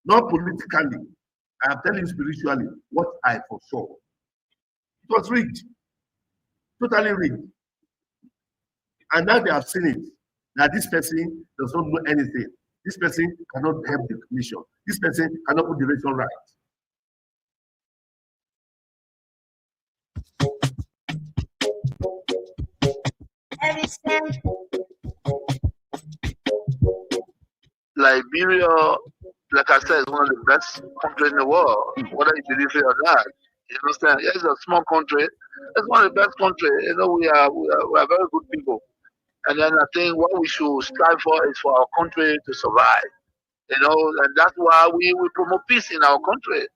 not politically. I am telling you spiritually what I foresaw. It was rigged, totally rigged. And now they have seen it, that this person does not know anything. This person cannot help the nation. This person cannot put the nation right. Liberia, like I said, is one of the best countries in the world, whether you believe it or not. You understand? Yeah, it's a small country. It's one of the best countries. You know, we are very good people. And then I think what we should strive for is for our country to survive. You know, and that's why we promote peace in our country.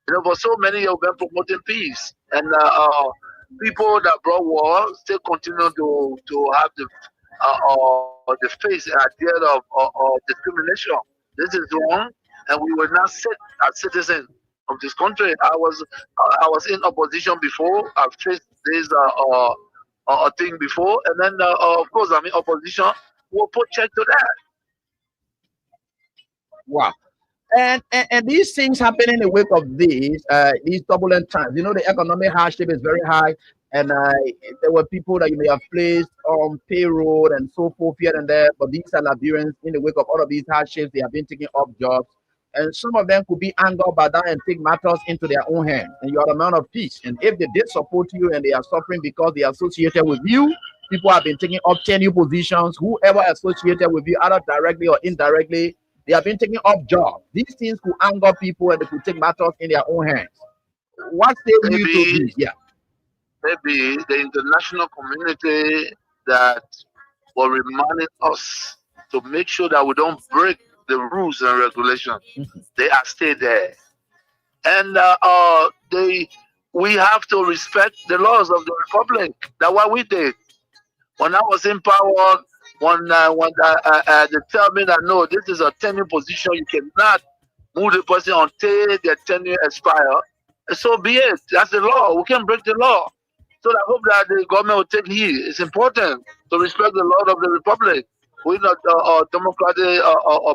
You know, for so many years we've been promoting peace, and people that brought war still continue to have the face idea of discrimination. This is wrong, and we will not sit as citizens of this country. I was in opposition before. I've faced this thing before, and then of course I'm in opposition. We'll put check to that. Wow. And these things happen in the wake of these turbulent times. You know, the economic hardship is very high, and there were people that you may have placed on payroll and so forth here and there. But these are Liberians in the wake of all of these hardships. They have been taking up jobs, and some of them could be angered by that and take matters into their own hands. And you are a man of peace. And if they did support you and they are suffering because they are associated with you, people have been taking up tenure positions. Whoever associated with you, either directly or indirectly, they have been taking up jobs. These things could anger people and they could take matters in their own hands. What say you to this? Yeah. Maybe the international community that will remind us to make sure that we don't break the rules and regulations. They are still there. And we have to respect the laws of the republic. That's what we did. When I was in power, when they tell me that no, this is a tenure position, you cannot move the person until their tenure expire. So be it. That's the law. We can't break the law. So I hope that the government will take heed. It's important to respect the law of the republic. We're not a democratic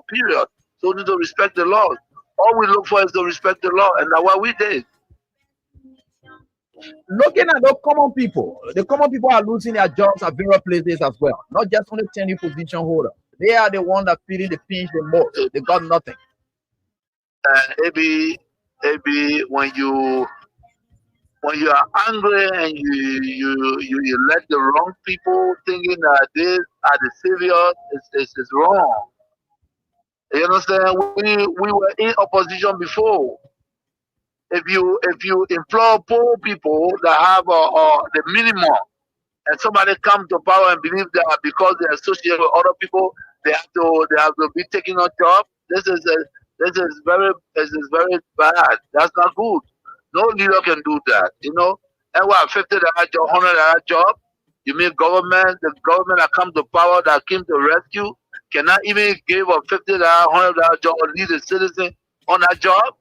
period, so we need to respect the law. All we look for is to respect the law, and that's what we did. Looking at the common people are losing their jobs at various places as well. Not just only tenure position holders. They are the ones that feeling the pinch the most. They got nothing. Maybe when you are angry and you let the wrong people thinking that this are the saviors, is wrong. You understand? We were in opposition before. If you employ poor people that have the minimum, and somebody come to power and believe that because they associate with other people, they have to be taking a job. This is very bad. That's not good. No leader can do that. You know, and what $50 job, $100 job? You mean the government that come to power that came to rescue cannot even give a $50, $100 job or lead a citizen on that job?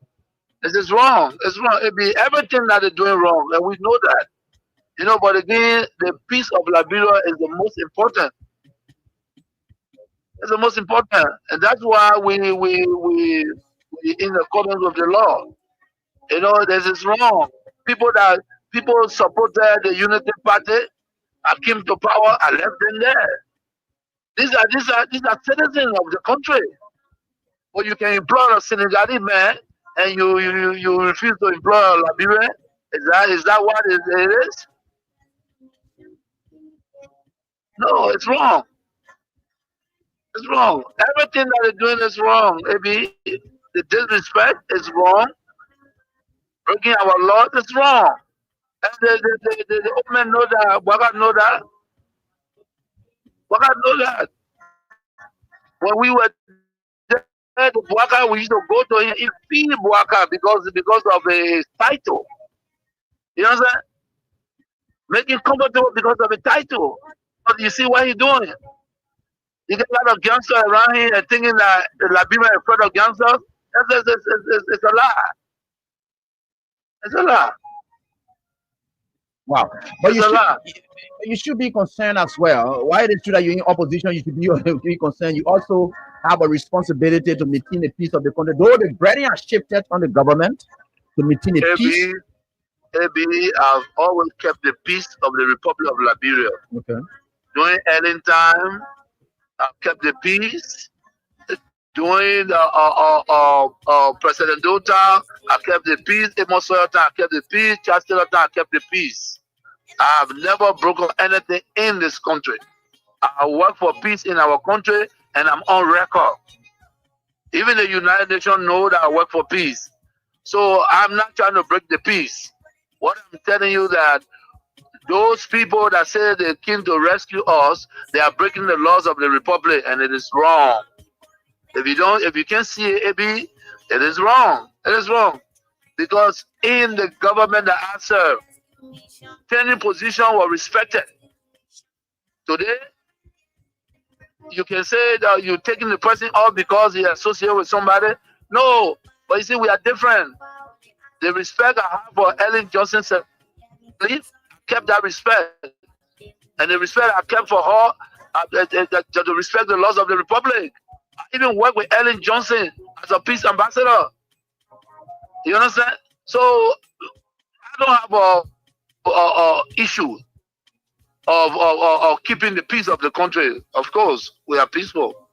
This is wrong. It's wrong. It be everything that they're doing wrong, and we know that. You know, but again, the peace of Liberia is the most important. It's the most important, and that's why we in accordance with the law. You know, this is wrong. People supported the Unity Party, I came to power, I left them there. These are citizens of the country. But you can employ a Senegalese man and you refuse to employ a Liberian. Is that what it is? No, it's wrong. It's wrong. Everything that they're doing is wrong. Maybe the disrespect is wrong. Breaking our laws is wrong. And the old men know that. Waka know that. Waka know that. When we were there, the Waka, we used to go to him, he feed Waka because of his title. You know what I'm saying? Make him comfortable because of the title. But you see what he's doing? You get a lot of gangsters around here and thinking that Liberia is afraid of gangsters. It's a lie. It's a lie. Wow. But you should be concerned as well. Why it is true that you're in opposition, you should be concerned. You also have a responsibility to maintain the peace of the country. Though the burden has shifted on the government to maintain the peace. AB have always kept the peace of the Republic of Liberia. Okay. During Ellen time, I've kept the peace. During President Dota, I kept the peace. Amos Soyota, I kept the peace. Chancellor, I kept the peace. I have never broken anything in this country. I work for peace in our country, and I'm on record. Even the United Nations know that I work for peace. So I'm not trying to break the peace. What I'm telling you that those people that say they came to rescue us, they are breaking the laws of the Republic, and it is wrong. If you can't see it, AB, it is wrong. It is wrong. Because in the government that I serve, training position was respected. Today, you can say that you're taking the person off because he associated with somebody. No, but you see, we are different. The respect I have for Ellen Johnson kept that respect. And the respect I kept for her, to respect the laws of the Republic. I even work with Ellen Johnson as a peace ambassador. You understand? So I don't have a issue of keeping the peace of the country. Of course, we are peaceful,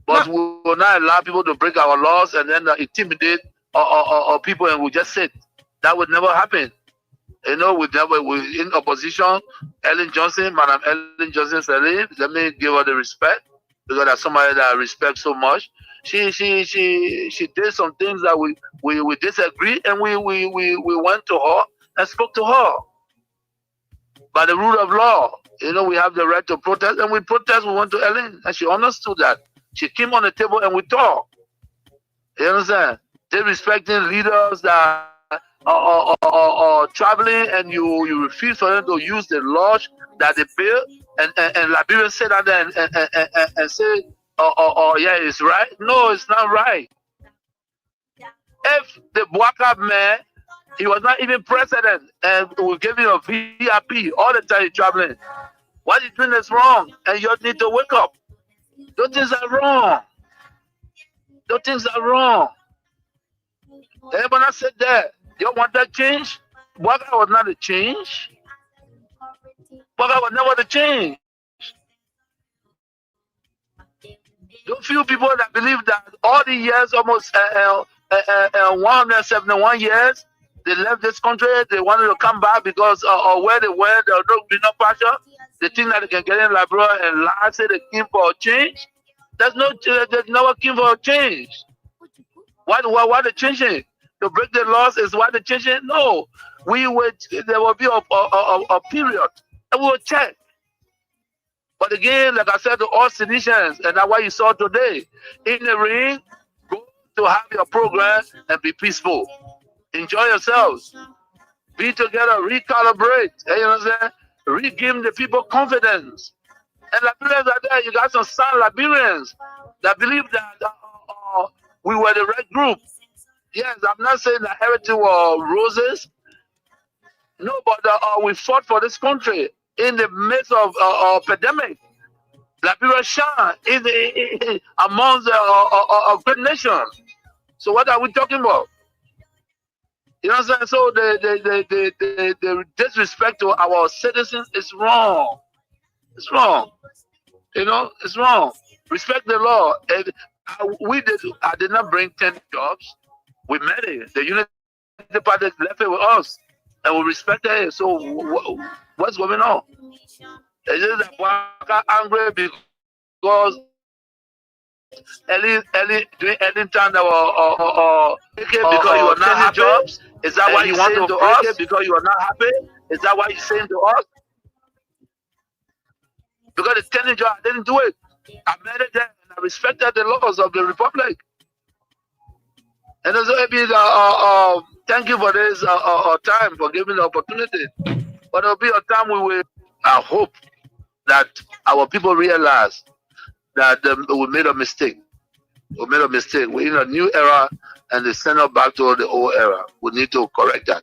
but we will not allow people to break our laws and then intimidate people, and we just sit. That would never happen. You know, we in opposition. Ellen Johnson, Madam Ellen Johnson Sirleaf, let me give her the respect because that's somebody that I respect so much. She did some things that we disagree, and we went to her and spoke to her. By the rule of law, you know, we have the right to protest, and we protest. We went to Ellen, and she understood that. She came on the table and we talked. You understand? They respecting leaders that are traveling, and you refuse for them to use the lodge that they built, and Liberians sit down there and say, yeah, it's right. No, it's not right. If the Bwaka man, he was not even president, and we gave him a VIP all the time traveling. What he's doing is wrong, and you need to wake up. Those things are wrong. Those things are wrong. Everyone said that. You want that change? Bwaka was not a change. Bwaka was never the change. Don't few people that believe that all the years, almost 171 years, they left this country, they wanted to come back because where they went, there was no greener pasture. They think that they can get in Liberia and lie, say they came for a change. There's never came for a change. Why they changing? To break the laws is why they changing? No. There will be a period and we will check. But again, like I said to all Tunisians, and that's what you saw today, in the ring, go to have your program and be peaceful. Enjoy yourselves. Be together, recalibrate. You know what I'm saying? Re-give the people confidence. And Liberians are there. You got some sound Liberians that believe that we were the right group. Yes, I'm not saying that everything was roses. No, but we fought for this country in the midst of pandemic. Liberia shine amongst a great nation. So what are we talking about? You know what I'm saying? So the disrespect to our citizens is wrong. It's wrong. You know, it's wrong. Respect the law. And I did not bring 10 jobs. We met it. The Unity Party left it with us, and we respected it. So what's going on? Is it that Bwaka angry because Ellie doing anytime that because you are not happy? Jobs? Is that why you want to break it because you are not happy? Is that why you're saying to us? Because the 10 job, I didn't do it. I made it there, and I respected the laws of the Republic. And also, thank you for this time, for giving the opportunity. But there'll be a time I hope that our people realize that we made a mistake. We made a mistake. We're in a new era, and they send us back to the old era. We need to correct that.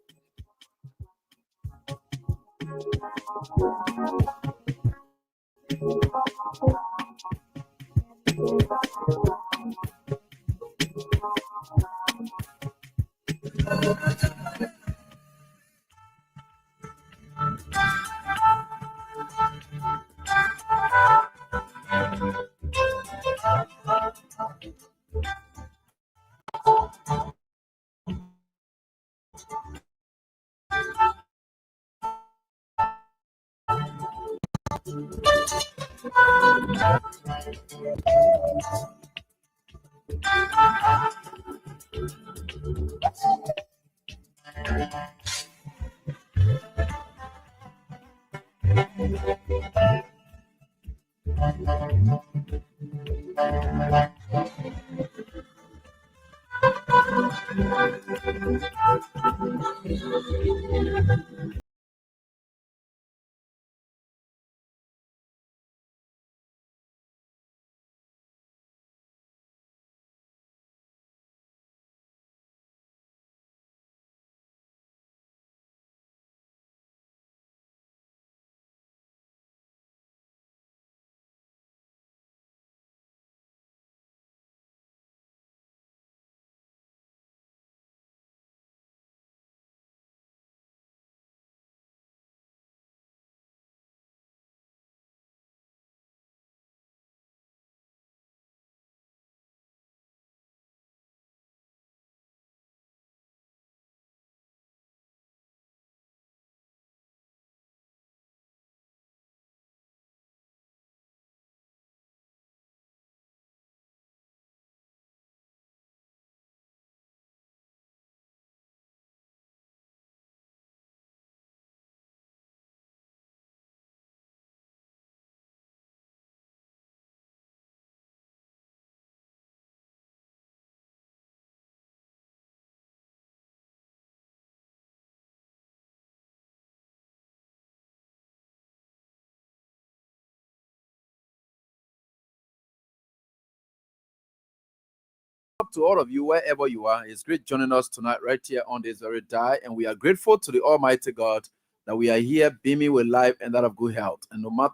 To all of you, wherever you are, it's great joining us tonight right here on this very day. And we are grateful to the Almighty God that we are here beaming with life and that of good health. And no matter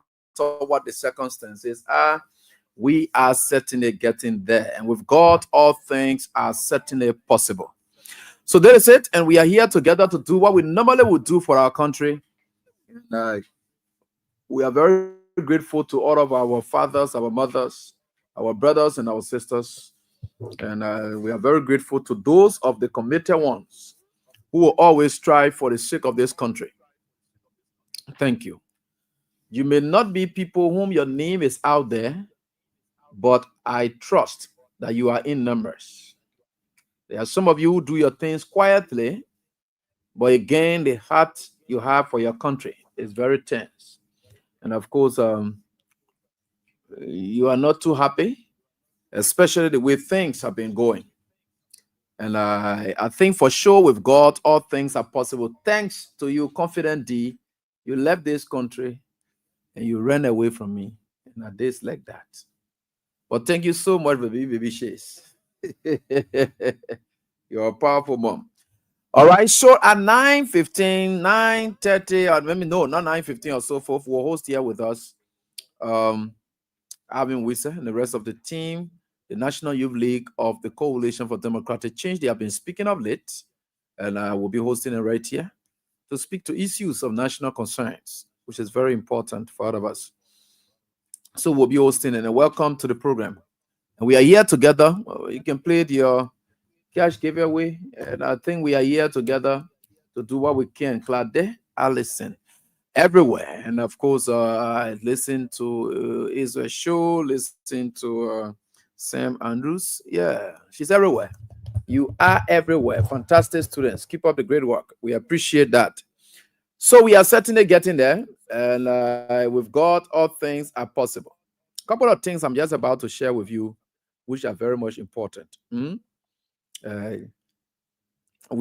what the circumstances are, we are certainly getting there. And with God, all things are certainly possible. So that is it. And we are here together to do what we normally would do for our country. We are very grateful to all of our fathers, our mothers, our brothers, and our sisters. And we are very grateful to those of the committed ones who will always strive for the sake of this country. Thank you. You may not be people whom your name is out there, but I trust that you are in numbers. There are some of you who do your things quietly, but again, the heart you have for your country is very tense. And of course, you are not too happy, especially the way things have been going. And I think for sure with God, all things are possible. Thanks to you, Confident D, you left this country and you ran away from me. And a days like that. But thank you so much, baby Chase. You're a powerful mom. All right, so at 9:15, 9:30, or maybe no, not 9:15 or so forth, we'll host here with us Alvin Wisser and the rest of the team, the National Youth League of the Coalition for Democratic Change. They have been speaking of late, and we'll be hosting it right here to speak to issues of national concerns, which is very important for all of us. So we'll be hosting and welcome to the program. And we are here together. You can play your cash giveaway, and I think we are here together to do what we can. Claude, Allison, everywhere. And of course, I listen to Israel show, listen to Sam Andrews. Yeah, she's everywhere. You are everywhere. Fantastic students. Keep up the great work. We appreciate that. So we are certainly getting there. And with God, all things are possible. A couple of things I'm just about to share with you, which are very much important. We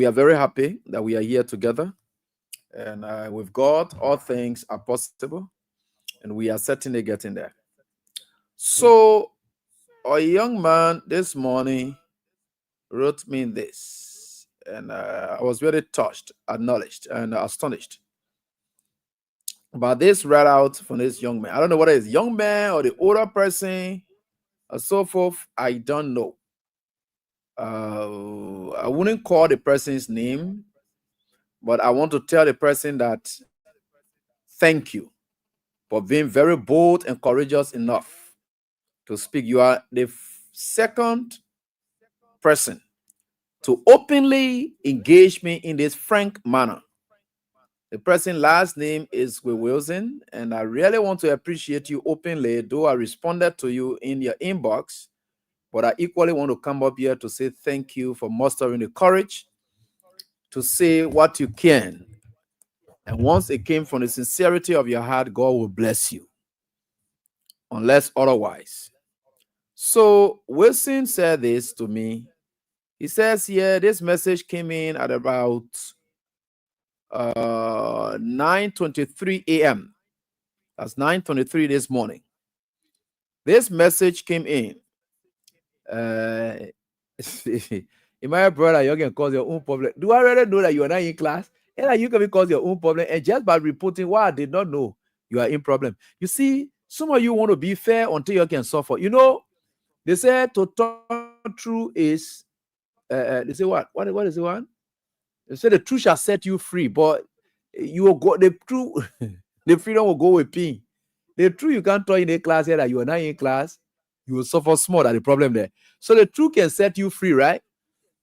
are very happy that we are here together. And with God, all things are possible. And we are certainly getting there. So a young man this morning wrote me this. And I was very touched, acknowledged, and astonished about this read out from this young man. I don't know whether it's young man or the older person, so forth. I don't know. I wouldn't call the person's name, but I want to tell the person that thank you for being very bold and courageous enough to speak. You are the second person to openly engage me in this frank manner. The person's last name is Will Wilson, and I really want to appreciate you openly, though I responded to you in your inbox, but I equally want to come up here to say thank you for mustering the courage to say what you can. And once it came from the sincerity of your heart, God will bless you, unless otherwise. So Wilson said this to me. He says, yeah, this message came in at about 9:23 a.m. That's 9:23 this morning. This message came in. In my brother, you can cause your own problem. Do I really know that you are not in class? And that you can cause your own problem. And just by reporting what I did not know, you are in problem. You see, some of you want to be fair until you can suffer. You know, they say to talk true is, they say what? What is the one? They say the truth shall set you free, but you will go, the truth, the freedom will go with pain. The truth you can't tell in a class here that you are not in class, you will suffer small. That's the problem there. So the truth can set you free, right?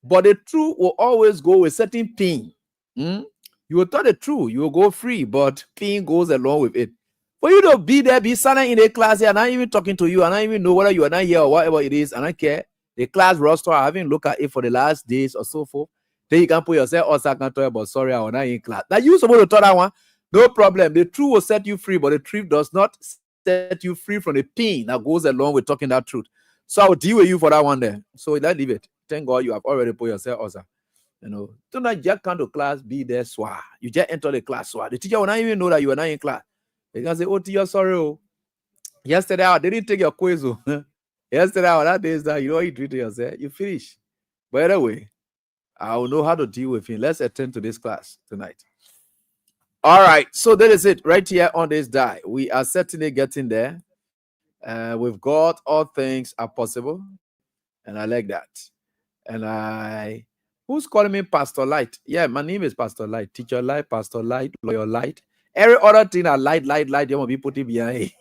But the truth will always go with certain pain. You will tell the truth, you will go free, but pain goes along with it. For you to be there, be silent in a class here, and not even talking to you, and not even know whether you are not here or whatever it is, and I care. The class roster, I haven't looked at it for the last days or so forth. Then you can put yourself, also I can talk about sorry, I was not in class. Now you supposed to tell that one, no problem. The truth will set you free, but the truth does not set you free from the pain that goes along with talking that truth. So I'll deal with you for that one there. So let's leave it. Thank God you have already put yourself also. You know, do not just come to class, be there, swah. You just enter the class, swah. The teacher will not even know that you are not in class. They can say, oh, teacher, sorry. Oh. Yesterday, I didn't take your quiz. Oh. Yesterday, that day is that you know you treated yourself. You finish. But anyway, I will know how to deal with him. Let's attend to this class tonight. All right. So that is it right here on this die. We are certainly getting there. With God, all things are possible. And I like that. And who's calling me Pastor Light? Yeah, my name is Pastor Light. Teacher Light, Pastor Light, Lawyer Light. Every other thing I light, you want to be putting behind.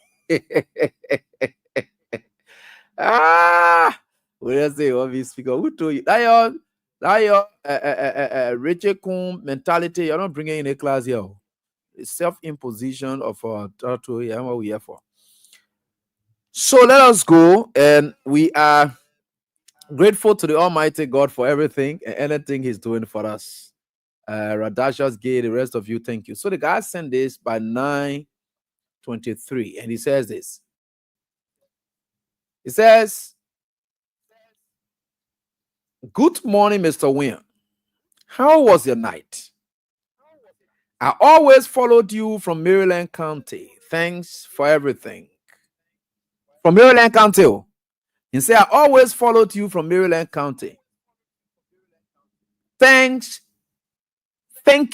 We'll say, what we speak. Who told you? That your Richard Coon mentality, you're not bringing in a class here. It's self-imposition of our territory and what we're here for. So let us go, and we are grateful to the Almighty God for everything and anything He's doing for us. Radashas Gay, the rest of you, thank you. So the guy sent this by 9:23, and he says this. He says, good morning, Mr. Wynn. How was your night? I always followed you from Maryland County. Thanks for everything. From Maryland County. He said, I always followed you from Maryland County. Thank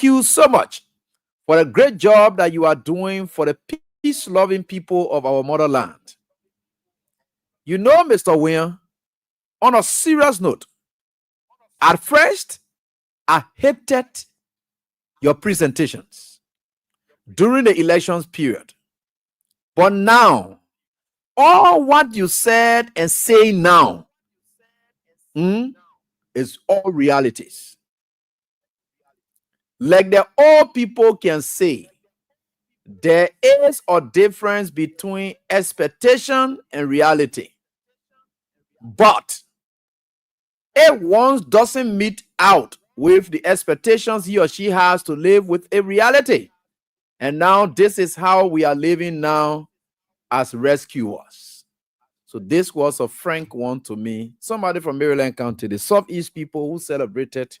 you so much for the great job that you are doing for the peace-loving people of our motherland. You know, Mr. Wynn, on a serious note, at first, I hated your presentations during the elections period. But now, all what you said and say now is all realities. Like the old people can say, there is a difference between expectation and reality. But if one doesn't meet out with the expectations he or she has to live with a reality. And now this is how we are living now as rescuers. So this was a frank one to me. Somebody from Maryland County, the Southeast people who celebrated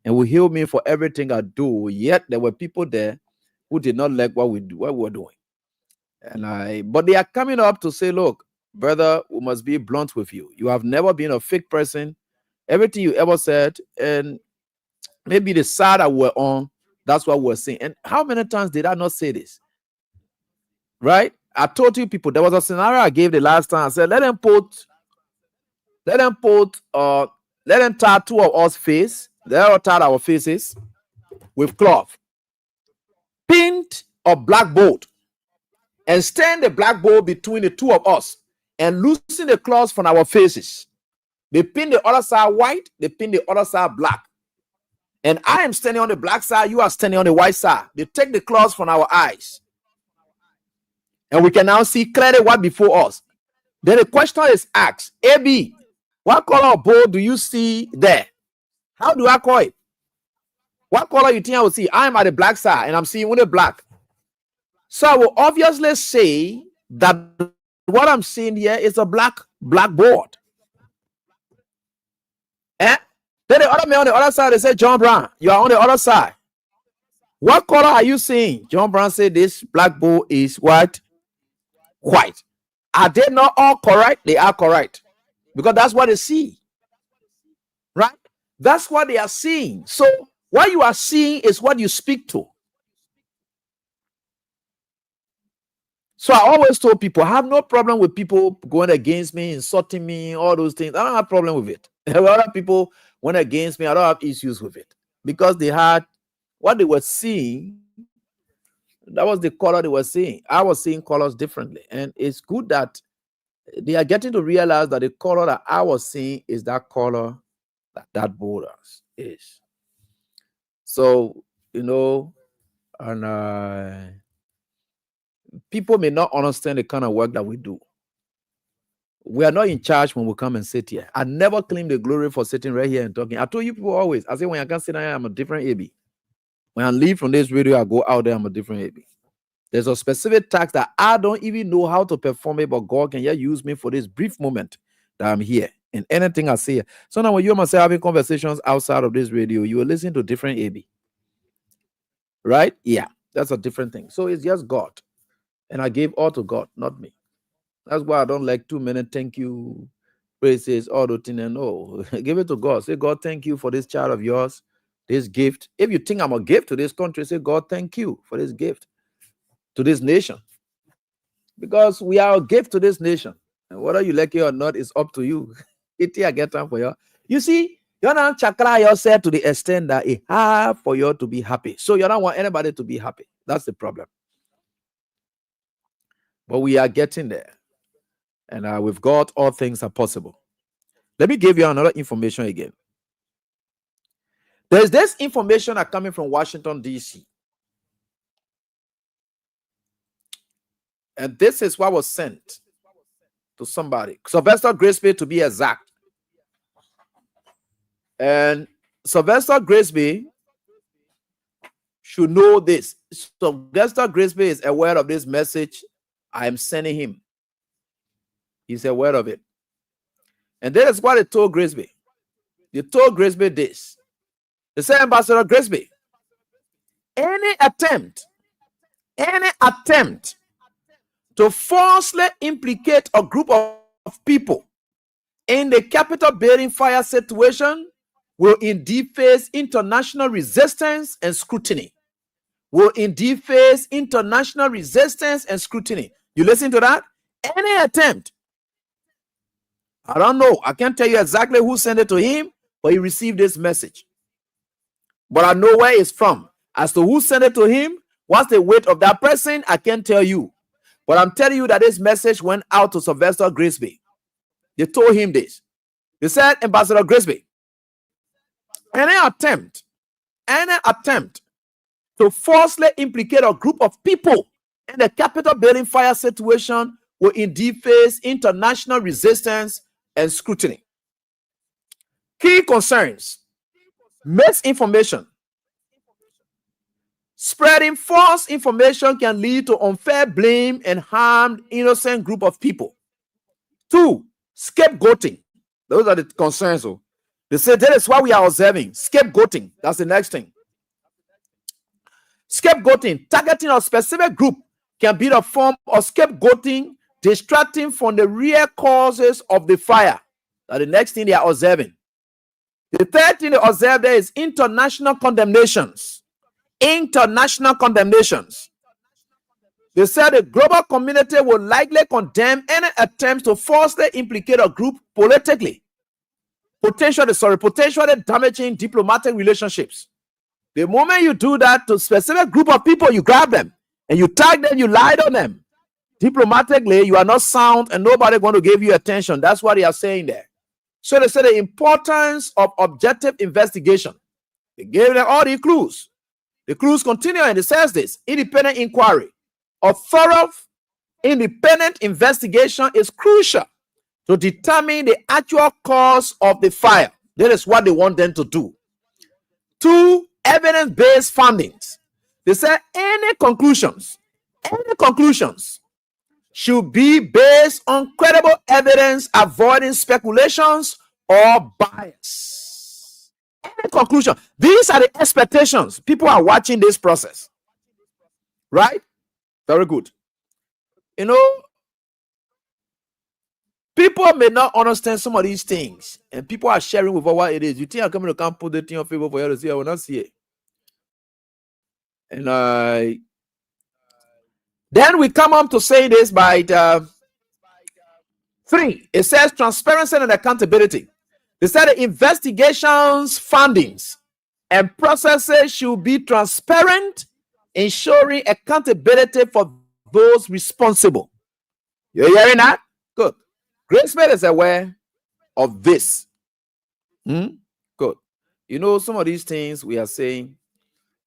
and who healed me for everything I do. Yet there were people there who did not like what we were doing. But they are coming up to say, look, brother, we must be blunt with you. You have never been a fake person. Everything you ever said, and maybe the side that we're on, that's what we're saying. And how many times did I not say this? Right? I told you people, there was a scenario I gave the last time. I said, let them put Let them put let them tattoo of us face. Let us tie our faces with cloth, pinned a blackboard, and stand the blackboard between the two of us and loosen the cloth from our faces. They pin the other side white, they pin the other side black. And I am standing on the black side, you are standing on the white side. They take the cloth from our eyes. And we can now see clearly what before us. Then the question is asked, AB, what color of board do you see there? How do I call it? What color you think I will see? I am at the black side and I'm seeing with the black. So I will obviously say that what I'm seeing here is a blackboard. Eh? Then the other man on the other side, they say, John Brown, you are on the other side. What color are you seeing? John Brown said this blackboard is what? White. Are they not all correct? They are correct. Because that's what they see. Right? That's what they are seeing. So what you are seeing is what you speak to. So I always told people, I have no problem with people going against me, insulting me, all those things. I don't have a problem with it. Other people went against me. I don't have issues with it. Because they had what they were seeing. That was the color they were seeing. I was seeing colors differently. And it's good that they are getting to realize that the color that I was seeing is that color that border is. So, you know, and people may not understand the kind of work that we do. We are not in charge when we come and sit here. I never claim the glory for sitting right here and talking. I told you people always, I say when I can sit here, I'm a different AB. When I leave from this radio, I go out there, I'm a different AB. There's a specific task that I don't even know how to perform it, but God can just use me for this brief moment that I'm here. And anything I say. So now when you and myself having conversations outside of this radio, you will listen to different AB. Right? Yeah, that's a different thing. So it's just God. And I gave all to God, not me. That's why I don't like 2 minute thank you, praises, all the thing. And no, give it to God. Say, God, thank you for this child of yours, this gift. If you think I'm a gift to this country, say, God, thank you for this gift to this nation. Because we are a gift to this nation. And whether you like it or not, it's up to you. I get time for you. You see, you're not chakra yourself to the extent that it's hard for you to be happy. So you don't want anybody to be happy. That's the problem. But we are getting there. And with God, all things are possible. Let me give you another information again. There's this information that coming from Washington, D.C. And this is what was sent to somebody. Sylvester Grisby, to be exact. And Sylvester Grisby should know this. Sylvester Grisby is aware of this message I am sending him. He's aware of it. And that is what they told Grisby. They told Grisby this. They said, Ambassador Grisby, any attempt to falsely implicate a group of people in the Capitol building fire situation will indeed face international resistance and scrutiny. Will indeed face international resistance and scrutiny. You listen to that? Any attempt. I don't know. I can't tell you exactly who sent it to him, but he received this message. But I know where it's from. As to who sent it to him, what's the weight of that person, I can't tell you. But I'm telling you that this message went out to Sylvester Grisby. They told him this. They said, Ambassador Grisby, any attempt to falsely implicate a group of people in the Capitol building fire situation will indeed face international resistance and scrutiny. Key concerns: misinformation. Spreading false information can lead to unfair blame and harm innocent group of people. 2, scapegoating. Those are the concerns. They say that is what we are observing. Scapegoating. That's the next thing. Scapegoating, targeting a specific group, can be the form of scapegoating, distracting from the real causes of the fire. That's the next thing they are observing. The third thing they observe there is international condemnations. International condemnations. They said the global community will likely condemn any attempts to falsely implicate a group politically potentially damaging diplomatic relationships. The moment you do that to a specific group of people, you grab them and you tag them, you lied on them. Diplomatically, you are not sound and nobody going to give you attention. That's what they are saying there. So they say the importance of objective investigation. They gave them all the clues. The clues continue and it says this: independent inquiry or thorough independent investigation is crucial to determine the actual cause of the fire. That is what they want them to do. 2, evidence-based findings. They say any conclusions should be based on credible evidence, avoiding speculations or bias. Any conclusion. These are the expectations. People are watching this process. Right? Very good. You know, people may not understand some of these things, and people are sharing with what it is. You think I'm coming to come put the thing on favor for you to see? I will not see it. And then we come up to say this by 3. It says transparency and accountability. They said the investigations, findings, and processes should be transparent, ensuring accountability for those responsible. You're hearing that? Good. Graceman is aware of this. Good. You know, some of these things we are saying,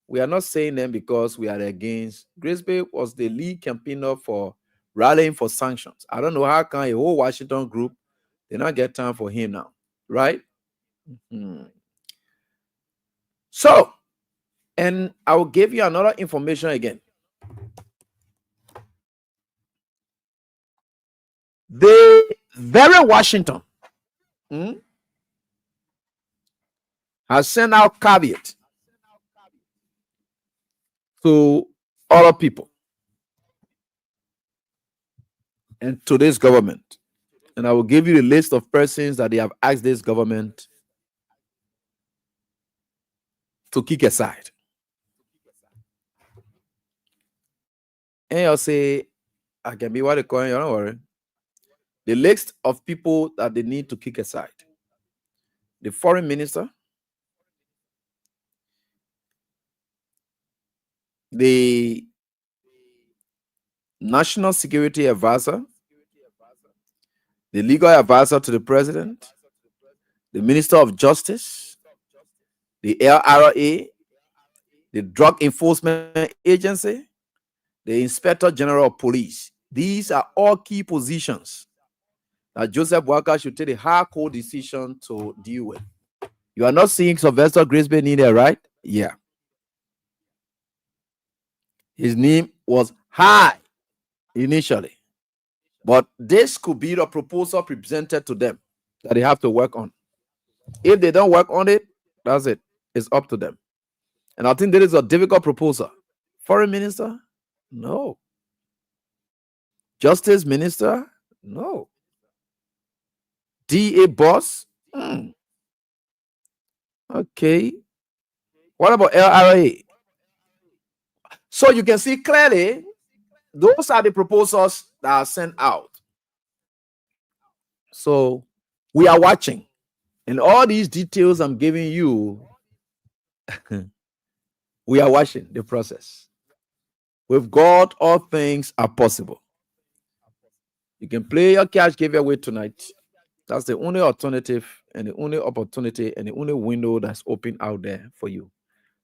we are not saying them because we are against. Grace Bay was the lead campaigner for rallying for sanctions. I don't know how can a whole Washington group, they not get time for him now, right? So, and I will give you another information again. The very Washington has sent out caveat to other people and to this government. And I will give you the list of persons that they have asked this government to kick aside. And I'll say, I can be what they call you, don't worry. The list of people that they need to kick aside: the foreign minister, the national security advisor, the legal advisor to the president, the minister of justice, the LRA, the drug enforcement agency, the inspector general of police. These are all key positions that Joseph Walker should take a hardcore decision to deal with. You are not seeing Sylvester Grisby needed, right? Yeah. His name was high initially, but this could be the proposal presented to them that they have to work on. If they don't work on it, that's it. It's up to them. And I think that is a difficult proposal. Foreign minister? No. Justice minister? No. DA boss? Okay. What about LRA? So you can see clearly, those are the proposals that are sent out. So we are watching. And all these details I'm giving you, we are watching the process. With God, all things are possible. You can play your cash giveaway tonight. That's the only alternative and the only opportunity and the only window that's open out there for you.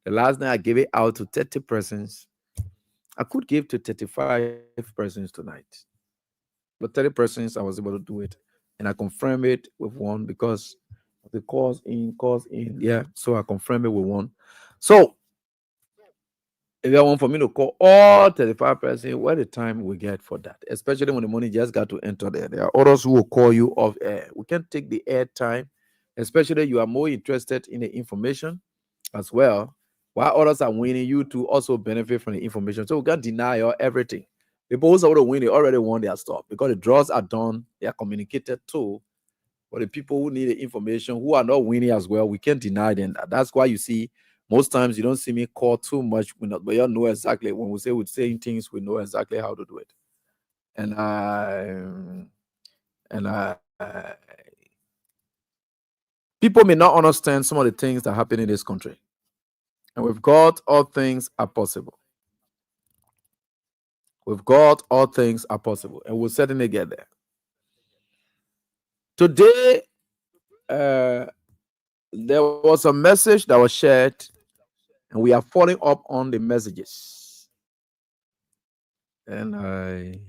The last night I gave it out to 30 persons. I could give to 35 persons tonight. But 30 persons, I was able to do it. And I confirmed it with one because of the calls in. Yeah, so I confirmed it with one. So, if you want for me to call all 35 persons, what the time we get for that? Especially when the money just got to enter there. There are others who will call you off air. We can't take the air time, especially you are more interested in the information as well. While others are winning, you to also benefit from the information. So we can't deny or everything. People who are winning already won their stuff because the draws are done, they are communicated to. But the people who need the information, who are not winning as well, we can't deny them. That's why you see most times you don't see me call too much, but you know exactly when we say we're saying things, we know exactly how to do it. And People may not understand some of the things that happen in this country. And with God, all things are possible. With God, all things are possible. And we'll certainly get there. Today, there was a message that was shared, and we are following up on the messages. And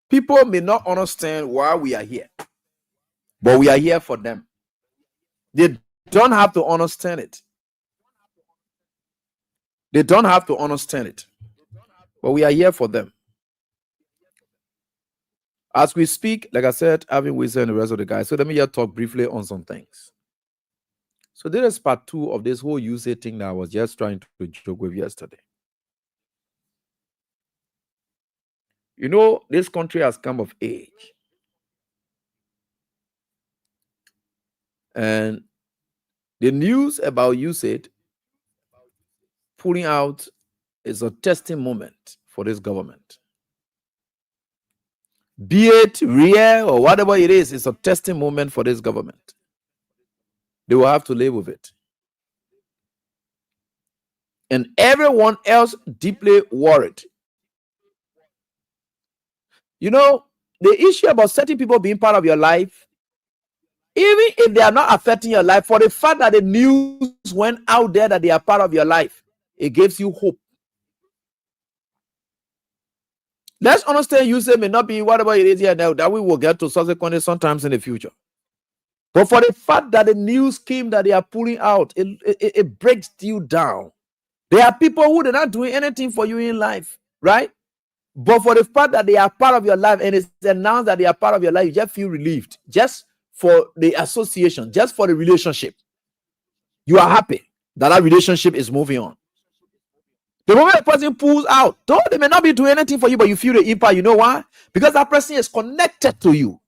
people may not understand why we are here, but we are here for them. They don't have to understand it. They don't have to understand it, but we are here for them. As we speak, like I said, having Wilson and the rest of the guys. So let me just talk briefly on some things. So this is part 2 of this whole usage thing that I was just trying to joke with yesterday. You know, this country has come of age. And the news about USAID pulling out is a testing moment for this government. Be it real or whatever it is, it's a testing moment for this government. They will have to live with it. And everyone else deeply worried. You know, the issue about certain people being part of your life, even if they are not affecting your life, for the fact that the news went out there that they are part of your life, it gives you hope. Let's understand USAID may not be whatever it is here now, that we will get to subsequently sometimes in the future. But for the fact that the news came that they are pulling out, it breaks you down. There are people who are not doing anything for you in life, right? But for the fact that they are part of your life and it's announced that they are part of your life, you just feel relieved. Just for the association, just for the relationship. You are happy that that relationship is moving on. The moment a person pulls out, though they may not be doing anything for you, but you feel the impact. You know why? Because that person is connected to you.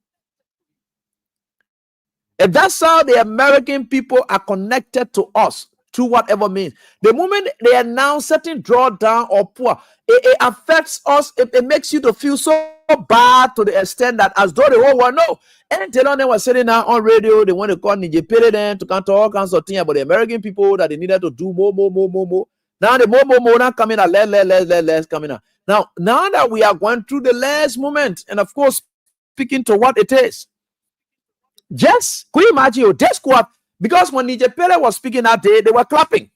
If that's how the American people are connected to us, through whatever means, the moment they announce certain drawdown or poor, it affects us. It makes you to feel so bad to the extent that as though the whole world know. And they were sitting now on radio, they want to call Nigeria then to counter all kinds of things about the American people that they needed to do more. Now the more not coming out, less coming out. Now that we are going through the last moment, and of course, speaking to what it is. Just could you imagine just go up because when Nigeria was speaking that day, they were clapping.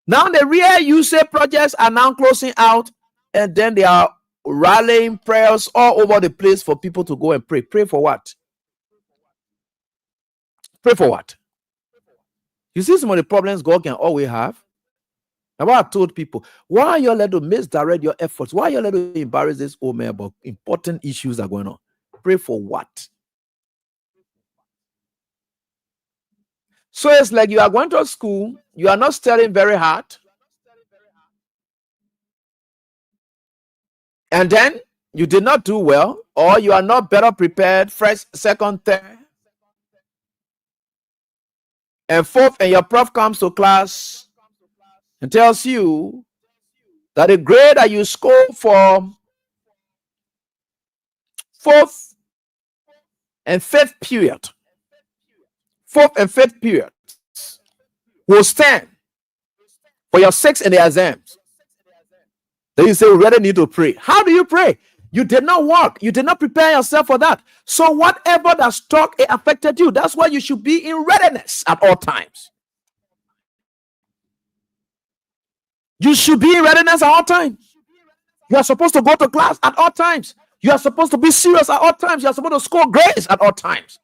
Now the real USAID projects are now closing out, and then they are rallying prayers all over the place for people to go and pray. Pray for what? You see some of the problems God can always have. Now, what I told people, why are you allowed to misdirect your efforts? Why are you allowed to embarrass this old man about important issues that are going on? Pray for what? So it's like you are going to school, you are not studying very hard, and then you did not do well, or you are not better prepared, first, second, third, and fourth, and your prof comes to class and tells you that the grade that you score for fourth and fifth period will stand for your sixth in the exams. Then you say, we really need to pray. How do you pray? You did not work. You did not prepare yourself for that. So whatever that struck, it affected you. That's why you should be in readiness at all times. You should be in readiness at all times. You are supposed to go to class at all times. You are supposed to be serious at all times. You are supposed to score grades at all times.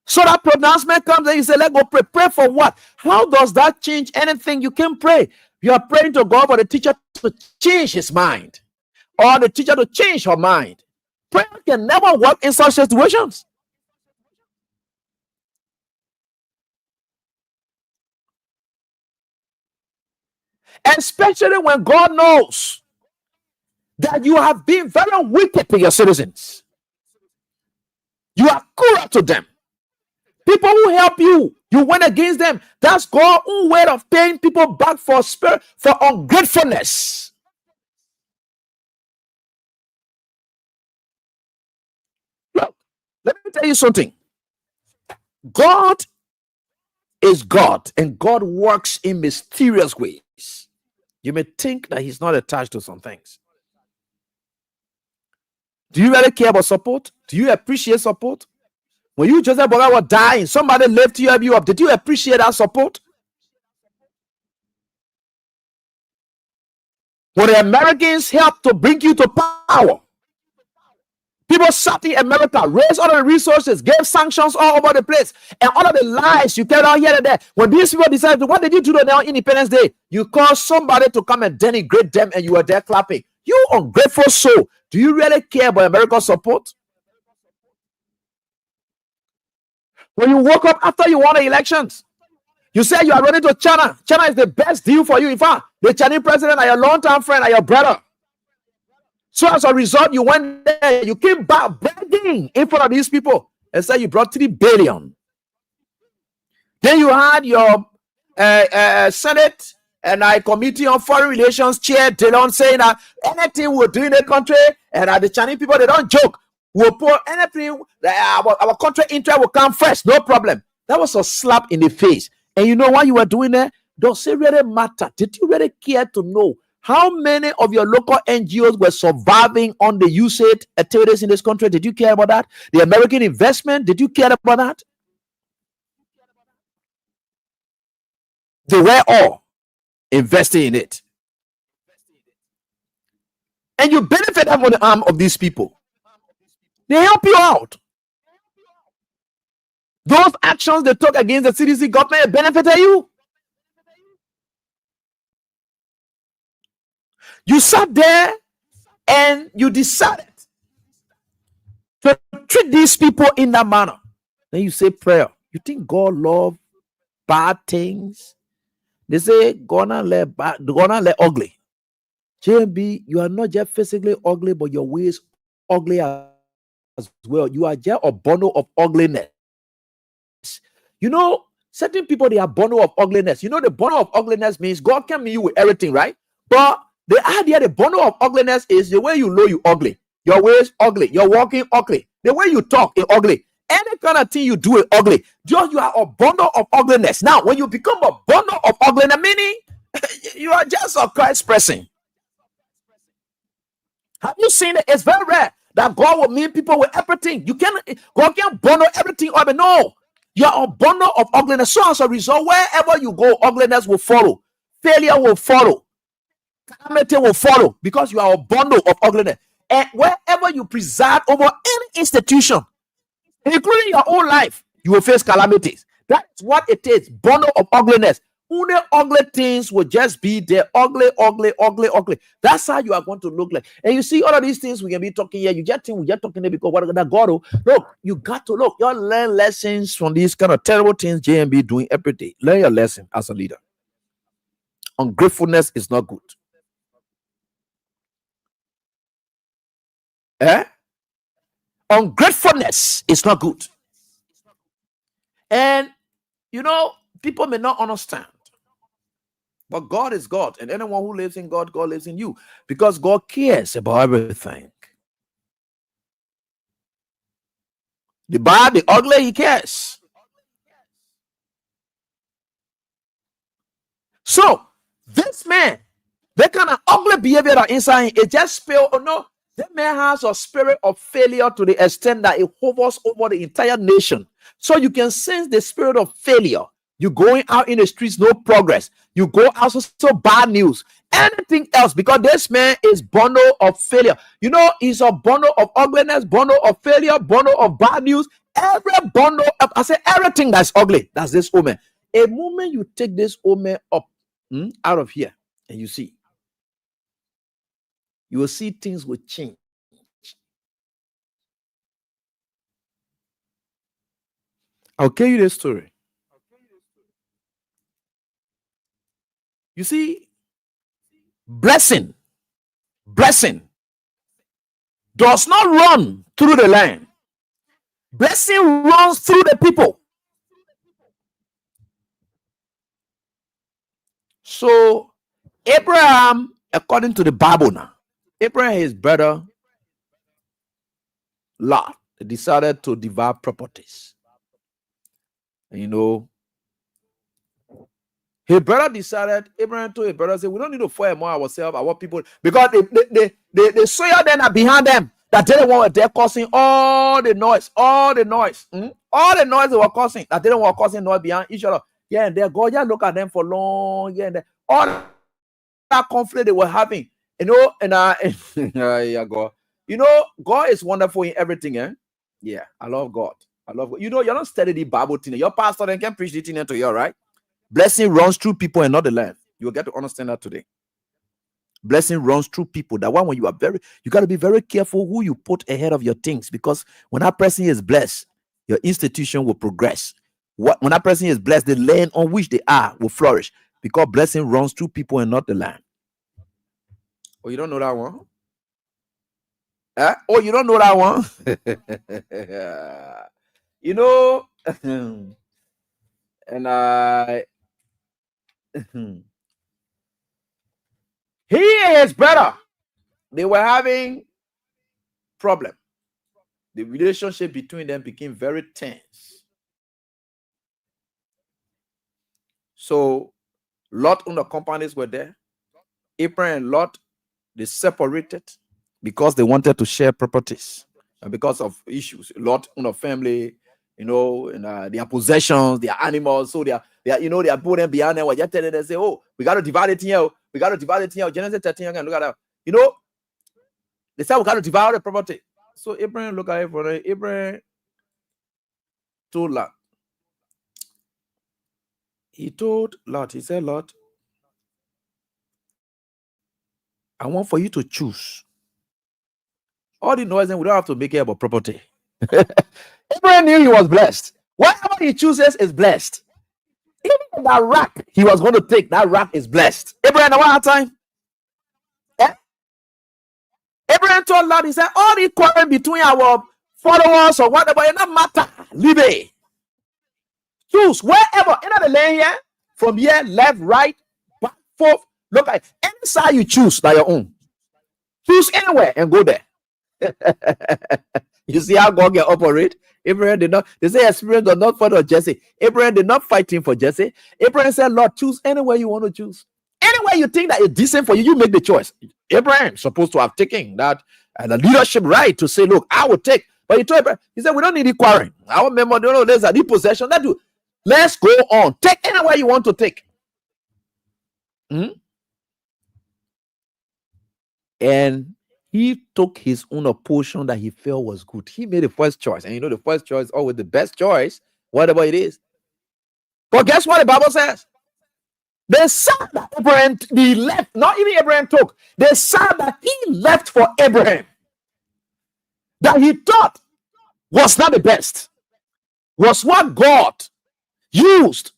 So that pronouncement comes and you say, let's go pray. Pray for what? How does that change anything? You can pray. You are praying to God for the teacher to change his mind or the teacher to change her mind. Prayer can never work in such situations. Especially when God knows that you have been very wicked to your citizens. You are cruel to them. People who help you, you went against them. That's God's own way of paying people back for ungratefulness. tell you something. God is God, and God works in mysterious ways. You may think that he's not attached to some things. Do you really care about support? Do you appreciate support? When you Joseph Boga was dying, somebody lifted you up. Did you appreciate that support? When the Americans helped to bring you to power, people sat in America, raised all the resources, gave sanctions all over the place, and all of the lies you carried out here and there. When these people decided, what did you do on their Independence Day? You called somebody to come and denigrate them, and you were there clapping. You ungrateful soul. Do you really care about America's support? When you woke up after you won the elections, you said you are running to China. China is the best deal for you. In fact, the Chinese president are your long-term friend, are your brother. So as a result, you went there, you came back begging in front of these people and said you brought 3 billion. Then you had your Senate and Committee on Foreign Relations chair Delon saying that anything we'll do in the country, and the Chinese people, they don't joke. We'll put anything, our country interest will come first, no problem. That was a slap in the face. And you know what you were doing there? Does it really matter? Did you really care to know how many of your local NGOs were surviving on the USAID activities in this country? Did you care about that? The American investment, did you care about that? They were all investing in it. And you benefit from the arm of these people. They help you out. Those actions they took against the CDC government benefited you. You sat there and you decided to treat these people in that manner. Then you say prayer. You think God loves bad things? They say gonna let ugly. JMB, you are not just physically ugly, but your ways ugly as well. You are just a bundle of ugliness. You know, certain people, they are bundle of ugliness. You know, the bundle of ugliness means God can meet you with everything, right? But the idea, the bundle of ugliness is the way you know you ugly. Your ways ugly. You're walking ugly. The way you talk is ugly. Any kind of thing you do is ugly. Just you are a bundle of ugliness. Now, when you become a bundle of ugliness, meaning you are just a Christ person. Have you seen it? It's very rare that God will meet people with everything. God can't bundle everything up. No, you're a bundle of ugliness. So as a result, wherever you go, ugliness will follow. Failure will follow. Calamity will follow because you are a bundle of ugliness. And wherever you preside over any institution, including your own life, you will face calamities. That's what it is. Bundle of ugliness. Only ugly things will just be there. Ugly, ugly, ugly, ugly. That's how you are going to look like. And you see all of these things we can be talking here. You just think we're just talking here because what that God, look, you got to look. You learn lessons from these kind of terrible things JMB doing every day. Learn your lesson as a leader. Ungratefulness is not good. Ungratefulness is not good. And you know, people may not understand, but God is God, and anyone who lives in God, God lives in you, because God cares about everything. The bad, the ugly, He cares. So this man, that kind of ugly behavior that inside him, it just spilled. Oh no, that man has a spirit of failure to the extent that it hovers over the entire nation. So you can sense the spirit of failure. You're going out in the streets, no progress. You go out, so bad news. Anything else, because this man is bundle of failure. You know, he's a bundle of ugliness, bundle of failure, bundle of bad news. Every bundle of, I say everything that's ugly, that's this woman. A moment you take this woman up out of here, and you see, you will see things will change. I'll tell you this story. You see, blessing does not run through the land. Blessing runs through the people. So Abraham, according to the Bible now, Abraham, his brother Lot, decided to divide properties. And, his brother decided, Abraham told his brother, say, we don't need to fight more ourselves, our people, because they saw them are behind them, that they don't want, they're causing all the noise, all the noise they were causing, that they don't want causing noise behind each other. Yeah, and God just look at them for long, yeah, and all that conflict they were having, and yeah, God. God is wonderful in everything, eh? Yeah, I love God. I love God. You're not studying the Bible thing. Your pastor then can preach the thing to you, right? Blessing runs through people and not the land. You will get to understand that today. Blessing runs through people. That one, when you got to be very careful who you put ahead of your things, because when that person is blessed, your institution will progress. When that person is blessed, the land on which they are will flourish, because blessing runs through people and not the land. Oh, you don't know that one? Oh, you don't know that one? And he is better. They were having problem. The relationship between them became very tense. So Lot and the companies were there. Abraham and Lot, they separated because they wanted to share properties, and because of issues. Lot and the family, and their possessions, their animals. So they are putting them behind them. We're just telling them, say, oh, we got to divide it here. We got to divide it here. Genesis 13, again, look at that. They said we got to divide the property. So Abraham look at it. Abraham told Lot. He told Lot, he said, Lot, I want for you to choose. All the noise, and we don't have to make it about property. Abraham knew he was blessed. Whatever he chooses is blessed. Even that rock he was going to take, that rock is blessed. Abraham, what time? Abraham told Lot, he said, all the quarrel between our followers or whatever, it doesn't matter. Leave it. Choose wherever, in the lane here, from here, left, right, back, forth. Look at any side you choose, that your own. Choose anywhere and go there. You see how God can operate? Abraham did not. They say experience does not fight for Jesse. Abraham did not fight him for Jesse. Abraham said, Lord, choose anywhere you want to choose. Anywhere you think that is decent for you, you make the choice. Abraham supposed to have taken that the leadership right to say, look, I will take. But he told Abraham, he said, we don't need it quarreling. I remember, there's a possession. That do. Let's go on. Take anywhere you want to take. And he took his own portion that he felt was good. He made the first choice. And the first choice is always the best choice, whatever it is. But guess what the Bible says? The son that Abraham, he left, not even Abraham took, the son that he left for Abraham, that he thought was not the best, was what God used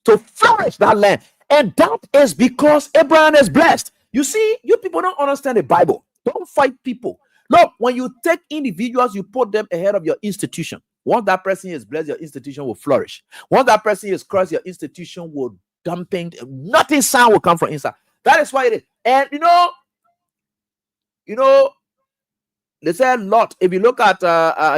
to flourish that land. And that is because Abraham is blessed. You see, you people don't understand the Bible. Don't fight people. Look, when you take individuals, you put them ahead of your institution. Once that person is blessed, your institution will flourish. Once that person is cursed, your institution will dumping. Nothing sound will come from inside. That is why it is. And they said Lot. If you look at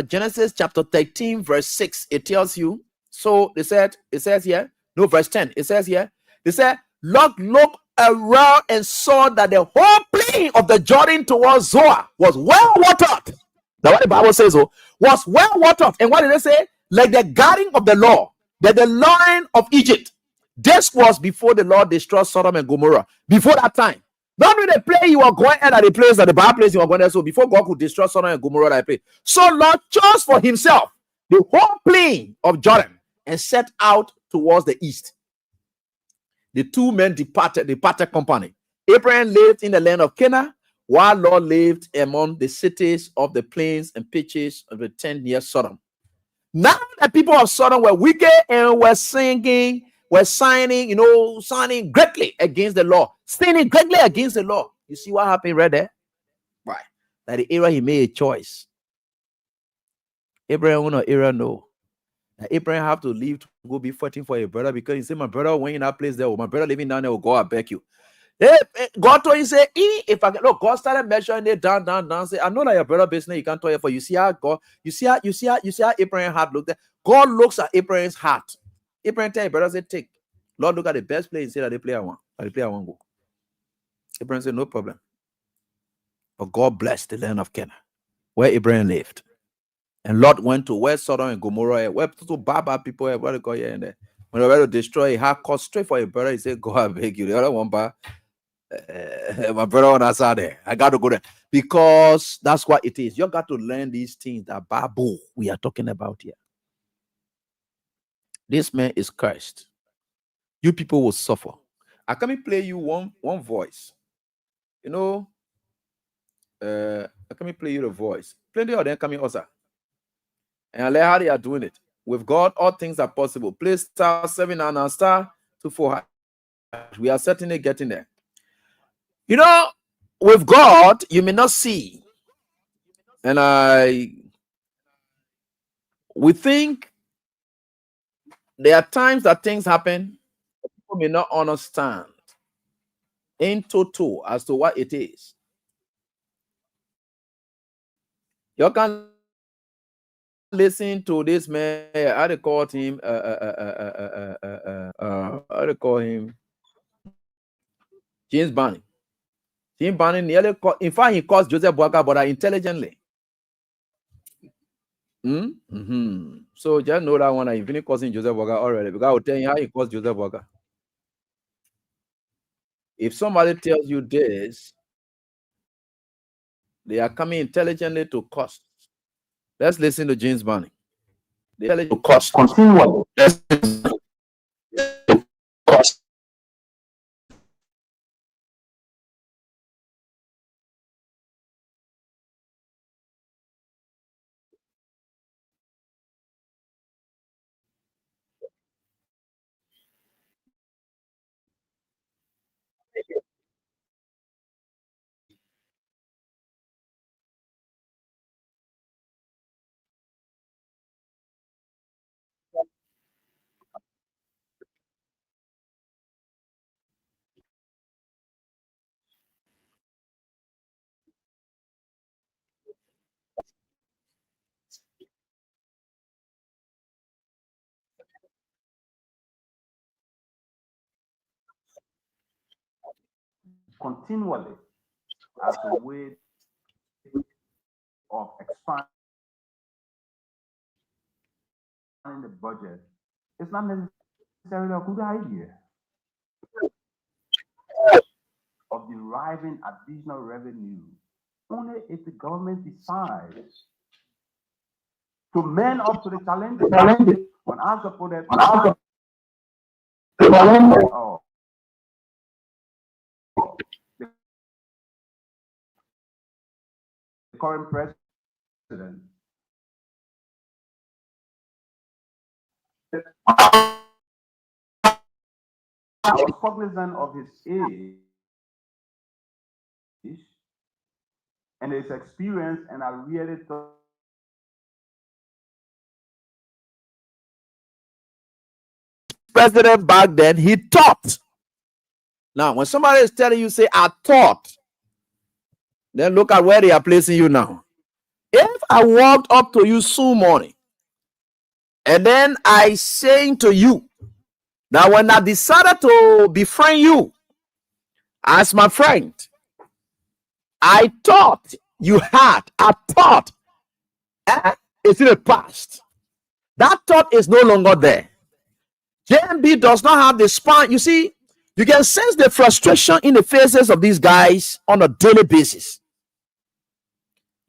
Genesis chapter 13, verse 6, it tells you. So it says here, no, verse 10, it says here, they said, Lot looked around and saw that the whole plain of the Jordan towards Zoar was well watered. That's what the Bible says, was well watered. And what did they say? Like the garden of the law, that the line of Egypt. This was before the Lord destroyed Sodom and Gomorrah. Before that time. Not with the place you are going at the place that the Bible place you are going there. So before God could destroy Sodom and Gomorrah, that place. So Lord chose for himself the whole plain of Jordan and set out towards the east. The two men departed company. Abraham lived in the land of Canaan, while Lot lived among the cities of the plains and pitches of the tent near Sodom. Now the people of Sodom were wicked and were signing greatly against the law. Sinning greatly against the law. You see what happened right there? Why? That the era he made a choice. Abraham no era no. Abraham have to leave to go be fighting for a brother because he said, my brother went in that place there, or my brother living down there will go, I beg you. God told you, say, if I look, God started measuring it down. Say, I know that your brother business, you can't tell you for you see how God, you see how Abraham's heart looked at. God looks at Abraham's heart. Abraham tell your brother, say, take. Lord, look at the best place and say that the player won. The player won't go. Abraham said, no problem. But God blessed the land of Canaan, where Abraham lived. And Lot went to where Sodom and Gomorrah, where to bad people, what they call here and there. When they were to destroy, he had cause straight for your brother. He said, go, I beg you. The other one, but my brother on that side there. I got to go there. Because that's what it is. You got to learn these things that Babu we are talking about here. This man is cursed. You people will suffer. I can play you one voice. You know, I can play you the voice. Plenty of them coming also. And I like how they are doing it. With God, all things are possible. Play star 7 and star 24. We are certainly getting there. You know, with God, you may not see. And we think there are times that things happen, people may not understand in total as to what it is. You can listen to this man. How they call him? How they call him? James Barney. James Barney nearly called, in fact, he calls Joseph Boaga, but intelligently. So just know that one. I finished causing Joseph Boaga already because I will tell you how he calls Joseph Boaga. If somebody tells you this, they are coming intelligently to cost. Let's listen to James Barney. They are to cost continually. Cost. Continually as a way of expanding the budget. It's not necessarily a good idea of deriving additional revenue only if the government decides to man up to the challenges. When I supported the current president, I was cognizant of his age and his experience, and I really thought president back then, he thought. Now, when somebody is telling you, say, I thought, then look at where they are placing you now. If I walked up to you soon morning, and then I saying to you that when I decided to befriend you as my friend, I thought you had, I thought, it's in the past. That thought is no longer there. JMB does not have the spine. You see, you can sense the frustration in the faces of these guys on a daily basis.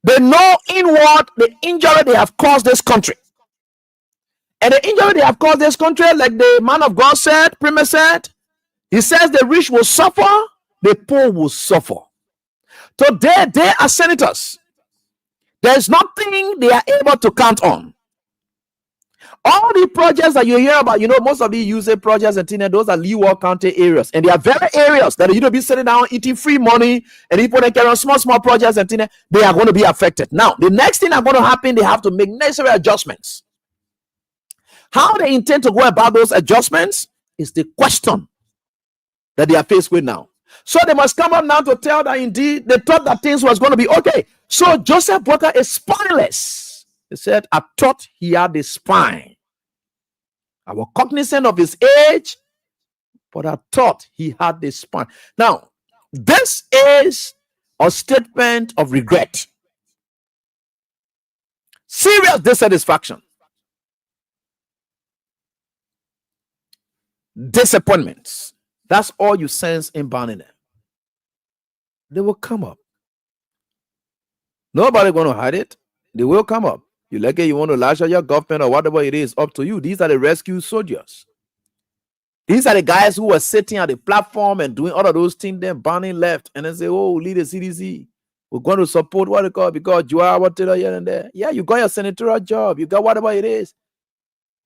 They know inward the injury they have caused this country. And the injury they have caused this country, like the man of God said, Premier said, he says the rich will suffer, the poor will suffer. Today, they are senators. There's nothing they are able to count on. All the projects that you hear about, you know, most of the user projects and things, those are Leeward County areas. And they are very areas that you don't be sitting down eating free money and people that carry on small projects and things, they are going to be affected. Now, the next thing that's going to happen, they have to make necessary adjustments. How they intend to go about those adjustments is the question that they are faced with now. So they must come up now to tell that indeed they thought that things was going to be okay. So Joseph Boakai is spineless. He said, I thought he had a spine. I was cognizant of his age, but I thought he had a spine. Now, this is a statement of regret. Serious dissatisfaction. Disappointments. That's all you sense in Barney. They will come up. Nobody going to hide it. They will come up. You like it, you want to lash at your government or whatever it is, up to you. These are the rescue soldiers. These are the guys who were sitting at the platform and doing all of those things. Then Barney left and then say, oh, lead the CDC. We're going to support what they call because you are what here and there. Yeah, you got your senatorial job. You got whatever it is.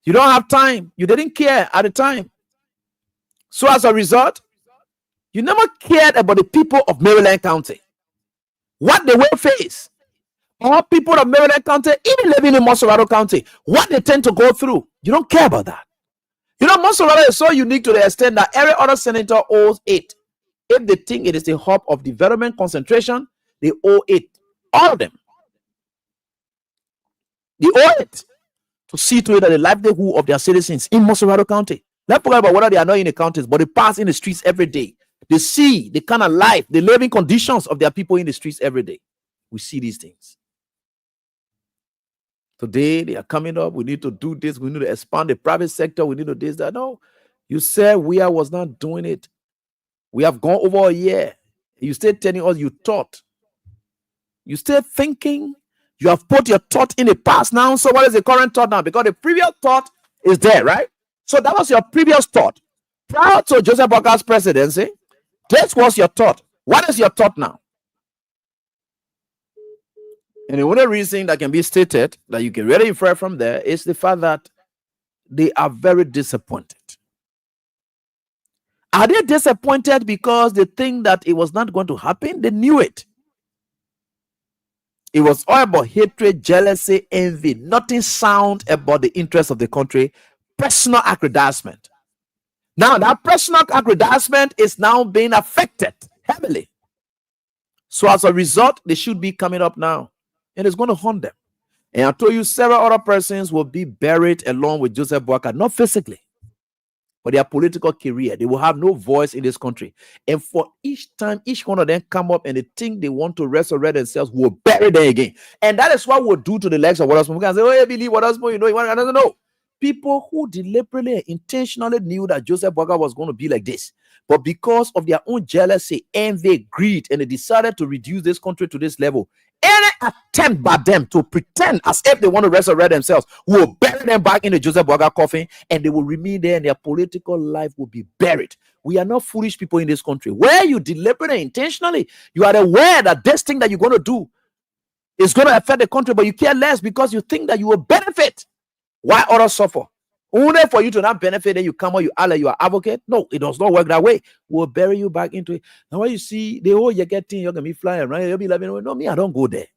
You don't have time. You didn't care at the time. So as a result, you never cared about the people of Maryland County. What they will face. All people of Maryland County, even living in Monserrato County, what they tend to go through. You don't care about that. You know, Monserrato is so unique to the extent that every other senator owes it. If they think it is the hub of development concentration, they owe it. All of them. They owe it to see to it that the livelihood of their citizens in Monserrato County. Let's forget about whether they are not in the counties, but they pass in the streets every day. They see the kind of life, the living conditions of their people in the streets every day. We see these things. Today, they are coming up. We need to do this. We need to expand the private sector. We need to do this, that. No, you said we was not doing it. We have gone over a year. You still telling us you thought. You still thinking. You have put your thought in the past now. So what is the current thought now? Because the previous thought is there, right? So that was your previous thought. Prior to Joseph Boakai's presidency, this was your thought. What is your thought now? And the only reason that can be stated that you can really infer from there is the fact that they are very disappointed. Are they disappointed because they think that it was not going to happen? They knew it. It was all about hatred, jealousy, envy, nothing sound about the interest of the country, personal aggrandizement. Now, that personal aggrandizement is now being affected heavily. So as a result, they should be coming up now. And it's going to haunt them. And I told you several other persons will be buried along with Joseph Boakai, not physically, but their political career. They will have no voice in this country. And for each time, each one of them come up and they think they want to resurrect themselves, we'll bury them again. And that is what we'll do to the legs of what else. We can say, oh, I believe what else, you know, you want to know. People who deliberately and intentionally knew that Joseph Boakai was going to be like this. But because of their own jealousy, envy, greed, and they decided to reduce this country to this level, any attempt by them to pretend as if they want to resurrect themselves will bury them back in the Joseph Boakai coffin, and they will remain there and their political life will be buried. We are not foolish people in this country. Where you deliberately, intentionally, you are aware that this thing that you're going to do is going to affect the country, but you care less because you think that you will benefit. Why others suffer? Only for you to not benefit, then you come out, you are like you are advocate. No, it does not work that way. We'll bury you back into it. Now, when you see the whole you getting, you're gonna be flying around, you'll be like, no, me, I don't go there.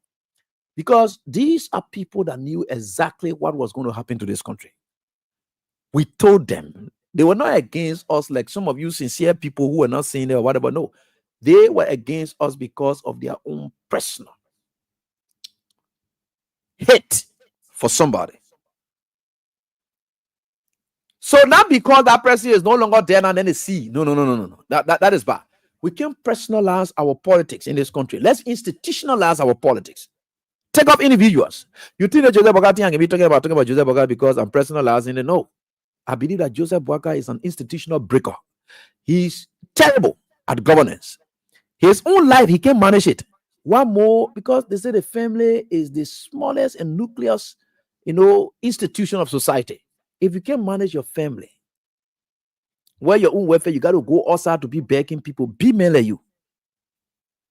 Because these are people that knew exactly what was going to happen to this country. We told them. They were not against us like some of you sincere people who were not saying it or whatever. No, they were against us because of their own personal hate for somebody. So not because that person is no longer there and then they see. No. That is bad. We can personalize our politics in this country. Let's institutionalize our politics. Take up individuals. You think that Joseph Boakai can be talking about Joseph Boakai because I'm personalizing it? No. I believe that Joseph Boakai is an institutional breaker. He's terrible at governance. His own life, he can manage it. One more, because they say the family is the smallest and nucleus, institution of society. If you can manage your family, where your own welfare, you got to go outside to be begging people, be men like you.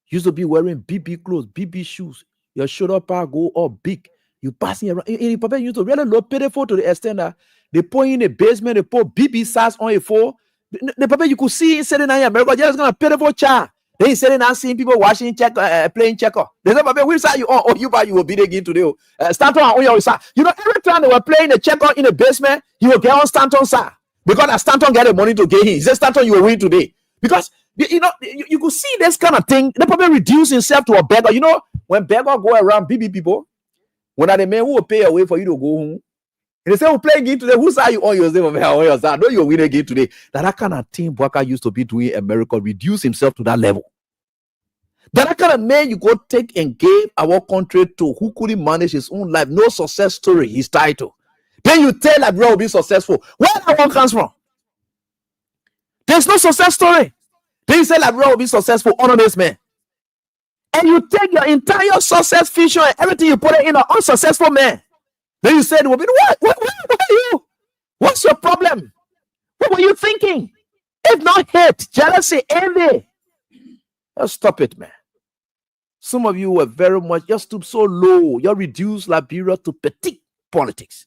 You used to be wearing BB clothes, BB shoes. Your shoulder part go all big. You passing around. In Papa, you used to really look pitiful to the extent that they put in the basement, they put BB size on a floor. The Papa, you could see him sitting in America, just gonna pitiful child. Then he's sitting and seeing people watching playing checker. They say, Papa, which side you on? Oh, you will be again today. Stanton on your side. Every time they were playing the checker in the basement, he will get on Stanton's side. Because Stanton get the money to get him. He said, Stanton, you will win today. Because You know, you could see this kind of thing. They probably reduce himself to a beggar. You know, when beggar go around BB people, when are the men who will pay away for you to go home? And they say, we'll play again today. Who say you on your side? No, you'll win again today. That kind of thing Bwaka used to be doing in America, reduce himself to that level. That kind of man you go take and give our country to who couldn't manage his own life. No success story, his title. Then you tell that bro will be successful. Where that one comes from? There's no success story. Then you say that bro will be successful, honor this man. And you take your entire success feature and everything you put it in an unsuccessful man. Then you said, what are you? What's your problem? What were you thinking? If not hate, jealousy, envy. Just stop it, man. Some of you were very much, you stoop so low. You reduced Liberia to petite politics.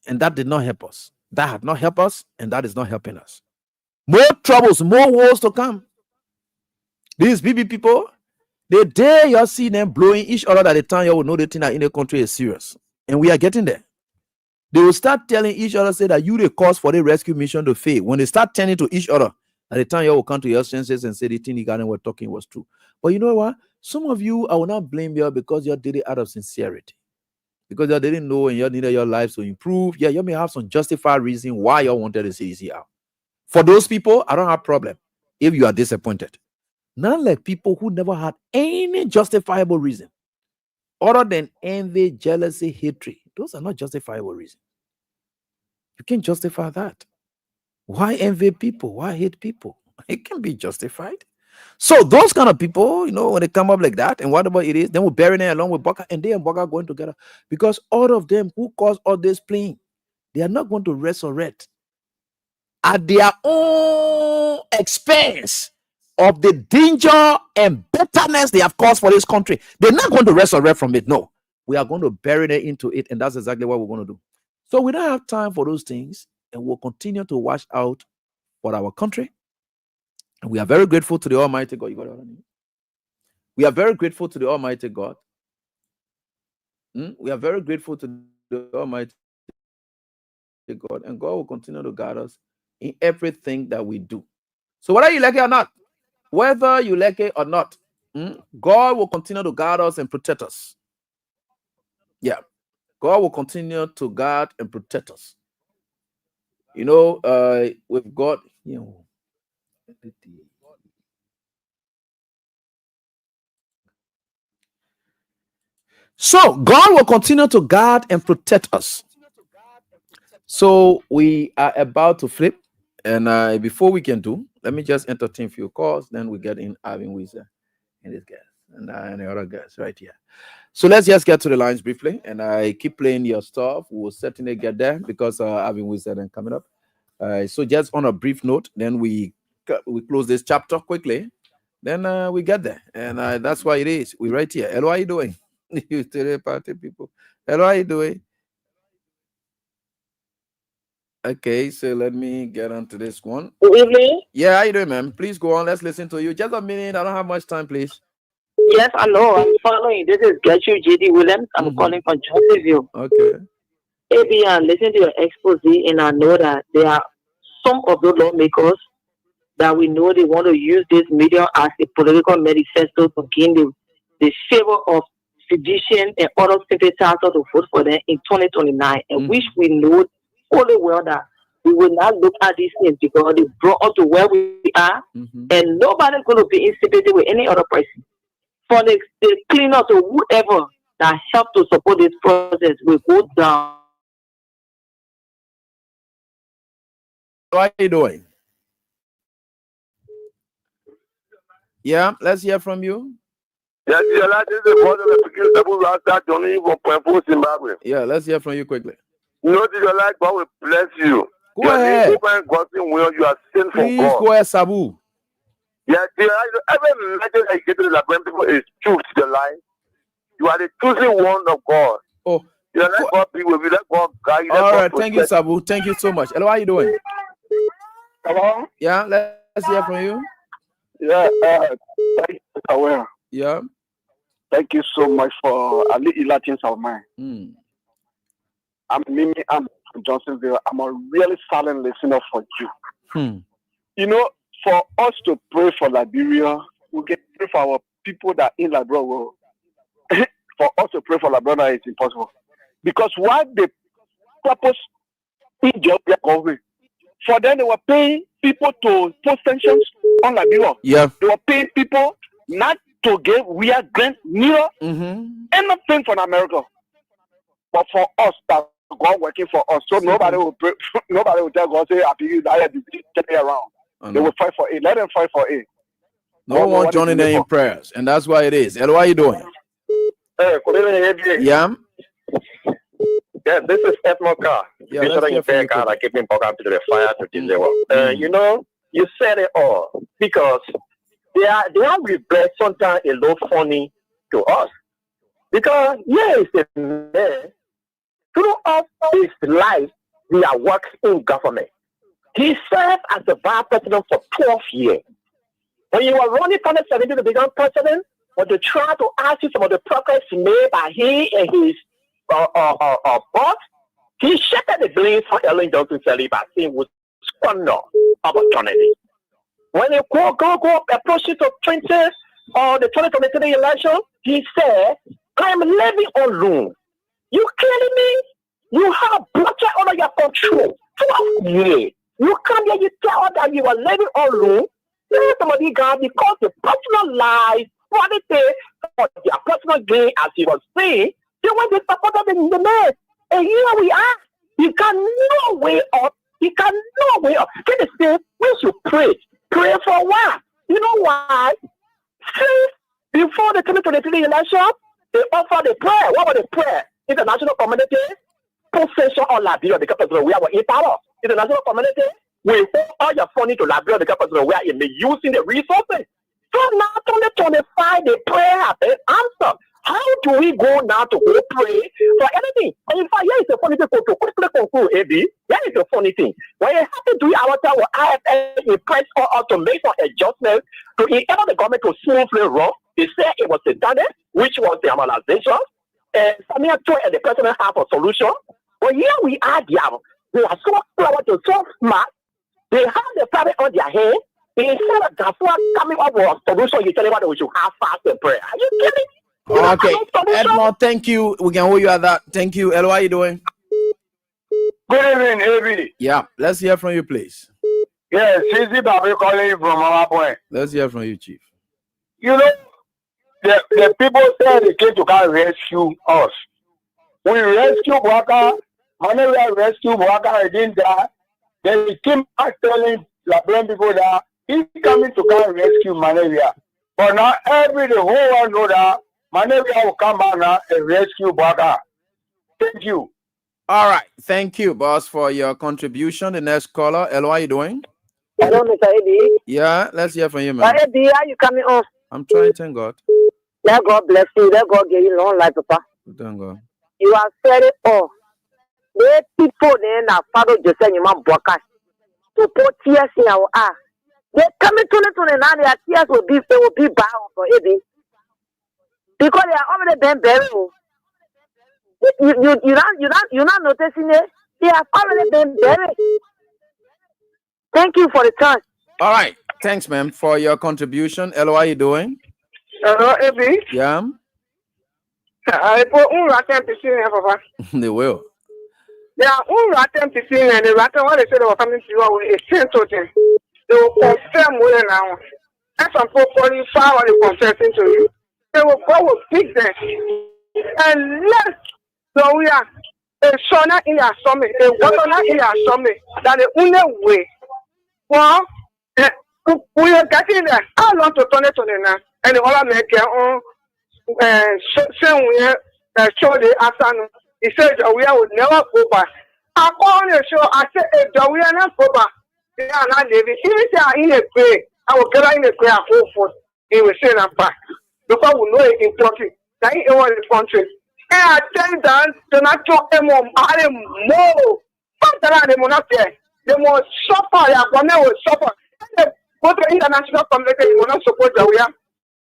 And that did not help us. That had not helped us, and that is not helping us. More troubles, more wars to come. These BB people, the day you see them blowing each other at the time, you will know the thing that in the country is serious. And we are getting there. They will start telling each other, say that you the cause for the rescue mission to fail. When they start turning to each other, at the time you will come to your senses and say the thing the guy were talking was true. But you know what? Some of you, I will not blame you because you did it out of sincerity. Because you didn't know and you needed your lives to improve. Yeah, you may have some justified reason why you wanted to see it out. For those people, I don't have a problem if you are disappointed. Not like people who never had any justifiable reason other than envy, jealousy, hatred. Those are not justifiable reasons. You can't justify that. Why envy people? Why hate people? It can be justified. So those kind of people, you know, when they come up like that, and whatever it is, then we'll bury them along with Baka, and they and Baka going together. Because all of them who caused all this pain, they are not going to resurrect at their own expense of the danger and bitterness they have caused for this country. They're not going to resurrect from it. No, we are going to bury them into it, and that's exactly what we're going to do. So we don't have time for those things, and we'll continue to watch out for our country. And we are very grateful to the Almighty God. You got it? We are very grateful to the Almighty God. We are very grateful to the Almighty God, and God will continue to guide us in everything that we do. So whether you like it or not, God will continue to guide us and protect us. Yeah, God will continue to guard and protect us. You know, with God, you know. So God will continue to guard and protect us. So we are about to flip, and before we can do, let me just entertain a few calls. Then we get in Avin Wizard and this guy and the other guys right here. So let's just get to the lines briefly, and I keep playing your stuff. We'll certainly get there because Avin Wizard and coming up. So just on a brief note, then we close this chapter quickly. Then we get there, and that's why it is. We're right here. Hello, how you doing? You party people. Hello, how you doing? Okay, so let me get on to this one. Good evening. Yeah, how you doing, ma'am? Please go on. Let's listen to you. Just a minute. I don't have much time, please. Yes, I know. I'm following. This is Gertrude J.D. Williams. I'm calling from Johnsonville. Okay. Maybe I listen to your expose, and I know that there are some of the lawmakers that we know they want to use this media as a political manifesto to gain the favor of sedition and other sympathizers to vote for them in 2029, and which we know fully well that we will not look at these things because they brought us to where we are, and nobody's going to be in sympathy with any other person. For the cleaners or whoever that helped to support this process will go down. How are you doing? Yeah, let's hear from you. Yeah, let's hear from you quickly. No, God will bless you. Go ahead. You are sent from Please God. go ahead, Sabu. Yeah, every message I get to the when people is truth to the lie. You are the choosing one of God. Oh, you let God be with you. Let God guide you. All right, thank you, Sabu. Thank you so much. Hello, how are you doing? Hello. Yeah, let's hear from you. Yeah, thank you, yeah. Thank you so much for enlightening our mind. I'm Mimi. I'm from Johnsonville. I'm a really silent listener for you. you know, for us to pray for Liberia, we can pray for our people that in Liberia. For us to pray for Liberia is impossible. Because what the purpose in Ethiopia government, for them they were paying people to put sanctions on Liberia. Yeah. They were paying people not to give weird grant near anything from America. But for us that God working for us. So nobody will pray, nobody will tell God say I believe that get me around. They will fight for it. Let them fight for it. No one joining them in prayers, and that's why it is. Elo, how are you doing? Good evening, Yeah. Yeah, this is Edmond Carr. Yeah, let's hear from you. I keep him program to the fire to deliver. You know, you said it all because they are regret sometimes a little funny to us because yes, a man throughout his life we are working in government. He served as the vice president for 12 years. When you were running for the 70 to become president, when they try to ask you some of the progress made by he and his boss, he shattered the blame for Ellen Johnson by saying was squander opportunity. When they go approaching to the 2023 election, he said, I am living on loan. You kidding me? You have budget under your control. 12 years. You come here, you tell us that you are living on loan. Somebody got because the personal life, politics, or their personal gain, as he was saying, they went to support the man. And here we are. He can no way up. He can no way up. Can you say we should pray? Pray for what? You know why? Since before the 2023 election, they offered a prayer. What was the prayer? International community, possession on Liberia, the capital where we're in power. International community, we hold all your funding to Liberia, the capital where you're using the resources. So now 2025, the prayer has been answered. How do we go now to go pray for anything? And in fact, here is a funny thing to quickly conclude, AB. Here is a funny thing. When you have to do our time with IFS, press or to make some adjustments to enable the government to smoothly run, they said it was the standard, which was the amortization. And Samia Choi and the president have a solution. But here we are, they are so clever, to so smart. They have the private on their hand. Instead of Gafua coming up with a solution, you tell them what we should have fast and prayer. Are you kidding me? Okay, Edmond, thank you. We can hold you at that. Thank you. Elo, how are you doing? Good evening, Evi. Yeah, let's hear from you, please. Yes, Sisi Babu calling you from our point. Let's hear from you, Chief. You know, the people said they came to come rescue us. We rescue Waka, Manuel rescue Waka, and didn't die. Then he came back telling Labran people that he's coming to come rescue Malaria. But now the whole world know that Malaria will come back now and rescue Waka. Thank you. All right. Thank you, boss, for your contribution. The next caller. Elo, how are you doing? Hello, Mr. Eddie. Yeah, let's hear from you, man. Eddie, are you coming on? I'm trying, thank God. Let God bless you. Let God give you long life, Papa. Thank God. You are very all. The people then are Father Joseph Yuma Boka to put tears in our eyes. They coming to now, their tears will be bound for Eddie. Because they are already been buried. You're not noticing it. They have already been buried. Thank you for the time. All right. Thanks, ma'am, for your contribution. Elo, how are you doing? Hello, Ebi. Yeah. I put attempt to see him, Papa. They will. They are attempt to see him, and the rather what they said they were coming to you with a 10 to 10. They will confirm whether now. And some people qualify what they're confessing to you. They will go with big them. And let so we are a son in your summit, a woman in your summit, that the only way. Well, we are getting there. I want to turn it to the now. And the other make your own saying we show the afternoon. He said we would never go back. I call the show, I said we are not go back. They are not living. If they are in a prayer, I will get in a prayer full force. He will send them back. Because we know it in Turkey. That is one in the country. And I tell them to not talk them more. But they will not there. They will suffer. They will suffer. Go to the international community, they will not support that we are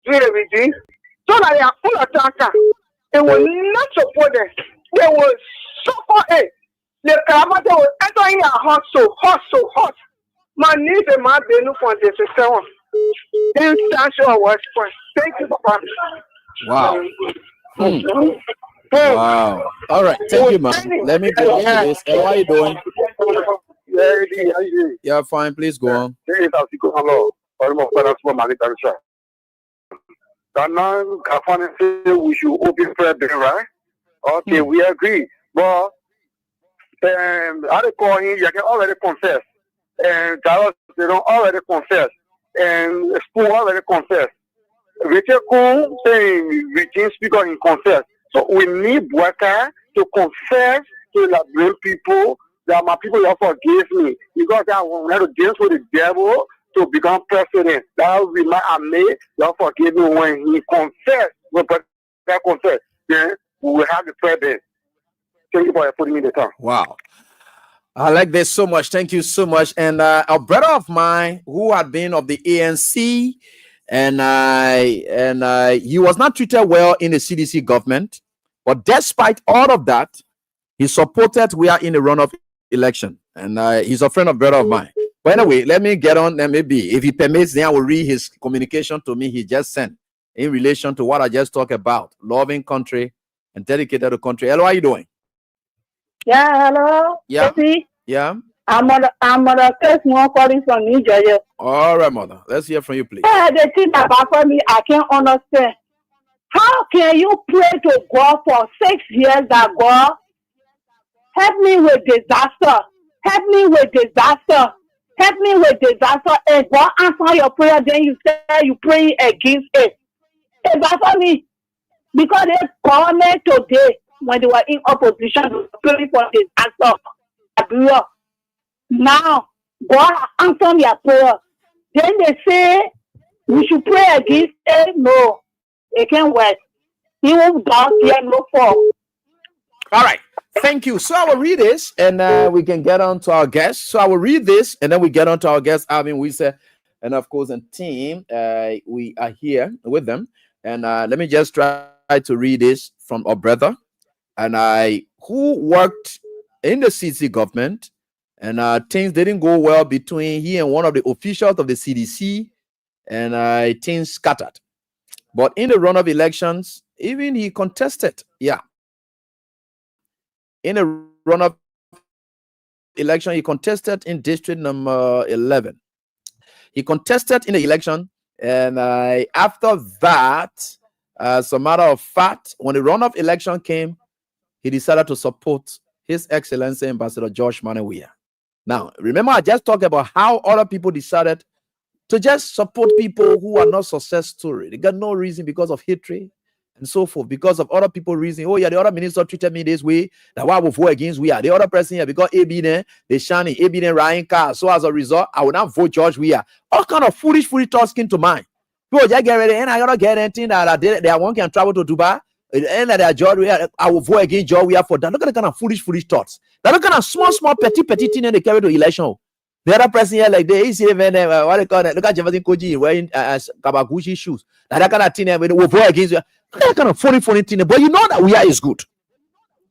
doing everything. So that they are full attacker. They will not support them. They will suffer it. The Karamata will enter in your heart so hot. My niece and my baby for this one. Then Sasha was point. Thank you for coming. Wow. Wow. All right. Thank you, man. Let me go on to this. How are you doing? Yeah, fine. Please go on. We should open prayer, right? Okay, we agree. But I call him, you can already confess. And Carlos, they don't already confess. And Spoon already confess. Richard Kuhn saying Virgin speaker in confess. So we need Bwaka to confess to the blame people that my people have forgive me. Because I want to dance with the devil to become president. That will be my army. They'll forgive me when he confess. When that confess, then we will have the prayer there. Thank you for putting me in the time. Wow. I like this so much. Thank you so much. And a brother of mine who had been of the ANC, and he was not treated well in the CDC government, but despite all of that, he supported we are in the runoff election, and he's a friend of brother of mine. But anyway, let me get on. And maybe if he permits, then I will read his communication to me he just sent in relation to what I just talked about, loving country and dedicated to country. Hello, how are you doing? Yeah, hello. Yeah. Baby. Yeah. I'm on the first one calling from New Jersey. All right, mother. Let's hear from you, please. Yeah, the thing about me, I can't understand. How can you pray to God for 6 years that God help me with disaster? Help me with disaster. Help me with disaster. And God answer your prayer, then you say you pray against it. It's about me. Because they called me today when they were in opposition to pray for disaster. Now, God answer their prayer. Then they say we should pray against it. No, it can't work. He will down here no fall. All right. Thank you. So I will read this and we can get on to our guests. So I will read this and then we get on to our guests, Alvin Wisa, and of course, and team. We are here with them. And let me just try to read this from our brother and who worked in the CDC government, and things didn't go well between he and one of the officials of the CDC, and things scattered. But in the run-up elections, even he contested. Yeah. In a run-up election, he contested in district number 11. He contested in the election, and after that, as a matter of fact, when the run-up election came, he decided to support His Excellency Ambassador George Manawia. Now, remember, I just talked about how other people decided to just support people who are not success story. They got no reason because of hatred and so forth, because of other people reason. Oh yeah, the other minister treated me this way. That why we vote against we are the other person here because AB then they shiny AB then Ryan car. So as a result, I will not vote George we are. All kind of foolish thoughts came to mind. People just get ready and I gotta get anything that they one can travel to Dubai. And that George we are, I will vote against George we are for that. Look at the kind of foolish thoughts. That look kind of small petty thing they carry to election. The other person here, like they see even what they call it. Look at Jefferson Koji wearing Kabaguchi shoes. That kind of thing, we vote against you. That kind of funny thing. But you know that we are is good.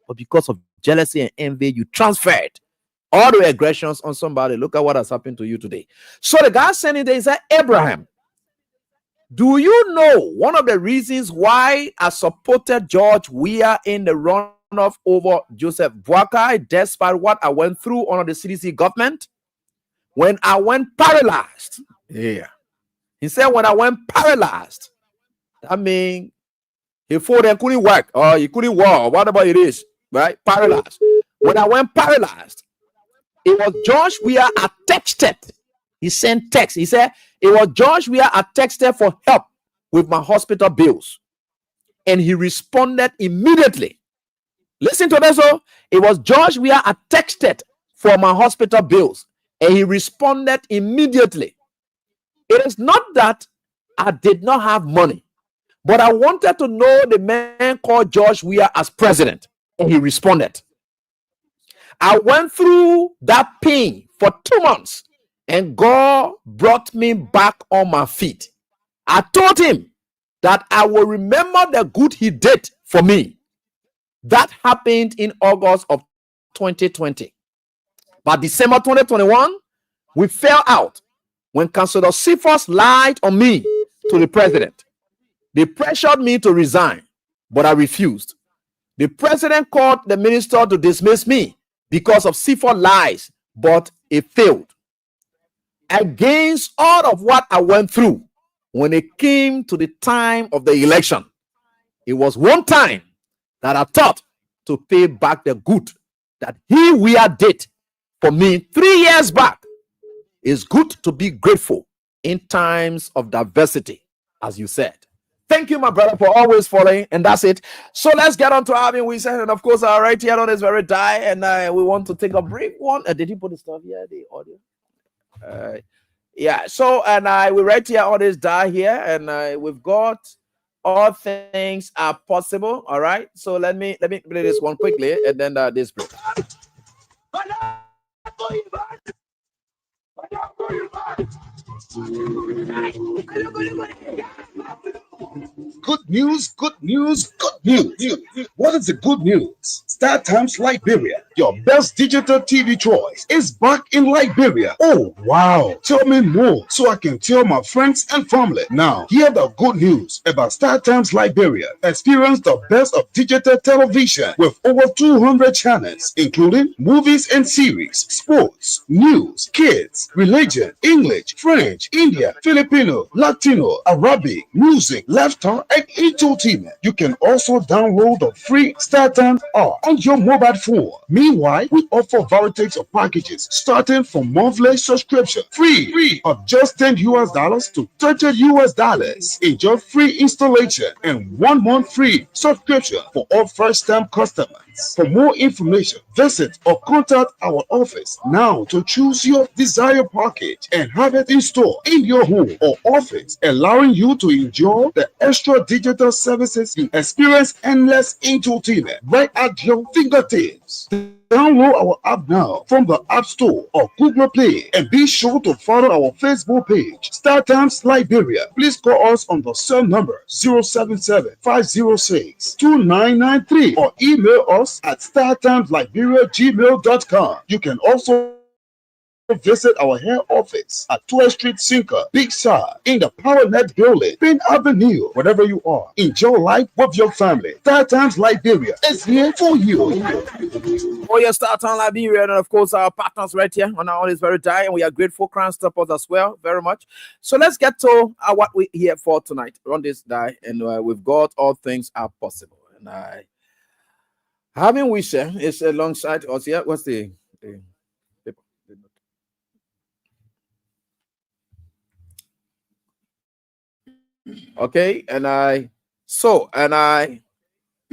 But because of jealousy and envy, you transferred all the aggressions on somebody. Look at what has happened to you today. So the guy sending there is Abraham. Do you know one of the reasons why I supported George Weah in the runoff over Joseph Boakai, despite what I went through under the CDC government? When I went paralyzed, yeah. He said when I went paralyzed, I mean, he thought he couldn't work or he couldn't walk, whatever it is, right? Paralyzed. When I went paralyzed, it was George Weah I texted. He sent text. He said it was George Weah I texted for help with my hospital bills. And he responded immediately. Listen to this, oh. It was George Weah I texted for my hospital bills. And he responded immediately. It is not that I did not have money, but I wanted to know the man called George Weah as president. And he responded. I went through that pain for 2 months, and God brought me back on my feet. I told him that I will remember the good he did for me. That happened in August of 2020. But December 2021, We fell out when Councillor Cephas lied on me to the president. They pressured me to resign, but I refused. The president called the minister to dismiss me because of Cephas lies, but it failed. Against all of what I went through, when it came to the time of the election, it was one time that I thought to pay back the good that we did for me 3 years back. It's good to be grateful in times of diversity, as you said. Thank you, my brother, for always following, and that's it. So let's get on to having we said, and of course, right here on this very die, and we want to take a brief one. Did you put the stuff here, the audio? Yeah. So and we right here on this die here, and we've got all things are possible. All right. So let me play this one quickly, and then this break. Good news, good news, good news. What is the good news? Star Times Liberia, your best digital TV choice, is back in Liberia. Oh, wow. Tell me more so I can tell my friends and family. Now, hear the good news about Star Times Liberia. Experience the best of digital television with over 200 channels, including movies and series, sports, news, kids, religion, English, French, India, Filipino, Latino, Arabic, music, laughter, and entertainment. You can also download the free StarTimes app on your mobile phone. Meanwhile, we offer varieties of packages starting from monthly subscription, free of just $10 to $30. Enjoy free installation and 1 month free subscription for all first-time customers. For more information, visit or contact our office now to choose your desired package and have it installed in your home or office, allowing you to enjoy the extra digital services you experience endless entertainment right at your fingertips. Download our app now from the App Store or Google Play, and be sure to follow our Facebook page, StarTimes Liberia. Please call us on the cell number 077-506-2993 or email us at startimesliberia@gmail.com. You can also visit our head office at 12th Street Sinker, Big Sur, in the PowerNet building, Pin Avenue. Wherever you are, enjoy life with your family. StarTimes Liberia is here for you. Oh, yeah, StarTimes Liberia, and of course, our partners right here on our this very day, and we are grateful, Crown Stoppers as well, very much. So let's get to what we're here for tonight on this day, and we've got all things are possible. And having we share is alongside us here. What's the paper? Okay, and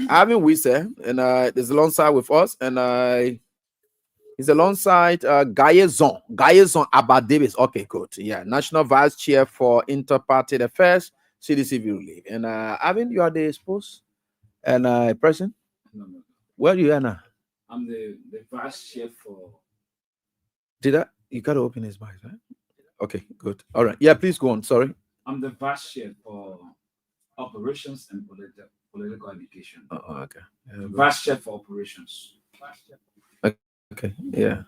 having we say, and there's alongside with us, and he's alongside Gayezon Abadebis. Okay, good. Yeah, National Vice Chair for Inter-Party Affairs, CDC Relief. And Avin, you are the spouse and President? No. Where are you at now? I'm the Vice Chair for. You gotta open his mic, right? Okay, good. All right. Yeah, please go on. Sorry. I'm the Vice Chair for Operations and Political Education. Oh, okay. Vice Chair for Operations. Okay. Yeah.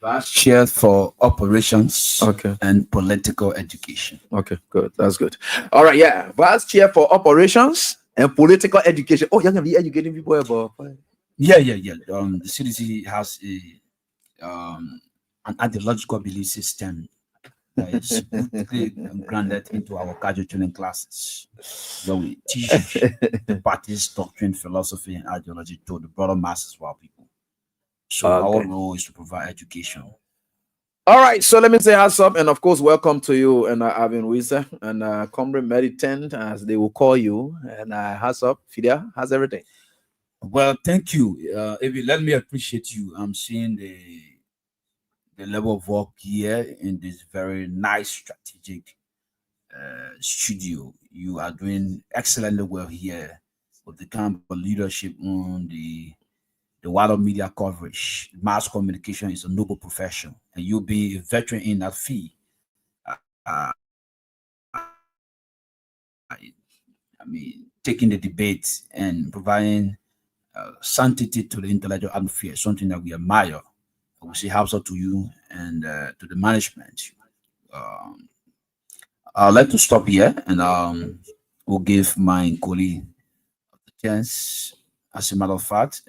Vice Chair for Operations Okay. and Political Education. Okay, good. That's good. All right, yeah. Vice Chair for Operations and Political Education. Oh, you're gonna be educating people about. Yeah. The CDC has an ideological belief system that is grounded into our graduate training classes, where we teach the party's doctrine, philosophy, and ideology to the broader masses of our people. So our role is to provide education. All right, so let me say how's up, and of course, welcome to you and Avin Wisa and Comrade Meditant, as they will call you, and how's up, Fidel? How's everything? Well, thank you. If let me appreciate you. I'm seeing the level of work here in this very nice strategic studio. You are doing excellently well here with the kind of leadership on the wider media coverage. Mass communication is a noble profession, and you'll be a veteran in that field. Taking the debate and providing sanctity to the intellectual atmosphere, something that we admire we say how's up to you and to the management. Um, I'd like to stop here and we'll give my colleague the chance. As a matter of fact,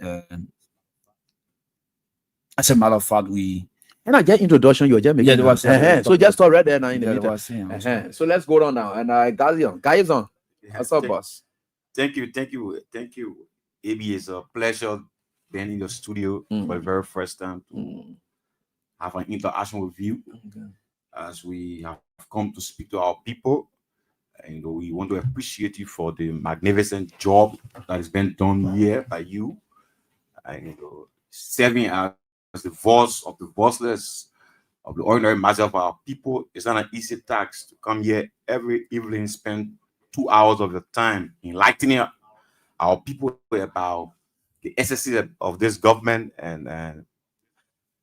we And I get introduction, you're just making yeah, there was so just start right there now in the yeah, meeting. was So let's go on now. And guys on. What's up, boss? Thank you. AB, it's a pleasure being in your studio for the very first time to have an interaction with you as we have come to speak to our people. And we want to appreciate you for the magnificent job that has been done here by you. And serving as the voice of the voiceless, of the ordinary masses of our people. It's not an easy task to come here every evening, spend 2 hours of your time enlightening our people about the excesses of this government and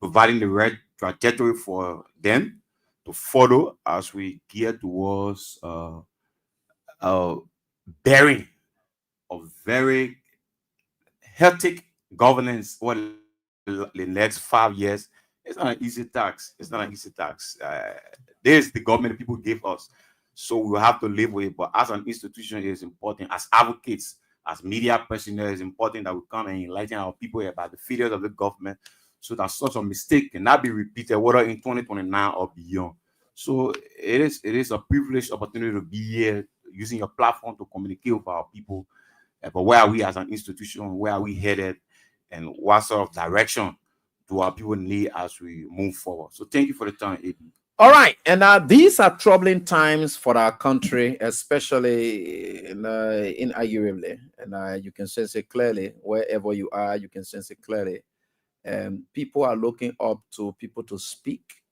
providing the right trajectory for them to follow as we gear towards bearing of very hectic governance over the next 5 years. It's not an easy task. This is the government people give us, so we will have to live with it. But as an institution, it is important. As advocates, as media personnel, it's important that we come and enlighten our people about the failures of the government, so that such a mistake cannot be repeated, whether in 2029 or beyond. So it is a privileged opportunity to be here, using your platform to communicate with our people. But where are we as an institution? Where are we headed? And what sort of direction do our people need as we move forward? So thank you for the time, AB. All right, and these are troubling times for our country, especially in arguably, and you can sense it clearly wherever you are. You can sense it clearly, and people are looking up to people to speak.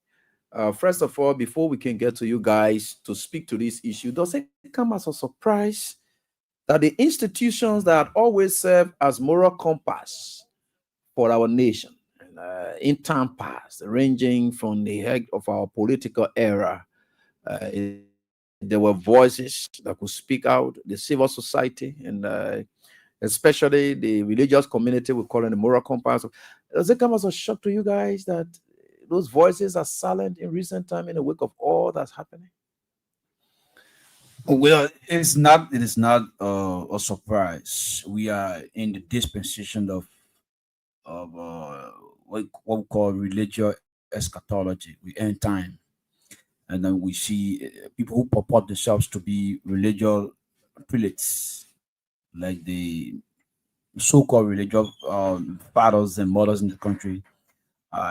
First of all, before we can get to you guys to speak to this issue, does it come as a surprise that the institutions that always serve as moral compass for our nation in time past, ranging from the head of our political era, there were voices that could speak out, the civil society, and especially the religious community, we call it the moral compass. Does it come as a shock to you guys that those voices are silent in recent time in the wake of all that's happening? Well, it is not a surprise. We are in the dispensation of what we call religious eschatology. We end time, and then we see people who purport themselves to be religious prelates, like the so-called religious fathers and mothers in the country.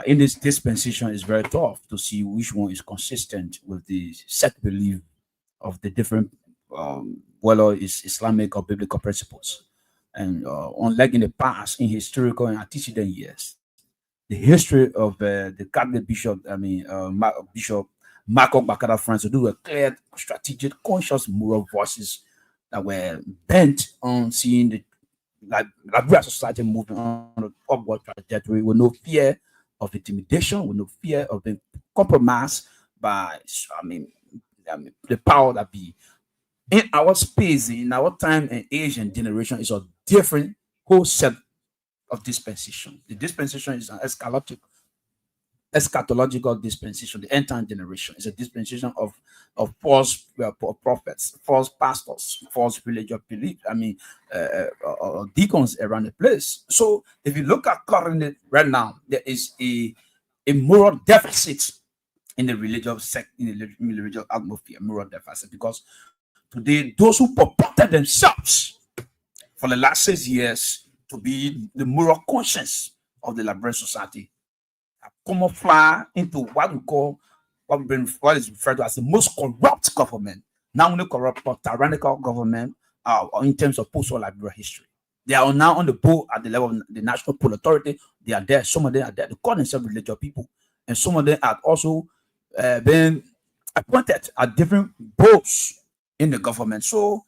In this dispensation, it's very tough to see which one is consistent with the set belief of the different, whether it's Islamic or biblical principles. And unlike in the past, in historical and antecedent years, the history of the Catholic bishop, Bishop Marco Bakada France, do a clear, strategic, conscious moral voices that were bent on seeing the liberal society moving on an upward trajectory with no fear of intimidation, with no fear of being compromised by, the power that be. In our space, in our time and age and generation, is a different whole set of dispensation. The dispensation is an eschatological dispensation. The end time generation is a dispensation of false prophets, false pastors, false religious belief. Deacons around the place. So if you look at currently right now, there is a moral deficit in the religious atmosphere, moral deficit, because today those who purported themselves for the last 6 years to be the moral conscience of the liberal society have come fly into what is referred to as the most corrupt government, not only corrupt but tyrannical government in terms of post-war liberal history. They are now on the board at the level of the National Poll Authority. They are there. Some of them are there. They call themselves religious people, and some of them are also been appointed at different boards in the government. So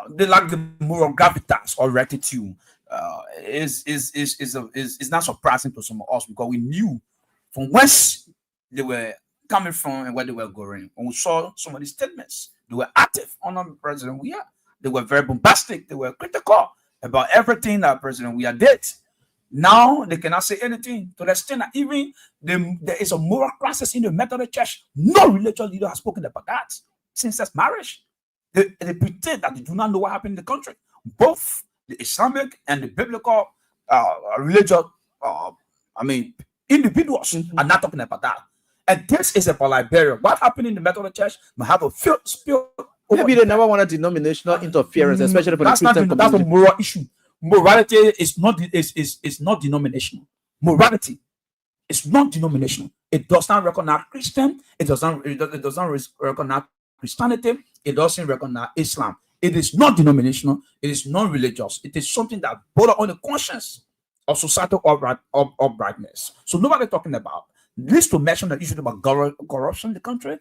they lack the moral gravitas or rectitude. Is not surprising to some of us, because we knew from whence they were coming from and where they were going. When we saw some of these statements, they were active on the President Weah. They were very bombastic. They were critical about everything that President Weah did. Now they cannot say anything, to the extent that even there is a moral crisis in the Methodist Church. No religious leader has spoken about that since their marriage. They pretend that they do not know what happened in the country. Both the Islamic and the biblical religious, individuals are not talking about that. And this is about Liberia. What happened in the Methodist Church may have a spill. Maybe they never wanted denominational interference, especially for the Christian community. That's a moral issue. Morality is not denominational. Morality is not denominational. It does not recognize Christian. It doesn't recognize Christianity. It doesn't recognize Islam. It is not denominational. It is non-religious. It is something that border on the conscience of societal uprightness. So nobody talking about this to mention the issue about corruption in the country,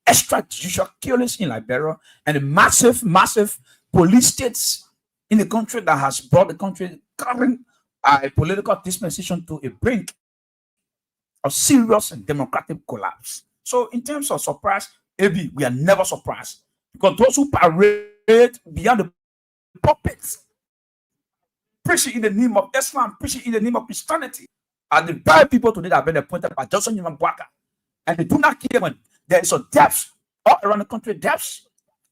extrajudicial killings in Liberia, and the massive police states in the country that has brought the country current a political dispensation to a brink of serious and democratic collapse. So in terms of surprise, AB, we are never surprised, because those who parade beyond the pulpits, preaching in the name of Islam, preaching in the name of Christianity, are the very people today that have been appointed by Johnson Yamabwaka. And they do not care when there is a depth all around the country, depths,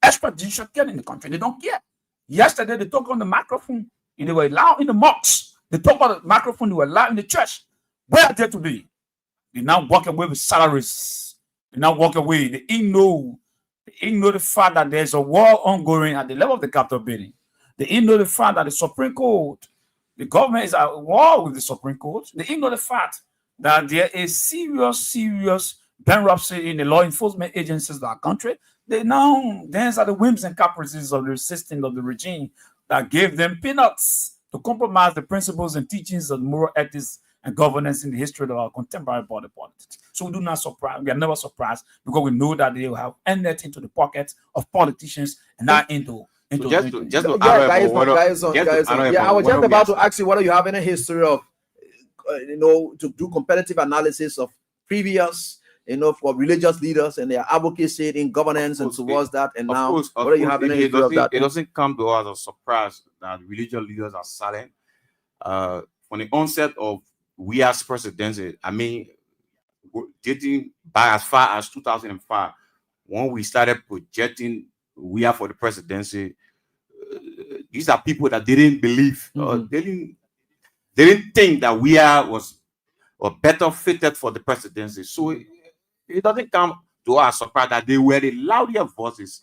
extrajudicial killing in the country. They don't care. Yesterday, they talk on the microphone, and they were loud in the mosques. They talk on the microphone, they were loud in the church. Where are they today? They now walk away with salaries. They now walk away. They ignore the fact that there's a war ongoing at the level of the Capitol building. They ignore the fact that the Supreme Court, the government is at war with the Supreme Court. They ignore the fact that there is serious bankruptcy in the law enforcement agencies of our country. They now dance at the whims and caprices of the system of the regime that gave them peanuts to compromise the principles and teachings of moral ethics and governance in the history of our contemporary body politics. So we do not surprise. We are never surprised, because we know that they will have ended into the pockets of politicians and not into. I was just about to ask you whether you have any history of, to do competitive analysis of previous, for religious leaders and their advocacy in governance and towards that, and now whether you have any history of that. It doesn't come to us as a surprise that religious leaders are silent. From the onset of we as presidency, dating back as far as 2005, when we started projecting we are for the presidency, these are people that didn't believe, they didn't think that we was better fitted for the presidency. So it doesn't come to us surprise that they were the louder voices.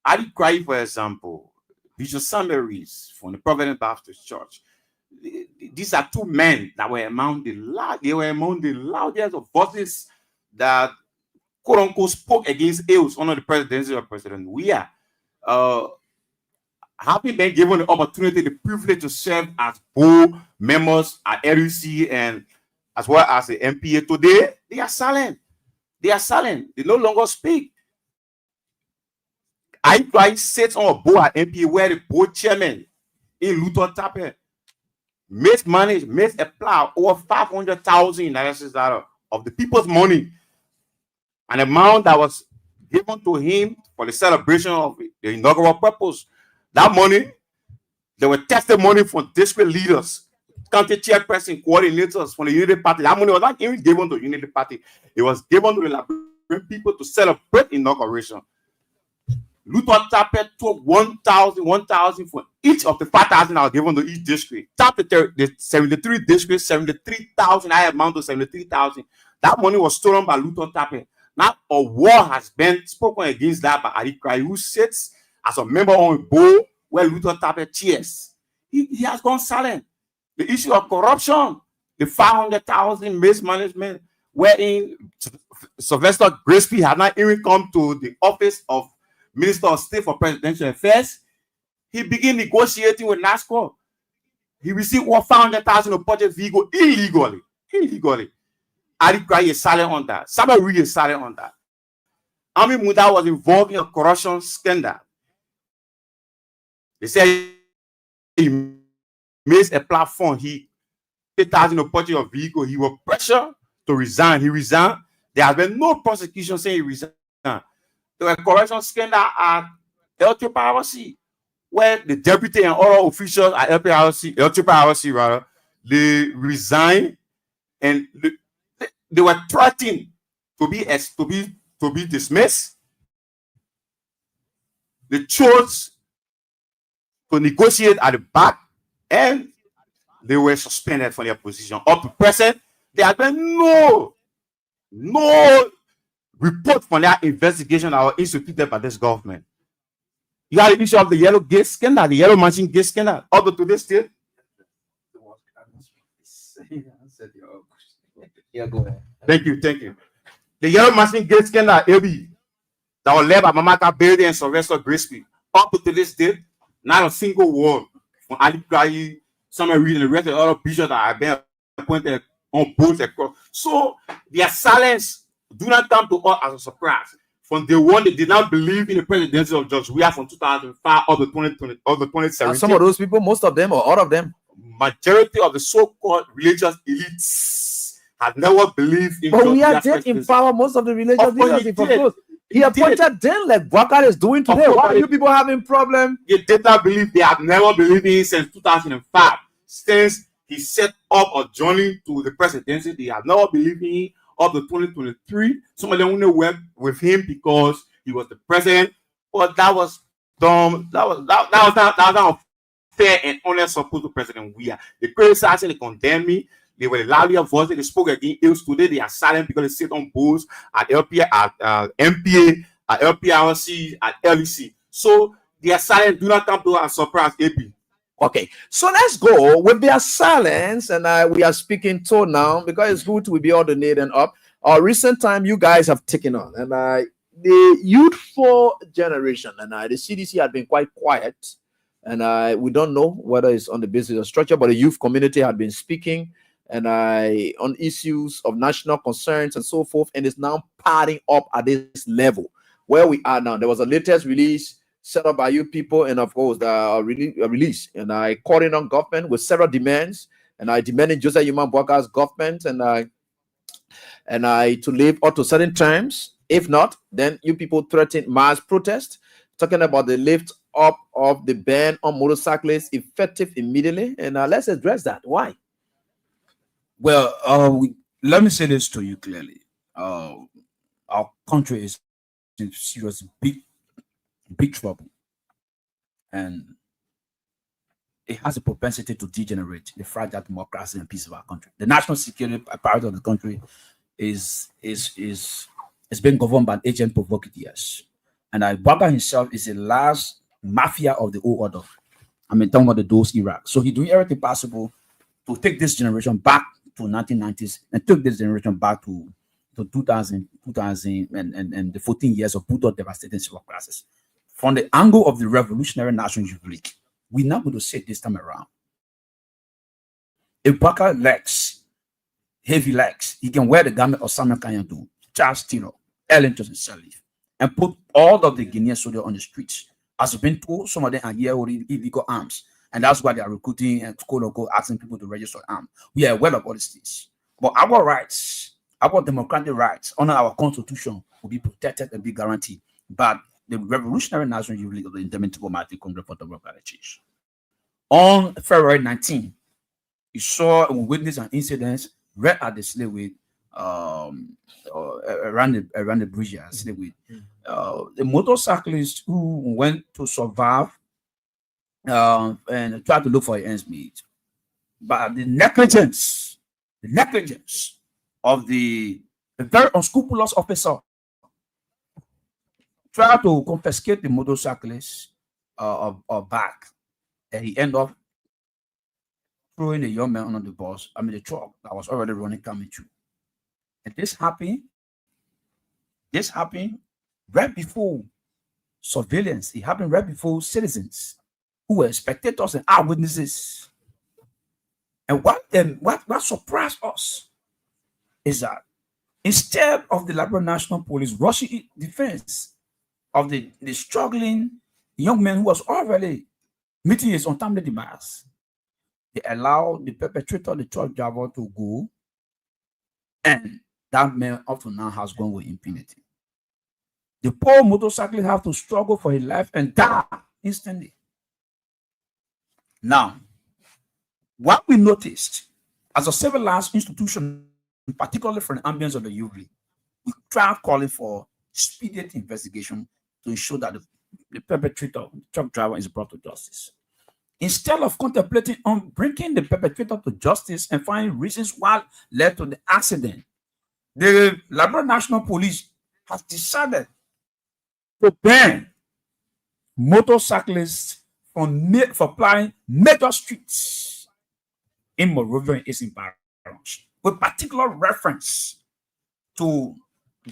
Adi Cry, for example, Bishop Samuel Rees from the Providence Baptist Church. These are two men that were among the loudest voices that quote unquote spoke against ills under the presidency of President Weah. Having been given the opportunity, the privilege to serve as board members at LUC and as well as the MPA today, they are silent. They are silent. They no longer speak. I sits on a board at MPA where the board chairman in Luton Tappe made a plow over $500,000 of the people's money, an amount that was given to him for the celebration of the inaugural purpose. That money, there were testimony from district leaders, county chairperson, coordinators from the Unity Party. That money was not even given to the Unity Party. It was given to the Liberian people to celebrate inauguration. Luton Tappe took 1,000 for each of the 5,000 that were given to each district. Tap the 73 districts, 73,000. I amount to 73,000. That money was stolen by Luton Tappe. Now a war has been spoken against that by Adi Cry, who sits as a member on a board where Luton Tappe chairs. He has gone silent. The issue of corruption, the 500,000 mismanagement, wherein Sylvester Gillespie had not even come to the office of Minister of State for Presidential Affairs. He began negotiating with NASCO. He received 500,000 of budget vehicle illegally. Adi Cry is silent on that. Sabari is silent on that. Ami Muda was involved in a corruption scandal. They said he made a platform. He 8,000 of budget of vehicle. He was pressured to resign. He resigned. There has been no prosecution saying he resigned. There were corruption scandal at LTPRC, where the deputy and other officials at LTPRC rather, they resigned, and they were threatened to be dismissed. They chose to negotiate at the back, and they were suspended from their position. Up to present, there has been no report from that investigation that was instituted by this government. You got the issue of the yellow gate scandal, the yellow machine gate scandal, up to this still. Yeah, go ahead. Thank you. The yellow machine gate scandal, AB, that was led by Mamaka Bailey and Sylvester Grisby, up to this day, not a single word from Ali Krayi, Samuel Reed, and the rest of the other bishops that have been appointed on both across. So their silence do not come to us as a surprise. From day one, they did not believe in the presidency of George Weah from 2005 up to 2020, up to 2017. And some of those people, most of them or all of them, majority of the so-called religious elites have never believed in. But we are did empower most of the religious leaders. He appointed them like Bwaka is doing today. Why are you people having problem? They did not believe. They have never believed in him since 2005. Since he set up a journey to the presidency, they have never believed in him up to 2023. Some of them only went with him because he was the president. But that was dumb. That was not fair and honest support to President Weah. They criticized and they condemned me. They were the louder voice. They spoke against ills. Today they are silent because they sit on boards at LPA, at MPA, at LPRC, at LEC. So they are silent. Do not come to us surprise, AP. Okay, so let's go with their silence, and we are speaking to now because it's good to be all the need and up. Recent time you guys have taken on, and the youthful generation, and the CDC had been quite quiet, and we don't know whether it's on the basis of structure, but the youth community had been speaking, and on issues of national concerns and so forth, and it's now parting up at this level where we are now. There was a latest release set up by you people, and of course the release, and I called in on government with several demands, and I demanded Joseph Human Bwaka's government and I to live up to certain terms. If not, then you people threaten mass protest, talking about the lift up of the ban on motorcyclists effective immediately, and let's address that. Why? Well, let me say this to you clearly. Our country is in serious big trouble, and it has a propensity to degenerate the fragile democracy and peace of our country. The national security apparatus of the country is being governed by agent provocateurs, and Bwaka himself is the last mafia of the old order. I mean, talking about the Dose Iraq. So he's doing everything possible to take this generation back to 1990s and took this generation back to 2000 and the 14 years of brutal devastating civil crisis. From the angle of the Revolutionary National Youth League, we're not going to say this time around. If Bwaka lacks heavy legs, he can wear the garment of Samuel Kanyandu, Charles Tino, Ellen Johnson Sirleaf, and put all of the Guinean soldiers on the streets. As we've been told, some of them are here with illegal arms, and that's why they are recruiting and asking people to register arms. We are aware of all these things. But our rights, our democratic rights under our constitution will be protected and be guaranteed. But the Revolutionary National Youth League of the Intermittent Martin Congress for Democratic Change. On February 19, you saw and witnessed an incident right at the Sleway, around the bridge at Sleway. The motorcyclist who went to survive and tried to look for ends meet, but the negligence of the very unscrupulous officer tried to confiscate the motorcyclist back, and he ended up throwing the young man under the bus. I mean, the truck that was already running coming through. And this happened right before surveillance. It happened right before citizens who were spectators and eyewitnesses. And what surprised us is that instead of the Liberal National Police rushing defense of the struggling young man who was already meeting his untimely demise, they allowed the perpetrator, the truck driver, to go, and that man up to now has gone with impunity. The poor motorcyclist have to struggle for his life and die instantly. Now, what we noticed as a civilized institution, particularly for the ambience of the youth, we try calling for speedy investigation to ensure that the perpetrator, the truck driver, is brought to justice. Instead of contemplating on bringing the perpetrator to justice and finding reasons why led to the accident, the Liberia National Police has decided to ban motorcyclists from applying major streets in Monrovia and Eastern Parish, with particular reference to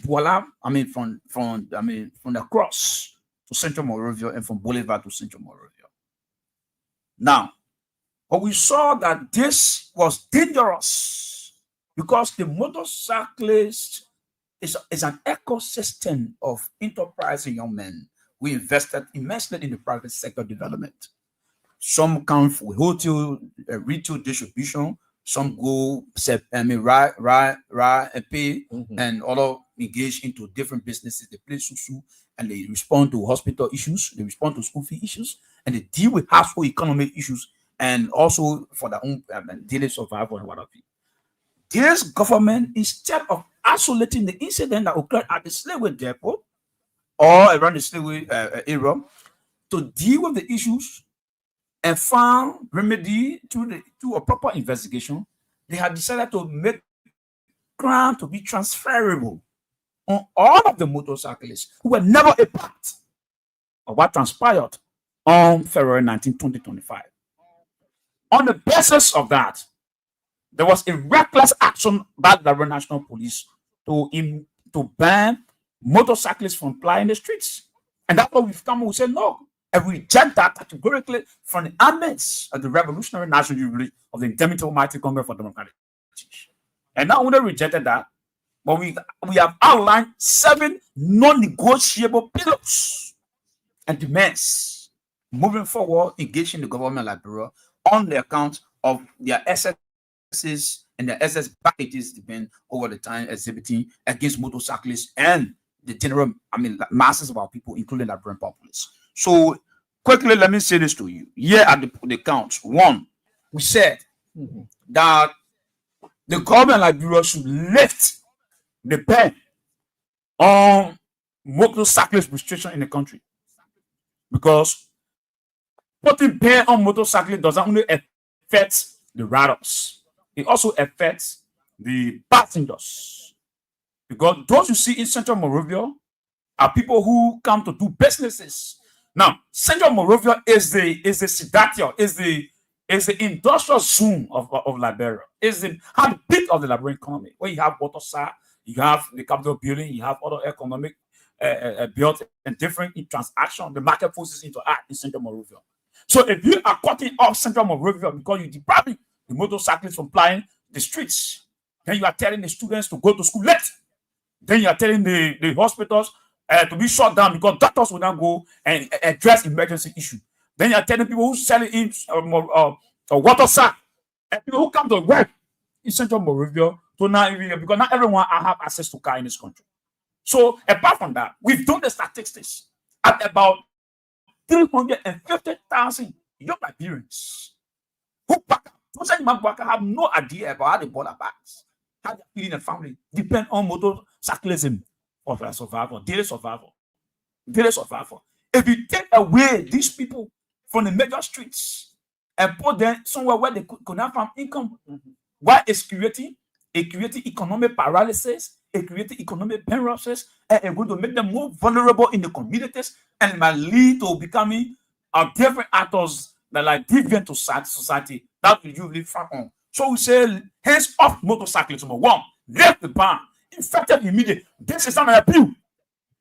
Bola, from the cross to Central Monrovia and from Boulevard to Central Monrovia. Now, but we saw that this was dangerous because the motorcyclist is an ecosystem of enterprising young men who invested immensely in the private sector development. Some come for hotel, retail distribution. Some go, ride and pay, and other engage into different businesses. They play susu and they respond to hospital issues. They respond to school fee issues, and they deal with household economic issues, and also for their own daily survival and whatever. This government, instead of isolating the incident that occurred at the slavery depot or around the slavery era, to deal with the issues and found remedy to a proper investigation, they had decided to make crime to be transferable on all of the motorcyclists who were never a part of what transpired on February 19, 2025. On the basis of that, there was a reckless action by the Liberia National Police to ban motorcyclists from plying the streets. And that's why we've come and we said no. And we reject that categorically from the amendments of the Revolutionary National Jubilee of the Intermittent Almighty Congress for Democratic Change. And not only rejected that, but we have outlined 7 non-negotiable pillars and demands moving forward, engaging the government of Liberia on the account of their excesses and their excess packages depend over the time exhibiting against motorcyclists and the general, masses of our people, including the Liberian populace. So quickly, let me say this to you. Here at the counts, 1, we said that the government of Liberia should lift the ban on motorcyclist restriction in the country, because putting ban on motorcyclists doesn't only affect the riders, it also affects the passengers, because those you see in Central Monrovia are people who come to do businesses. Now, Central Monrovia is the sedatia, is the industrial zone of Liberia, is the heartbeat of the Liberian economy, where you have water, you have the capital building, you have other economic built and different transactions. The market forces into act in Central Monrovia. So if you are cutting off Central Monrovia because you deprive the motorcyclists from plying the streets, then you are telling the students to go to school late. Then you are telling the hospitals to be shut down because doctors will not go and address emergency issue. Then you are telling people who sell in water sack and people who come to work in Central Monrovia to not even, because not everyone have access to car in this country. So apart from that, we've done the statistics at about 350,000 young Liberians who have no idea about how they bought their bags, how they're feeding a family, depend on motorcyclism for their survival, daily survival. If you take away these people from the major streets and put them somewhere where they could not find income, what is creating economic paralysis, it creating economic bankruptcies, and it's going to make them more vulnerable in the communities, and it might lead to becoming different actors that are deviant to society that we usually frown on. So we say, hands off motorcyclists, number 1, lift the ban, effective immediate. This is not an appeal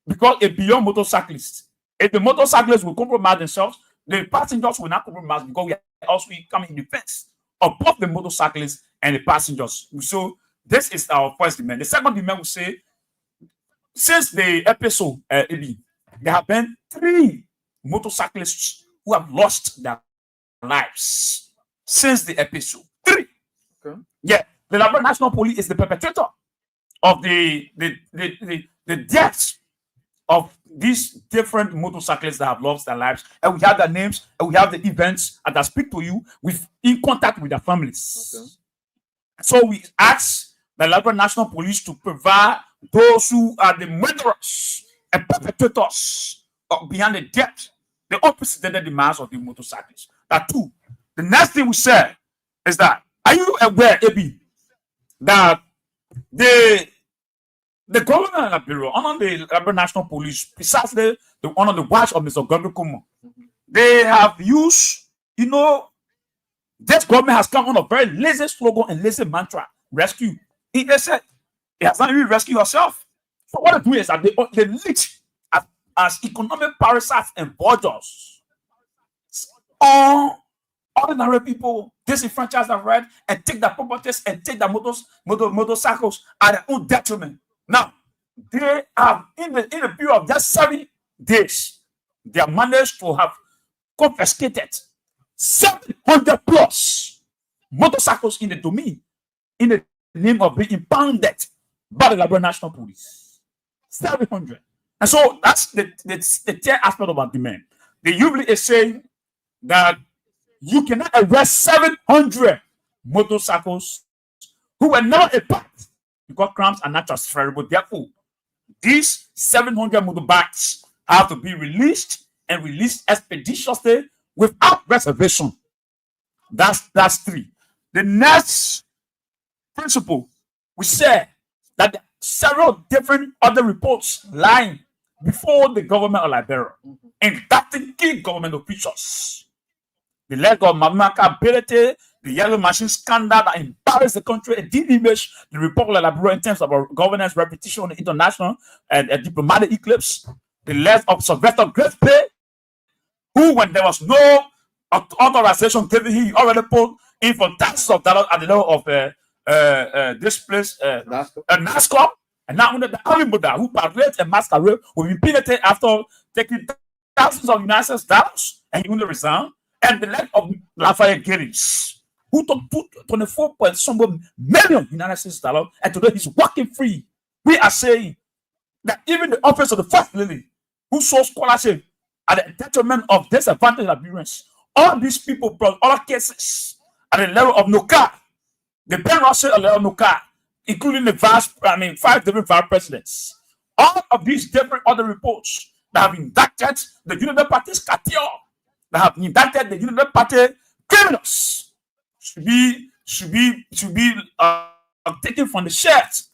because it's beyond motorcyclists. If the motorcyclists will compromise themselves, the passengers will not compromise, because we are also coming in defense of both the motorcyclists and the passengers. So this is our first demand. The second demand will say, since the episode, there have been 3 motorcyclists who have lost their lives since the episode. 3. Okay. Yeah, the Liberia National Police is the perpetrator of the deaths of these different motorcyclists that have lost their lives, and we have their names and we have the events, and I speak to you with in contact with their families. Okay. So we ask the Liberal National Police to provide those who are the murderers and perpetrators behind the death, the unprecedented demands of the motorcyclists. That two. The next thing we said is that, are you aware, AB, that the government of Liberia, under the Liberal National Police, precisely under the watch of Mr. Godwin Kumo, they have used, this government has come on a very lazy slogan and lazy mantra, rescue. They said it has not even rescued yourself. So what they do is that they leech as economic parasites and vultures on ordinary people, disenfranchised and right, and take their properties and take their motorcycles at their own detriment. Now, they have in the period of just 7 days, they have managed to have confiscated 700 plus motorcycles in the domain, in the name of being impounded by the Liberal National Police. 700. And so that's the third aspect of our demand. They usually is saying that you cannot arrest 700 motorcycles who were not a part, because crimes are not transferable. Therefore, these 700 motorbikes have to be released and released expeditiously without reservation. That's 3. The next principle, we said that several different other reports lying before the government of Liberia, indicting key government officials. The leg of Mamaka ability, the yellow machine scandal that embarrassed the country and did image the Republic of Liberia in terms of our governance reputation on the international and diplomatic eclipse. The leg of Sylvester Great Pay, who, when there was no authorization given, he already put in for thousands of dollars at the level of this place, NASCAR. And now under the army model who parades and masquerade will be penalized after taking thousands of United States dollars, and he only resigned. And the leg of Lafayette Giddings, who took 24 point some million United States dollars, and today he's walking free. We are saying that even the office of the First Lady, who sold scholarship at the detriment of disadvantaged Liberians, all these people brought other cases at the level of NOCA, the Ben Russell at the level of NOCA, including the 5 different vice presidents. All of these different other reports that have indicted the United Party's cartel, that have indicted the United Party criminals, should be taken from the shares,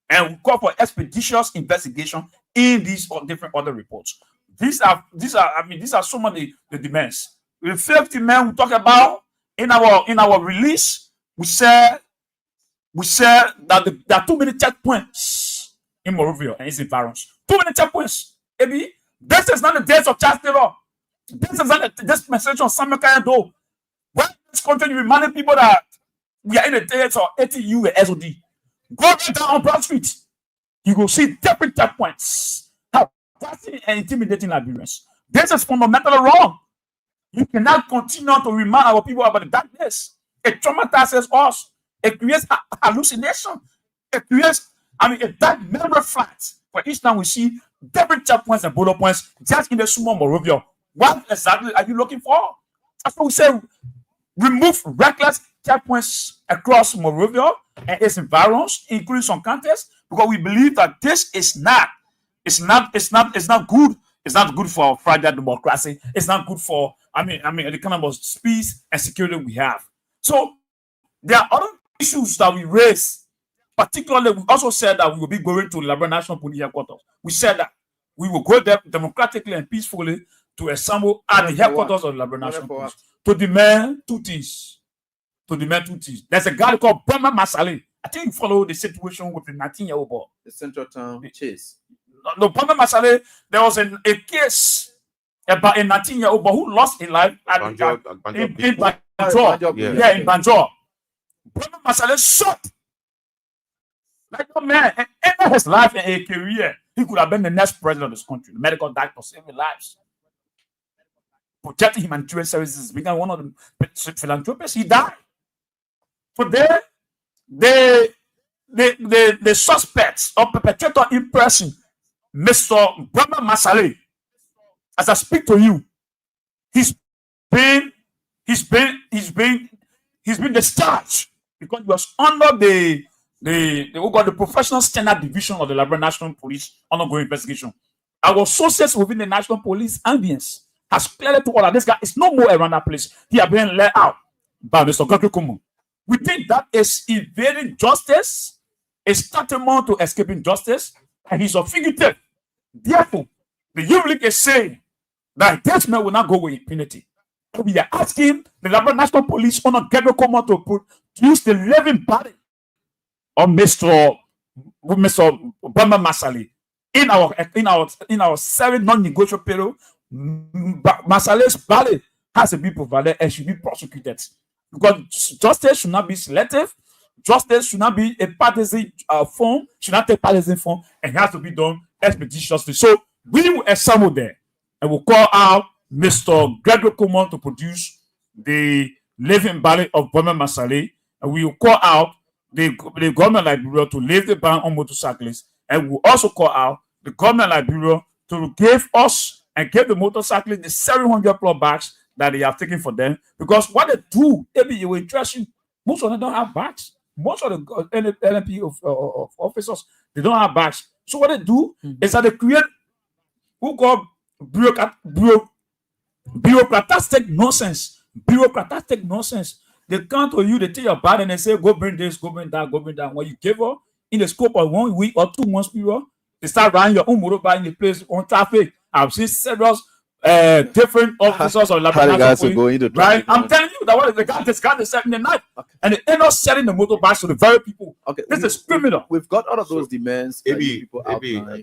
and we call for expeditious investigation in these different other reports. These are some of the demands. The 5th demand we talk about in our release, we said that there are too many checkpoints in Monrovia and its environs. Too many checkpoints. Maybe this is not the days of child labor. This is not the dispensation of Samuel Kayando. When this country you reminding people that we are in the days of ATU and SOD. Go right down on Broad Street. You will see different checkpoints. Harassing and intimidating Liberians. This is fundamentally wrong. You cannot continue to remind our people about the darkness. It traumatizes us. It creates hallucination. It creates, a dark memory flat. For each time we see different checkpoints and bullet points just in the small Monrovia. What exactly are you looking for? That's what we say. Remove reckless checkpoints across Monrovia and its environs, including some counties, because we believe that this is not good. It's not good for fragile democracy. It's not good for the kind of peace and security we have. So there are other issues that we raise. Particularly, we also said that we will be going to Liberia National Police headquarters. We said that we will go there democratically and peacefully to assemble at the headquarters of the Liberia National Police to demand 2 things. There's a guy called Brahma Masale. I think you follow the situation with the 19-year-old boy. The Central Town chase. No, Brahma Masale, there was a case about a 19-year-old boy who lost his life in Banjul. In Banjul. Brahma Masale shot. Like a man, and ended his life in a career. He could have been the next president of this country. The medical doctor saving lives. Protecting humanitarian services, became one of the philanthropists. He died. So the suspects or perpetrator in person, Mr. Brahma Masale, as I speak to you, he's been discharged because it was under the professional standard division of the Liberia National Police ongoing investigation. Our sources within the National Police ambience has clearly told us that this guy is no more around that place. He has been let out by Mr. Gakukumu. We think that is evading justice, is tantamount to escaping justice, and he's a fugitive. Therefore, the Youth League is saying that this man will not go with impunity. We are asking the Liberia National Police on Gabriel Como to produce the living body of Mr. Obama Masali in our 7 non-negotiable period. Masale's body has to be provided and should be prosecuted, because justice should not be selective. Justice should not be a partisan form, should not take partisan form, and it has to be done expeditiously. So we will assemble there and we'll call out Mr. Gregory Coleman to produce the living body of Obama Masali, and we will call out the government Liberia to lift the ban on motorcyclists, and we'll also call out the government Liberia to give us and give the motorcyclists the 700 plus bags that they have taken for them, because what they do, maybe you interesting. Most of them don't have bags. Most of the NLP of officers, they don't have bags. So what they do is that they create who call bureaucratic nonsense. Bureaucratic nonsense. They come to you, they take your bag and they say, go bring this, go bring that, go bring that. When you give her in the scope of 1 week or 2 months period, they start running your own motorbike in the place on traffic. I've seen several different officers of Liberia, right? I'm telling you that what the guy is setting the night, and they end up selling the motorbikes to the very people. Okay, this is criminal. We've got all of those demands. Maybe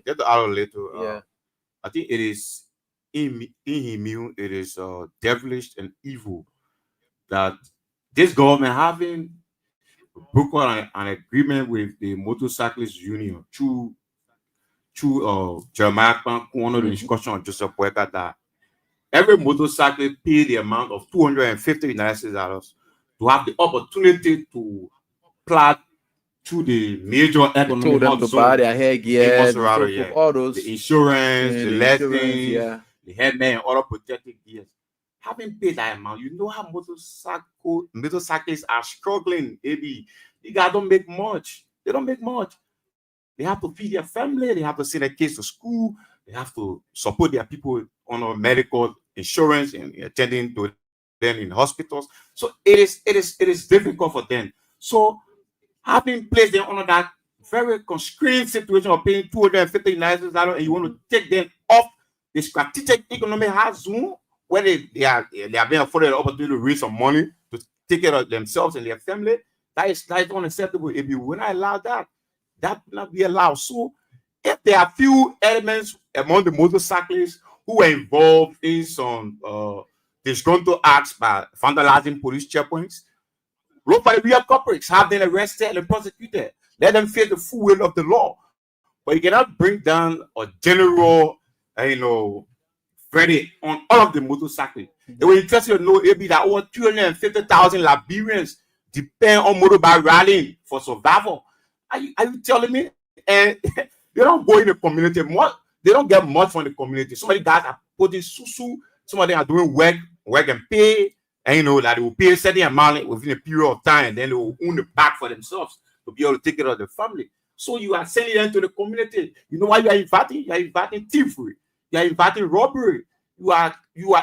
get the out later. Yeah, I think it is inhuman. It is devilish and evil that this government having broken an agreement with the motorcyclist union through Jeremiah Kwan, one of the discussion on Joseph Boyka, that every motorcyclist pay the amount of $250 United States to have the opportunity to plat through the major economic hub zone. Buy their hair gear, all those, the insurance, the lessons, the headman, and other protective gears. Having paid that amount, you know how motorcyclists are struggling. Maybe you guys don't make much. They don't make much. They have to feed their family. They have to send their kids to school. They have to support their people on medical insurance and attending to them in hospitals. So it is difficult for them. So having placed them under that very constrained situation of paying $250 United States, and you want to take them off the strategic economic hard zone where they are being afforded the opportunity to raise some money to take care of themselves and their family, that is unacceptable. If you will not allow that, that will not be allowed. So if there are few elements among the motorcyclists who are involved in some disgruntled acts by vandalizing police checkpoints, look for the real culprits, have them arrested and prosecuted. Let them face the full weight of the law. But you cannot bring down a general, verdict on all of the motorcyclists. It will interest you to know maybe that over 250,000 Liberians depend on motorbike rallying for survival. Are you telling me? And they don't go in the community much. They don't get much from the community. Some of the guys are putting susu. Some of them are doing work and pay. And that they will pay a certain amount within a period of time, and then they will own the bag for themselves to be able to take care of the family. So you are sending them to the community. You know why you are inviting? You are inviting thievery. You are inviting robbery. You are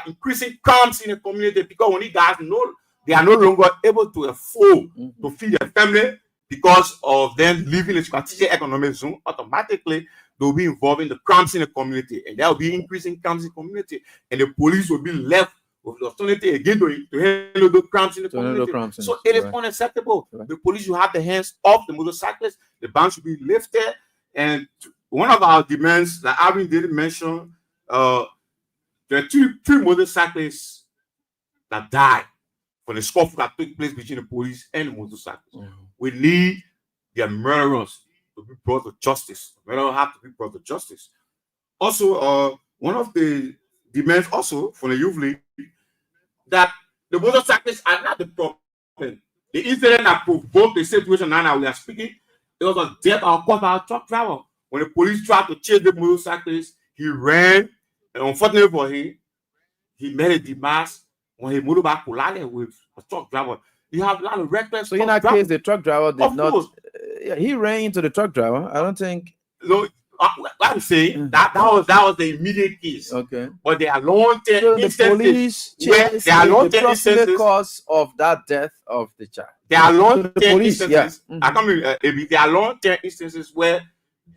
increasing crimes in the community, because when these guys know they are no longer able to afford to feed their family because of them living in a strategic economic zone, automatically they'll be involved in the crimes in the community, and there will be increasing crimes in the community, and the police will be left with the opportunity again to handle the crimes in the community. So it is unacceptable. Right. The police should have the hands off the motorcyclists. The ban should be lifted. And one of our demands that Arvin didn't mention, there are three motorcyclists that died for the scuffle that took place between the police and the motorcyclists. We need their murderers to be brought to justice. Murderers have to be brought to justice. Also, one of the demands also from the Youth League, that the motorcyclists are not the problem. The incident that provoked the situation now we are speaking, it was a death of a truck driver. When the police tried to chase the motorcyclist, he ran, and unfortunately for him, he made a demise when he motorbike collided with a truck driver. You have a lot of reckless. So in that case, the truck driver did of not. course. He ran into the truck driver. I don't think. No, I'm saying that was the immediate case. Okay. But there are long-term So the instances police where chased there are the long-term proximate instances. cause of that death of the child. There are So long-term the police, instances. yeah. I can't remember, there are long-term instances where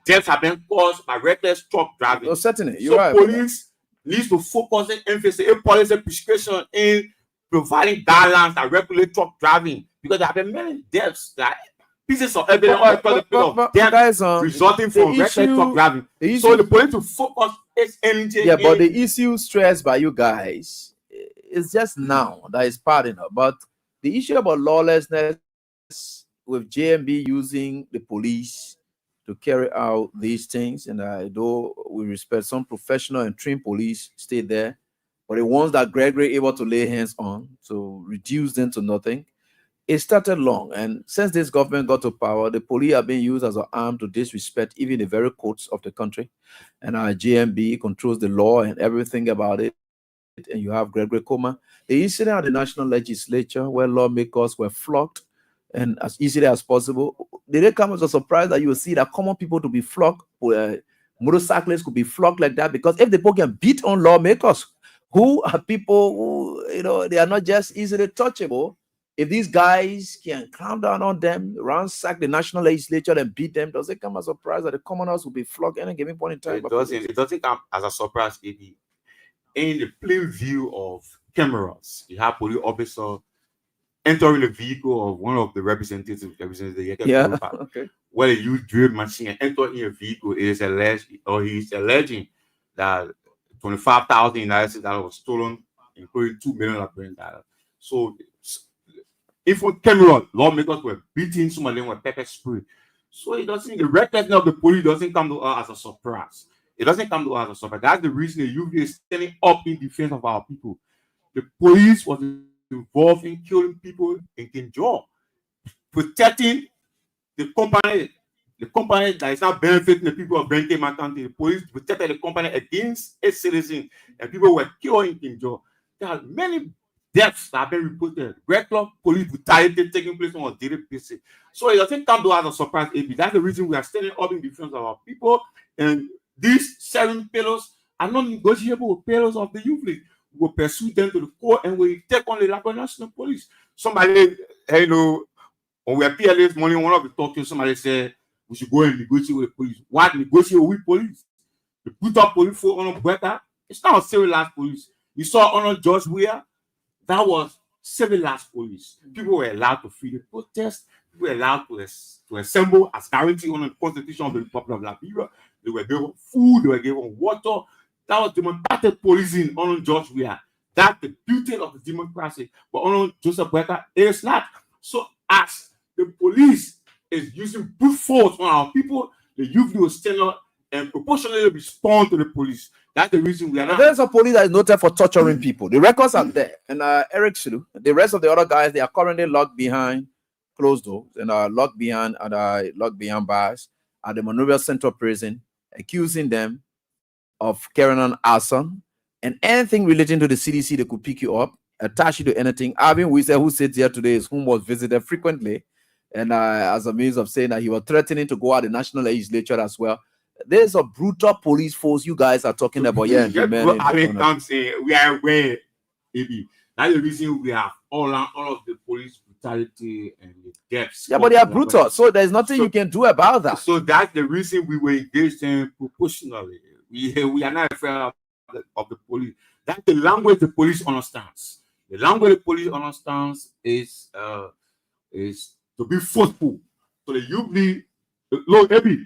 deaths have been caused by reckless truck driving. No, certainly, you're So right. police needs to focus and emphasis a policy prescription in providing guidelines that regulate truck driving, because there have been many deaths, that pieces of evidence all across the field of deaths resulting from reckless truck driving. So the police to focus its energy. Yeah, but the issue stressed by you guys is just now that is part enough. But the issue about lawlessness with JMB using the police to carry out these things, and though we respect some professional and trained police stay there, but the ones that Gregory able to lay hands on to reduce them to nothing, it started long. And since this government got to power, the police are being used as an arm to disrespect even the very courts of the country. And our GMB controls the law and everything about it. And you have Gregory Coma. The incident at the National Legislature where lawmakers were flogged, and as easily as possible, did it come as a surprise that you will see that common people to be flogged, motorcyclists could be flogged like that? Because if the people can beat on lawmakers, who are people who, they are not just easily touchable. If these guys can clamp down on them, ransack the National Legislature and beat them, does it come as a surprise that the commoners will be flogged at any given point in time? It doesn't come as a surprise. In the plain view of cameras, you have police officer entering the vehicle of one of the representatives okay. where they use drill machine and enter in a vehicle. It is alleged, or he's alleging, that $25,000 was stolen, including $2 million. So if on camera, lawmakers were beating, some of them were pepper spray. So it doesn't, the recklessness of the police doesn't come to us as a surprise. It doesn't come to us as a surprise. That's the reason the youth is standing up in defense of our people. The police was involved in killing people in Kinjor, protecting the company that is not benefiting the people of Benton County. The police protected the company against its citizens, and people were killed in Kinjor. There are many deaths that have been reported. Regular police brutality taking place on a daily basis. So it doesn't come to us as a surprise, AB. That's the reason we are standing up in defense of our people. And these 7 pillars are not negotiable with pillars of the youth league. We will pursue them to the court and we take on the Liberia National Police. Somebody, when we appeared this morning, one of the talkers, somebody said we should go and negotiate with the police. What negotiate with police? The put up police for on better. It's not a civilized police. You saw on George Weah. That was civilized police. People were allowed to freely protest. People were allowed to assemble as guaranteed on the Constitution of the Republic of Liberia. They were given food. They were given water. That was democratic policing on George Weah. That's the beauty of the democracy. But on Joseph Boyka, it is not. So as the police is using brute force on our people, the youth will stand up and proportionally respond to the police. That's the reason we are not. There's a police that is noted for torturing people. The records are there. And Eric Sulu, the rest of the other guys, they are currently locked behind closed doors and are locked behind bars at the Monrovia Central Prison, accusing them of carrying on arson and anything relating to the CDC. They could pick you up, attach you to anything. Alvin Wise, who sits here today, is whom was visited frequently, and as a means of saying that he was threatening to go at the National Legislature as well. There's a brutal police force you guys are talking about. I'm saying we are aware, maybe. That's the reason we have all of the police brutality and the deaths. Yeah, but they are brutal, so there's nothing you can do about that. So that's the reason we were engaged in proportionally. We are not afraid of the police. That's the language the police understands. The language the police understands is to be forceful. So the UB, Lord Ebi,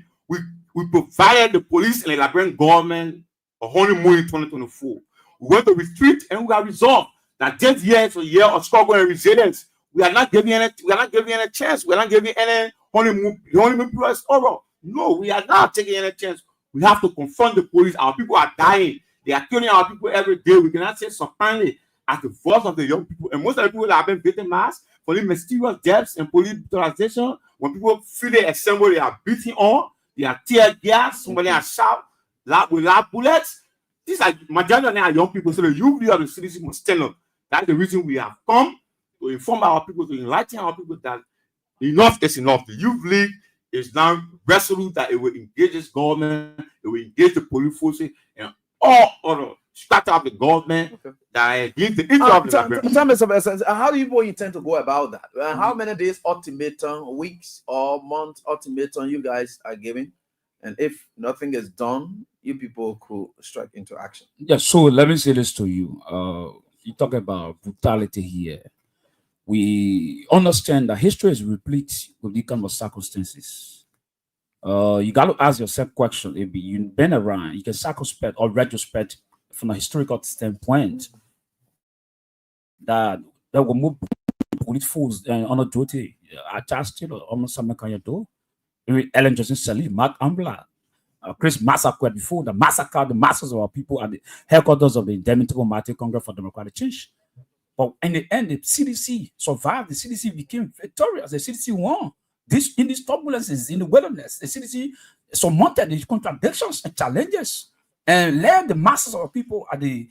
we provided the police and the Liberian government a honeymoon in 2024. We went to retreat and we are resolved that this year is a year of struggle and resilience. We are not giving any chance. We are not giving any honeymoon plus over. No, we are not taking any chance. We have to confront the police. Our people are dying. They are killing our people every day. We cannot say supinely at the voice of the young people. And most of the people that have been victimized for the mysterious deaths and police brutalization, when people feel they assemble, they are beating on, they are tear gas, somebody are shot with loud bullets. These are majority of young people. So the youth of the citizens must stand up. That's the reason we have come to inform our people, to enlighten our people that enough is enough. The Youth League is now resolute that it will engage its government, it will engage the police forces, and all other start up the government that gives the interest of the tell me something. How do you intend to go about that? How many days ultimatum, weeks or months ultimatum you guys are giving? And if nothing is done, you people could strike into action. Yeah, so let me say this to you. You talk about brutality here. We understand that history is replete with these kind of circumstances. You got to ask yourself question. If you've been around, you can circumspect or retrospect from a historical standpoint that there were more police force on a duty. I just still almost some kind of do. Ellen Johnson Sally, Mark Ambler, Chris Massacre before the massacre, the masses of our people at the headquarters of the Indomitable Martyr Congress for Democratic Change. But in the end, the CDC survived. The CDC became victorious. The CDC won. In these turbulences in the wilderness, the CDC surmounted the contradictions and challenges and led the masses of people at the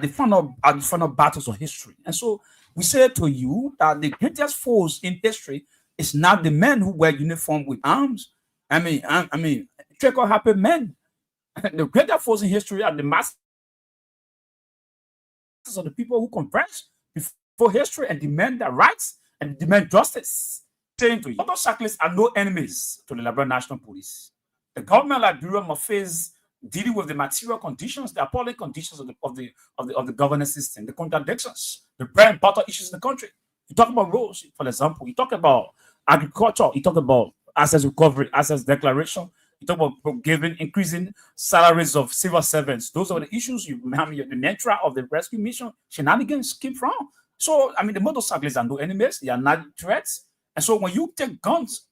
final battles of history. And so we say to you that the greatest force in history is not the men who wear uniform with arms. I mean, trickle happy men. The greatest force in history are the masses of the people who compress before history and demand their rights and demand justice. Saying to you, motorcyclists are no enemies to the Liberia National Police. The government of Liberia must face dealing with the material conditions, the appalling conditions of the governance system, the contradictions, the bread and butter issues in the country. You talk about roads, for example. You talk about agriculture. You talk about assets recovery, assets declaration. You talk about increasing salaries of civil servants. Those are the issues the mantra of the rescue mission shenanigans came from. So, I mean, the motorcyclists are no enemies. They are not threats. And so when you take guns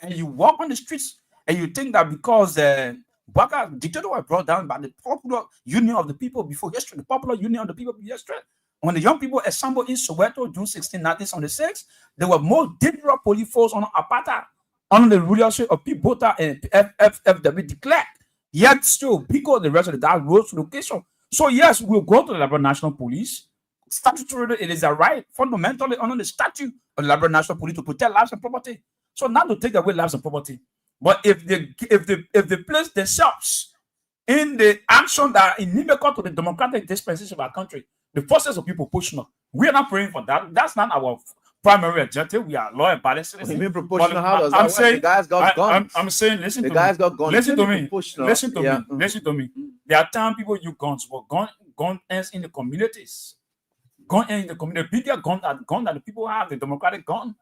and you walk on the streets and you think that because the Baka dictator was brought down by the popular union of the people before history, the popular union of the people before history, when the young people assembled in Soweto, June 16, 1976, there were more dangerous police force on apartheid under the rulership of P. Bota and FFW declared. Yet still, because the rest of the dark rose to location. So yes, we'll go to the Liberia National Police. Statutorily, it is a right fundamentally under the statute of the Liberia National Police to protect lives and property. So not to take away lives and property. But if they place themselves in the action that are inimical to the democratic dispensation of our country, the forces of people pushing up. We are not praying for that. That's not our primary objective. We are law abiding citizens. You mean proportional? How does that work? The guys got guns. I'm saying, listen to me. The guys got guns. Listen to me. Listen to me. There are times people use guns, but gun ends in the communities. Gun ends in the community. Bigger gun that the people have, the democratic gun,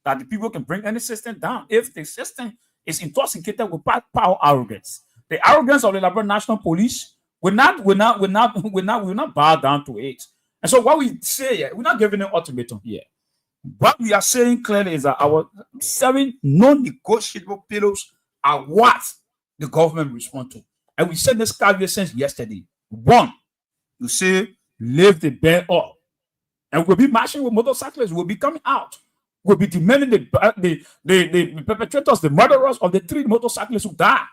that the people can bring any system down. If the system is intoxicated with power arrogance, the arrogance of the Liberia National Police will not bow down to it. And so what we say here, we're not giving an ultimatum here. What we are saying clearly is that our 7 non-negotiable pillars are what the government responds to. And we said this caveat since yesterday. 1, you say, leave the ban up. And we'll be marching with motorcyclists. We'll be coming out. We'll be demanding the perpetrators, the murderers of the 3 motorcyclists who died.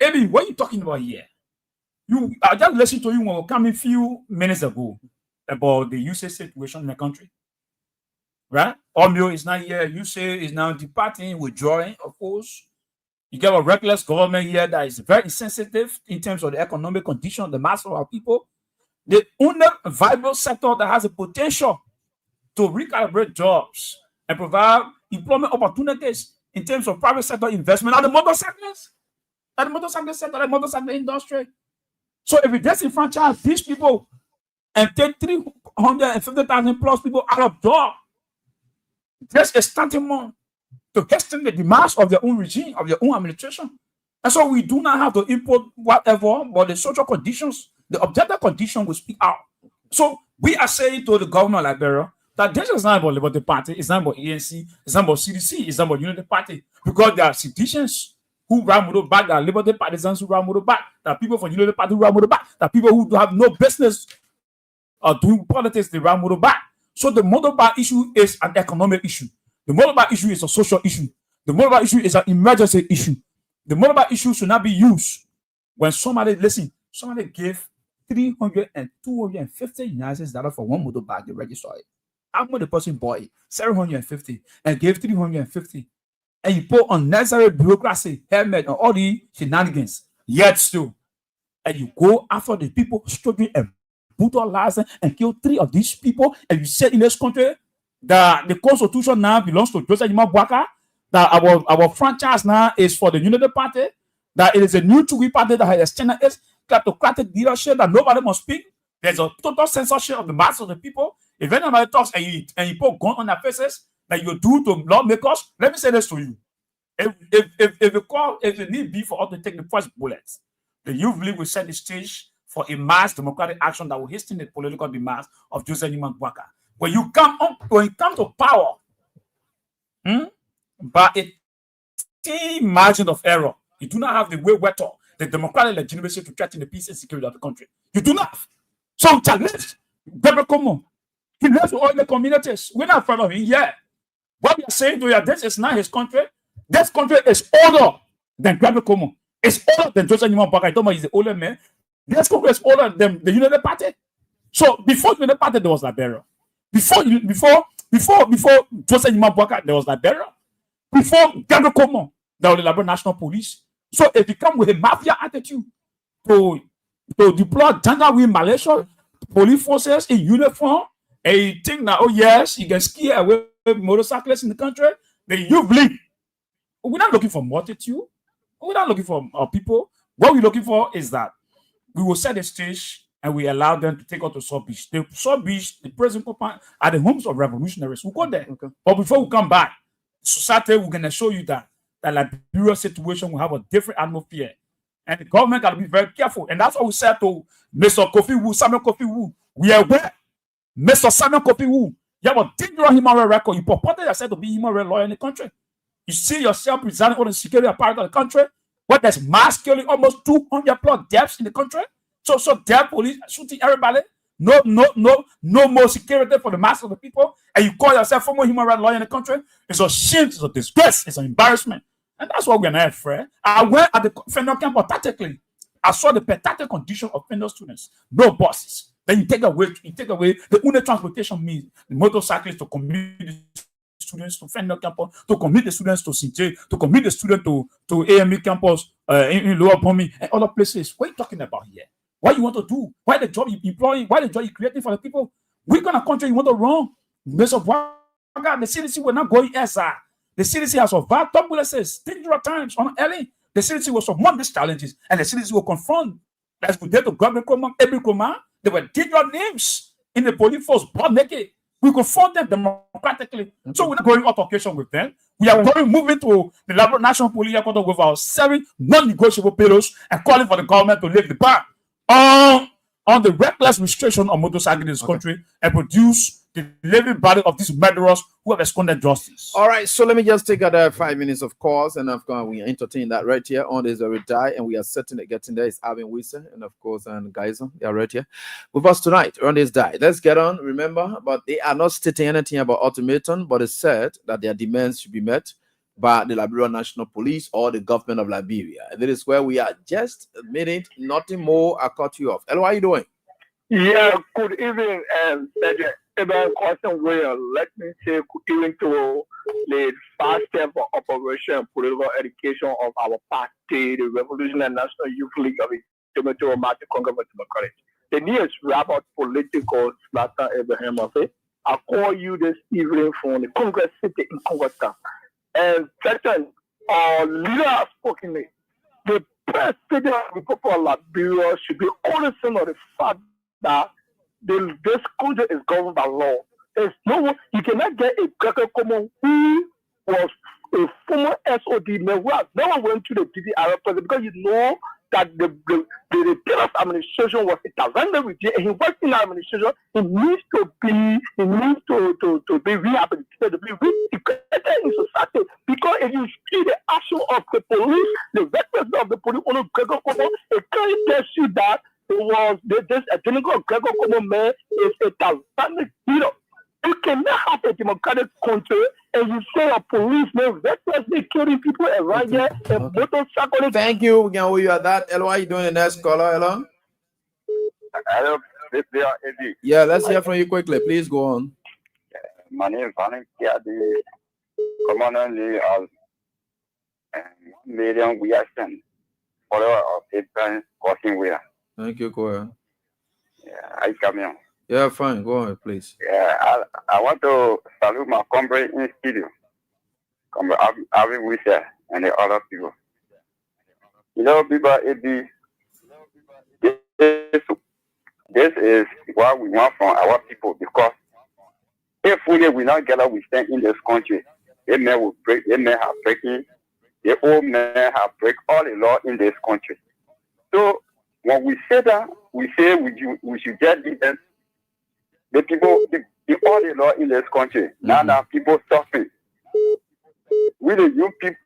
Amy, what are you talking about here? I just listened to you when we came a few minutes ago about the usage situation in the country. Right? Omio is not here. You say is now departing, withdrawing, of course. You get a reckless government here that is very insensitive in terms of the economic condition of the mass of our people. The only viable sector that has the potential to recalibrate jobs and provide employment opportunities in terms of private sector investment are the motorcyclists, the motorcycle sector, the motorcycle industry. So if we disenfranchise these people and take 350,000 plus people out of job, there's a starting point to hasten the demands of their own regime, of their own administration. And so we do not have to import whatever, but the social conditions, the objective condition will speak out. So we are saying to the government of Liberia that this is not about Liberty Party, it's not about ANC, it's not about CDC, it's not about Unity Party, because there are citizens who ran motor back, there are Liberty partisans who ran motor back, there are people from Unity Party who ran motor back, there are people who have no business doing politics, they ran motor back. So the motorbike issue is an economic issue. The motorbike issue is a social issue. The motorbike issue is an emergency issue. The motorbike issue should not be used when somebody gave $300 and $250 for one motorbike, they register it. how much the person bought it? 750 and gave 350. And you put unnecessary bureaucracy, helmet, and all the shenanigans. Yet still, and you go after the people struggling and brutalize and kill 3 of these people, and you say in this country that the constitution now belongs to Joseph Imabwaka, that our franchise now is for the Unity Party, that it is a new Tui party that has extended its kleptocratic leadership, that nobody must speak. There's a total censorship of the mass of the people. If anybody talks and you put gun on their faces, that you do to lawmakers, let me say this to you. If you need be for us to take the first bullets, the youth league will set the stage for a mass democratic action that will hasten the political demands of Joseph Imabwaka. When you come to power, by a thin margin of error, you do not have the wherewithal, the democratic legitimacy to threaten the peace and security of the country. You do not. So challenge Gabriel Como. He lives with all the communities. We're not afraid of him yet. What we are saying to you, this is not his country. This country is older than Gabriel Como. It's older than Joseph Imabwaka. I told you he's the older man. This country is older than the Unity Party. So before the Unity Party, there was Liberia. Before Joseph Imabwaka, there was Liberia. Before Gabriel Como, there was the Liberia National Police. So if you come with a mafia attitude to deploy gender-wheel Malaysia police forces in uniform, and you think that, oh yes, you can scare away motorcyclists in the country, then you bleed. We're not looking for multitude. We're not looking for people. What we're looking for is that we will set the stage and we allow them to take out to South Beach. The South Beach, the prison compound, are the homes of revolutionaries. We'll go there. Okay. But before we come back, society, we're going to show you that the Liberia situation will have a different atmosphere. And the government got to be very careful. And that's what we said to Mr. Kofi Wu, Samuel Kofi Wu. We are aware. Mr. Samuel Kofi Wu, you have a dangerous human rights record. You purported yourself to be a human rights lawyer in the country. You see yourself presenting on the security apparatus of the country, where there's mass killing, almost 200 plus deaths in the country. So death police shooting everybody. No more security for the mass of the people. And you call yourself former human rights lawyer in the country. It's a shame, it's a disgrace, it's an embarrassment. And that's what we're not afraid. I went at the Fender camp tactically. I saw the pathetic condition of Fender students. No buses. Then you take away the only transportation means the motorcyclists to commute the students to Fender campus, to commit the students to CJ, to commit the student to AME campus in Lower Bomi and other places. What are you talking about here? What you want to do? Why the job you employing? Why the job you creating for the people? What kind of country you want to run? Mr. Bwaga, the CDC will not go in SR. The CDC has survived turbulences, dangerous times on early. The CDC will surmount these challenges, and the CDC will confront. As we did to Governor Coman, every Coman, there were dangerous names in the police force, blood naked. We confront them democratically. So we're not going out occasion with them. We are going moving to the Liberia National Police Headquarters with our 7 non-negotiable pillars and calling for the government to lift the ban on the reckless restriction of motorcycling in this country and produce the living body of these murderers who have absconded justice. All right, so let me just take another 5 minutes of course, and of course we entertain that right here on this very die, and we are certainly getting there. It's Alvin Wilson and of course and Geyser. They are right here with us tonight on this die. Let's get on. Remember, but they are not stating anything about ultimatum, but it said that their demands should be met by the Liberia National Police or the government of Liberia. And that is where we are. Just a minute, nothing more. I cut you off. Hello, how are you doing? Yeah, good evening, and about question where let me say good evening to the first step for operation political education of our party, the Revolutionary National Youth League of the Tomato Martin Congress of Democratic. The nearest rapid political Zlatan Abraham of it. I call you this evening from the Congress City in Congress. And second, our leader has spoken. The president of the people of Liberia should be cognizant of the fact that this country is governed by law. There's no one, you cannot get a Greco Common who was a former SOD man who has never went to the DDR president because you know that the previous administration was a surrender with you, and he worked in the administration. He needs to be rehabilitated, to be reintegrated in society. Because if you see the action of the police, the records of the police on Gregor Como, it can tell you that it was this identical Gregor Como man is a Tanzanian leader. You cannot have a democratic country and you say a policeman recklessly killing people around here and motorcycling. Thank you. We can hold you at that. Hello, how are you doing? The next caller, hello. Hello, yeah, let's hear from you quickly. Please go on. my name is Volunteer, the commonly as 1 million we are sent. Follower of Abraham crossing we are. Thank you, go ahead. Yeah, I come here. Yeah, fine. Go ahead, please. Yeah, I want to salute my comrade in studio. Comrade Avi Wisha and the other people. You know, people, this is what we want from our people, because if we not get up, we stand in this country. They may have breaking, the old men have break all the law in this country. So when we say that, we say we should get the people, all the law in this country. Now that people suffering. With the young people,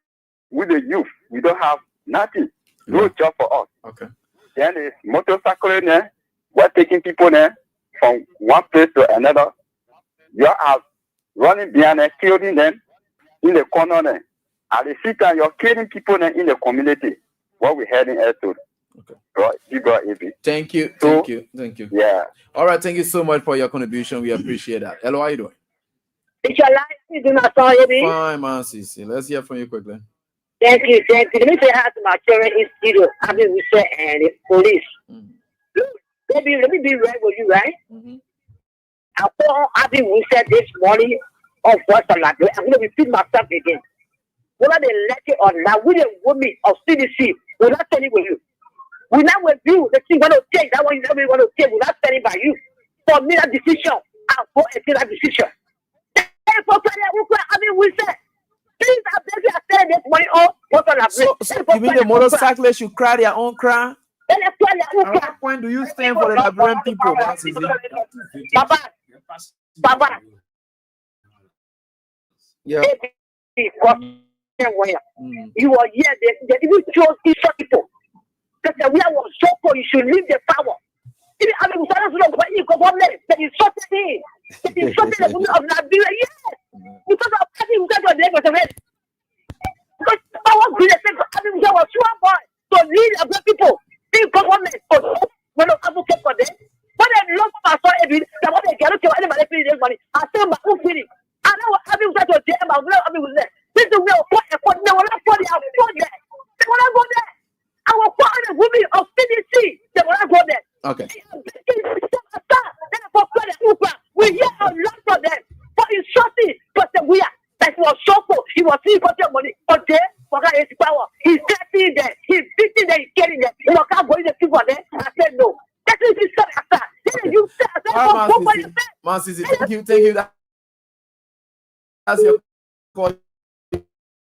with the youth, we don't have nothing. No job for us. Okay. Then there's motorcycle there. We're taking people there from one place to another. You are running behind them, killing them in the corner there. At the same time, you're killing people there in the community. What we had in Eastwood. Okay. Right. Thank you. Thank you. Yeah. All right. Thank you so much for your contribution. We appreciate that. Hello, how are you doing? Fine, man, Sisi. Let's hear from you quickly. Thank you. Let me say hi to my children in studio, Abby Wisha and the police. Let me be right with you, right? I saw Abby Wisha this morning on Voice of Liberia. I'm going to repeat myself again. Whether they let it or not, we the women of CDC, we're not standing with you. We're not with you. The thing we want to take, that one you never want to take, we're not standing by you. For me, that decision, I'll go and take that decision. Abby Wisha. Please, I beg you, I said this money all. So you mean the motorcyclists should cry their own cry? At what point do you stand for the Liberian people, Baba. Yeah. You are here, they even chose these people. Because we are so poor, you should leave the power. Even I mean, that you shot me. That you shot the women of Liberia, yes. Because of having got your neighbors already. Because power will having was sure boy to lead the black people. The government when I advocate for them. When I look at so every that what they get to anybody pay this money, I say my own feeling. I know what having got to them, I'm not having with them. This is where they will not for there. They will not go there. I will find the women of CDC. They will not go there. Okay. We hear a lot from them. But it's shorty, but we are. That was shocking. He was seeing for your money. But there, for his power. He's getting there. He's beating there. He's getting there. You can't go in the people there. I said no. That is his son. Then you said, Mansisi, thank you. That's your call.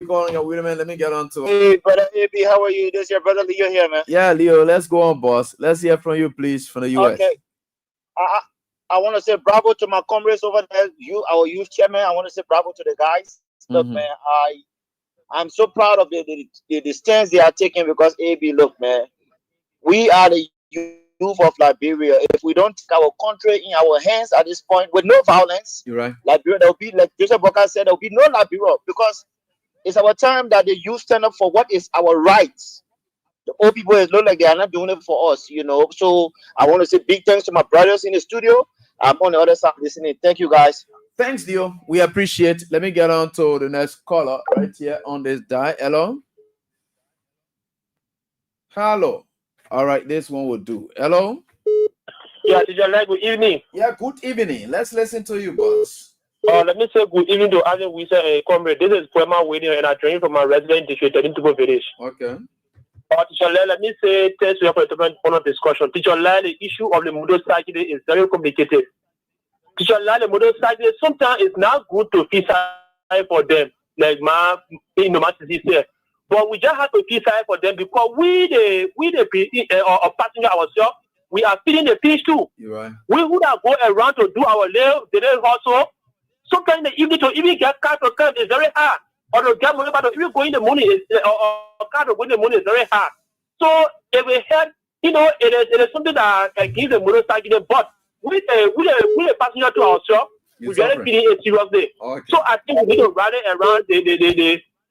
Calling your women. Let me get on to. Hey, brother AB, how are you? This is your brother Leo here, man. Yeah, Leo, let's go on, boss. Let's hear from you, please, from the US. Okay. I want to say bravo to my comrades over there, our youth chairman. I want to say bravo to the guys. Look, man, I'm so proud of the stance they are taking, because AB, look, man, we are the youth of Liberia. If we don't take our country in our hands at this point with no violence, you're right. Liberia, there will be, like Joseph Boka said, there will be no Liberia, because it's our time that the youth stand up for what is our rights. The old people, it look like they are not doing it for us, you know. So I want to say big thanks to my brothers in the studio. I'm on the other side listening. Thank you, guys. Thanks, Leo. We appreciate. Let me get on to the next caller right here on this die. Hello. Hello. All right, this one will do. Hello. Yeah, good evening. Yeah, good evening. Let's listen to you, boss. Let me say good evening to Adam Wisa and comrade. This is Poema Waiting, and I'm joining from my resident district in Tubo Village. Okay. Teacher Lai, let me say thanks to you for the discussion. Teacher Lai, the issue of the motorcycle is very complicated. Teacher Lai, the motorcycle, sometimes it's not good to feel sorry for them, like my said. But we just have to feel sorry for them, because we the passenger ourselves, we are feeling the pinch too. You're right. We would have go around to do our daily hustle. Sometimes in the evening to even get car to come is very hard. Or to get money, but to even go in the morning or car to go in the morning is very hard. So if we have, it is something that gives the motorcycle, but with a passenger to ourselves, we're really feeling it seriously. Okay. So I think we need to rally around the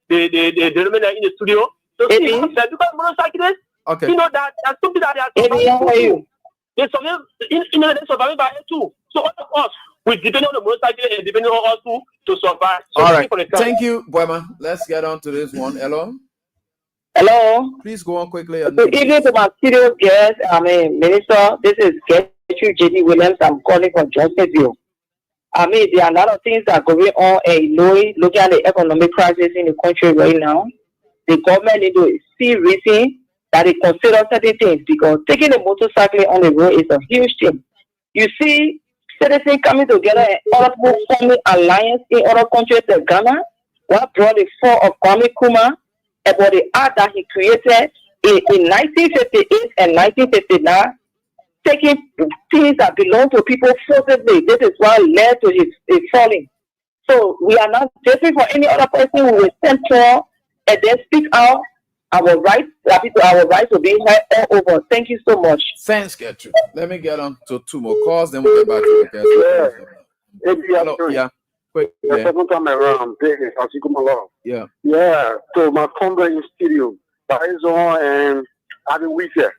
gentlemen in the studio. So see how that because motorcyclists, okay. That's something that they are surviving. They're surviving by it too. So all of us, We depend on the motorcycle and depending on us to survive. So All right. Thank you, Boyma. Let's get on to this one. Hello. Hello. Please go on quickly. Good evening to my studio guest. Minister. This is Gertrude J.D. Williams. I'm calling from Johnsonville. There are a lot of things that are going on, and looking at the economic crisis in the country right now, the government need to see reason that they consider certain things, because taking a motorcycle on the road is a huge thing. You see citizens coming together and other people forming alliance in other countries like Ghana. What brought the fall of Kwame Nkrumah about the act that he created in 1958 and 1959, taking things that belong to people forcibly. This is what led to his falling. So we are not different for any other person who will stand tall and then speak out our rights to be heard all over. Thank you so much. Thanks, Gertrude. Let me get on to 2 more calls, then we'll get back to the guest. Hello. Yeah. Quick. The second time around, yeah. Yeah. So my comrade in studio, Barizon and Abby Weezer,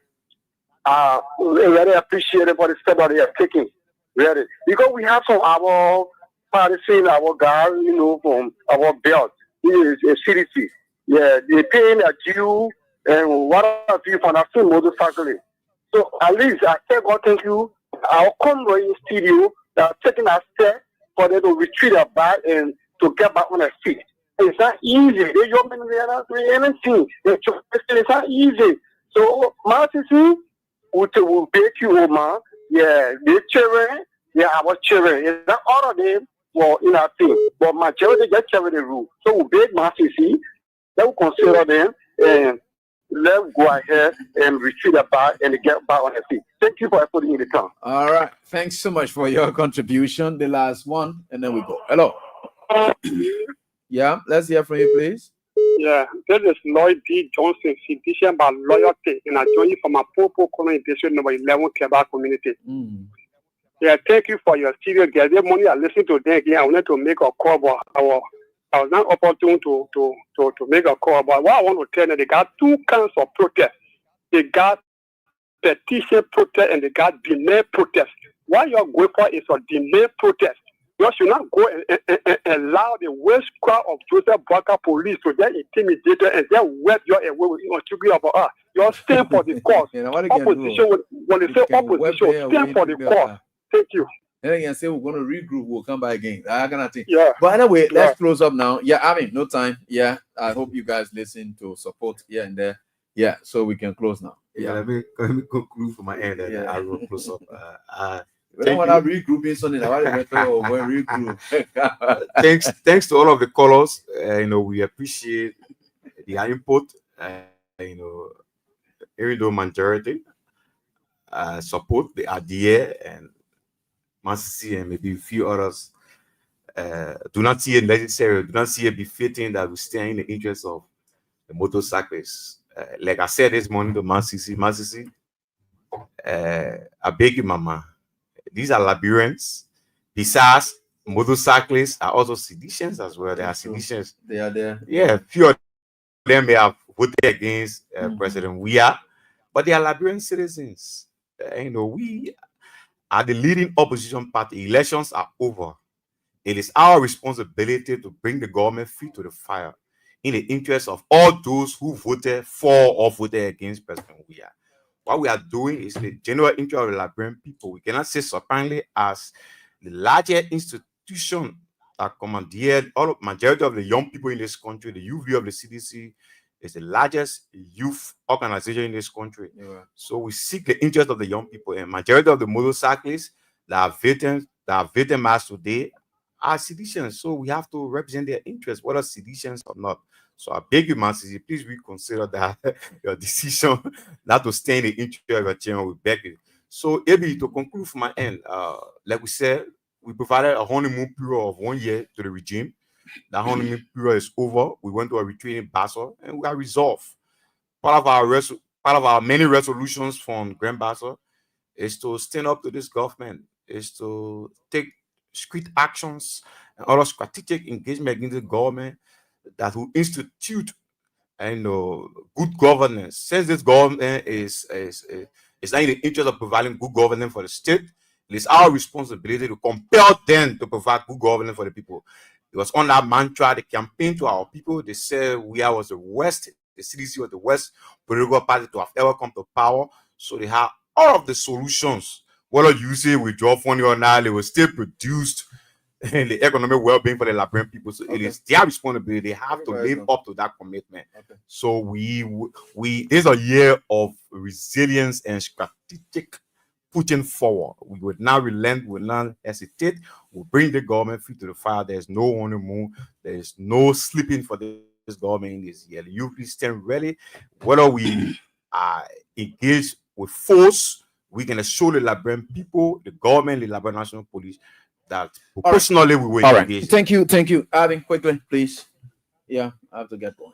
really appreciate it for the step that they are taking. Really. Because we have some our partisan, our guys, from our belt, is a CDC. Yeah, they paying a due and what have you for that same motorcycle. So at least I say God thank you. Our comrade in studio that are taking a step for them to retreat their back and to get back on their feet. It's not easy. They don't do anything. It's not easy. So my sister will beg you, man. Yeah, the children, yeah, our children. It's not all of them well in our thing. But majority just carry the rule. So we beg my sister. Let us consider them and let's go ahead and retreat back and get back on their feet. Thank you for putting in the time. All right. Thanks so much for your contribution. The last one, and then we go. Hello. Yeah, let's hear from you, please. Yeah, this is Lloyd D. Johnson, physician by loyalty, and I join you from my Popo Colony District number 11 Quebec community. Yeah, thank you for your serious guest. The money I listened to them again, I wanted to make a call, but I was not opportune to make a call. But what I want to tell you, they got 2 kinds of protest. They got petition protest and they got demand protest. What you're going for is a demand protest. You should not go and allow the worst crowd of Joseph Barker police to get intimidated and just wet your away with about us. You stand for the cause. Opposition, when they say opposition, stand for the cause. Thank you. And then you say we're going to regroup, we'll come back again. That kind of thing. Yeah. But anyway, let's close up now. Yeah, no time. Yeah, I hope you guys listen to support here and there. Yeah, so we can close now. Yeah, let me conclude from my end. And I will close up. We don't want to regrouping something. Regroup. Thanks to all of the callers. We appreciate their input. Even though majority support the idea and Massey and maybe a few others do not see it necessary, do not see it befitting that we stay in the interest of the motorcyclists. Like I said this morning to Massey, I beg you, Mama, these are Liberians. Besides, motorcyclists are also seditious as well. They are seditious. They are there. Yeah, few of them may have voted against President Weah, but they are Liberian citizens. We are the leading opposition party. Elections are over. It is our responsibility to bring the government feet to the fire in the interest of all those who voted for or voted against President Weah. What we are doing is the general interest of the Liberian people. We cannot say supinely as the largest institution that commandeered majority of the young people in this country. The UV of the CDC is the largest youth organization in this country. Yeah. So we seek the interest of the young people, and majority of the motorcyclists that are victimized today are seditious. So we have to represent their interests, whether seditious or not. So I beg you, Massey, please reconsider that your decision not to stay in the interest of your channel. We beg you. So, Ebi, to conclude from my end, like we said, we provided a honeymoon period of 1 year to the regime. That honeymoon period is over. We went to a retreat in Basel, and we are resolved. Part of our many resolutions from Grand Basel is to stand up to this government, is to take discrete actions and other strategic engagement against the government that will institute good governance. Since this government is not in the interest of providing good governance for the state, it It is our responsibility to compel them to provide good governance for the people. It was on that mantra, the campaign to our people. They said we was the worst, the CDC was the worst political party to have ever come to power. So they have all of the solutions. Whether you say withdraw funding or not, they will still produce the economic well-being for the Liberian people. So it is their responsibility. They have to live up to that commitment. So we this is a year of resilience and strategic pushing forward. We would not relent, we will not hesitate. We'll bring the government feet to the fire. There's no honeymoon. There is no sleeping for this government in this year. The youth stand ready. Whether we are engaged with force, we can assure the Liberian people, the government, the Liberian National Police, that personally we will engage. Thank you. Arvin, quickly, please. Yeah, I have to get going.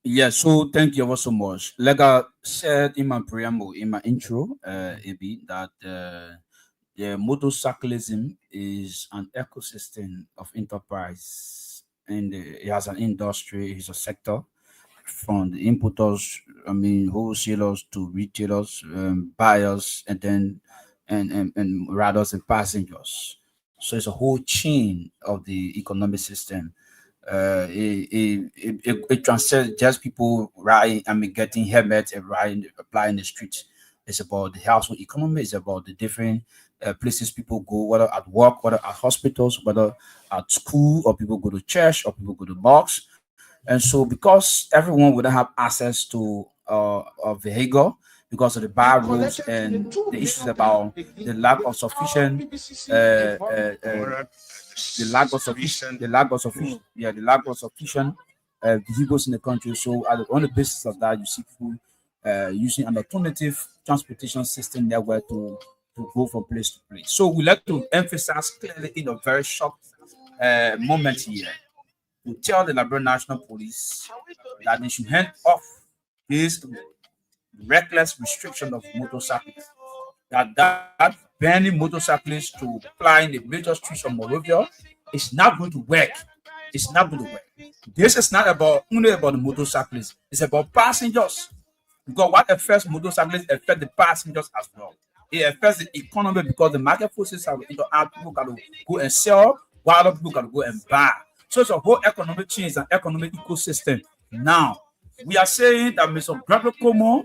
Yeah, so thank you ever so much. Like I said in my preamble, in my intro, AB, that the motorcyclism is an ecosystem of enterprise, and it has an industry, it's a sector from the importers, wholesalers to retailers, buyers, and then and riders and passengers. So it's a whole chain of the economic system. It transcends just people riding, getting helmets and riding, applying the streets. It's about the household economy. It's about the different places people go, whether at work, whether at hospitals, whether at school, or people go to church, or people go to mosques. And so, because everyone would have access to a vehicle, because of the bad roads and the issues about the lack of sufficient vehicles in the country. So on the basis of that, you see people using an alternative transportation system network to go from place to place. So we like to emphasize clearly in a very short moment here to tell the Liberian National Police that they should hand off this reckless restriction of motorcyclists. That banning motorcyclists to fly in the major streets of Monrovia is not going to work. It's not going to work. This is not only about the motorcyclists. It's about passengers. Because what affects motorcyclists affects the passengers as well. It affects the economy because the market forces have people can go and sell, while other people can go and buy. So it's a whole economic change, an economic ecosystem. Now, we are saying that Mr. Gregory Como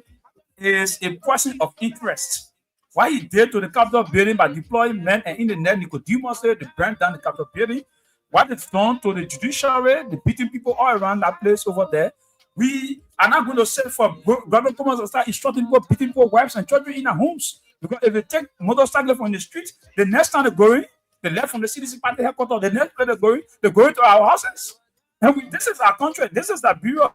is a person of interest. What he did to the Capitol building by deploying men and in the net Nicodemus, they burned down the Capitol building. What it's done to the judiciary, the beating people all around that place over there. We are not going to say for Gregory Como to start instructing people, beating people, wives and children in their homes. Because if they take motorcycles from the street, the next time they're going, they left from the CDC party headquarters, the next place they're going to our houses. And this is our country. This is the bureau.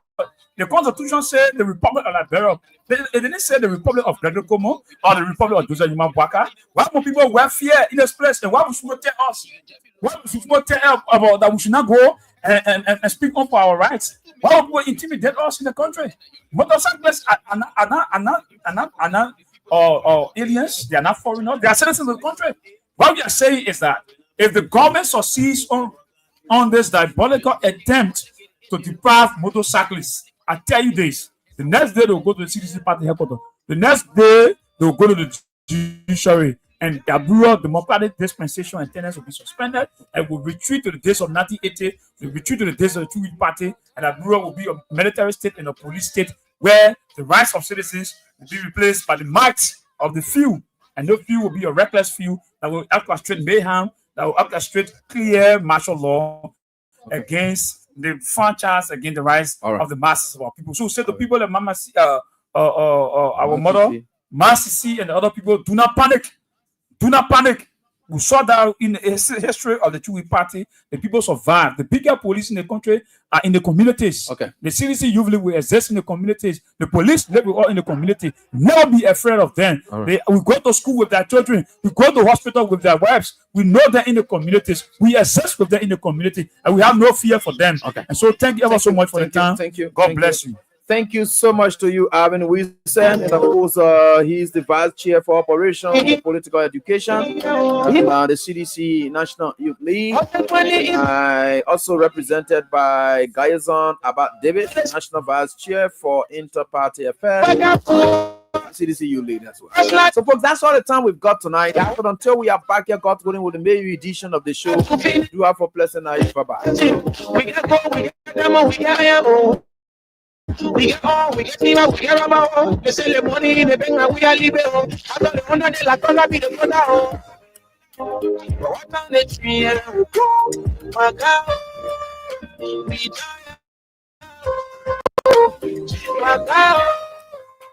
The Constitution said the Republic of Liberia. It didn't say the Republic of Gregory Como or the Republic of Joseph Yumabwaka. Why would people wear fear in this place? And why would you tell us? Why would you tell us about that we should not go and speak up for our rights? Why would people intimidate us in the country? Motorcyclists are not aliens. They are not foreigners. They are citizens of the country. What we are saying is that if the government succeeds on this diabolical attempt to deprive motorcyclists, I tell you this, the next day they'll go to the CDC party headquarters. The next day they'll go to the judiciary, and the Bureau of Democratic Dispensation and Tenants will be suspended and will retreat to the days of 1980, will retreat to the days of the two-week party, and the Bureau will be a military state and a police state where the rights of citizens will be replaced by the might of the few, and the few will be a reckless few that will orchestrate mayhem, that will orchestrate clear martial law against the franchise, against the rights of the masses of our people. So say the people that our mother, Massisi, and the other people, do not panic. Do not panic. We saw that in the history of the Chewy party, the people survived. The bigger police in the country are in the communities. The CDC usually will exist in the communities. The police live all in the community. Never be afraid of them. We go to school with their children. We go to hospital with their wives. We know them in the communities. We exist with them in the community, and we have no fear for them. And so thank you ever so much for the time. Thank you. God bless you. Thank you so much to you, Arvin Wilson. And of course, he's the Vice Chair for Operations and Political Education, the CDC National Youth League. Also represented by Gayazon Abad David, National Vice Chair for Inter-Party Affairs. CDC you lead as well. So, folks, that's all the time we've got tonight. But until we are back here, God willing, with the May edition of the show, do have a pleasant night. Bye bye. We got go, we got them, we got them. We get all, we get fever, we get rubber. They sell the money in the bank and we are leaving. I thought the under the la color be the color. But what on the tree? My God, we die.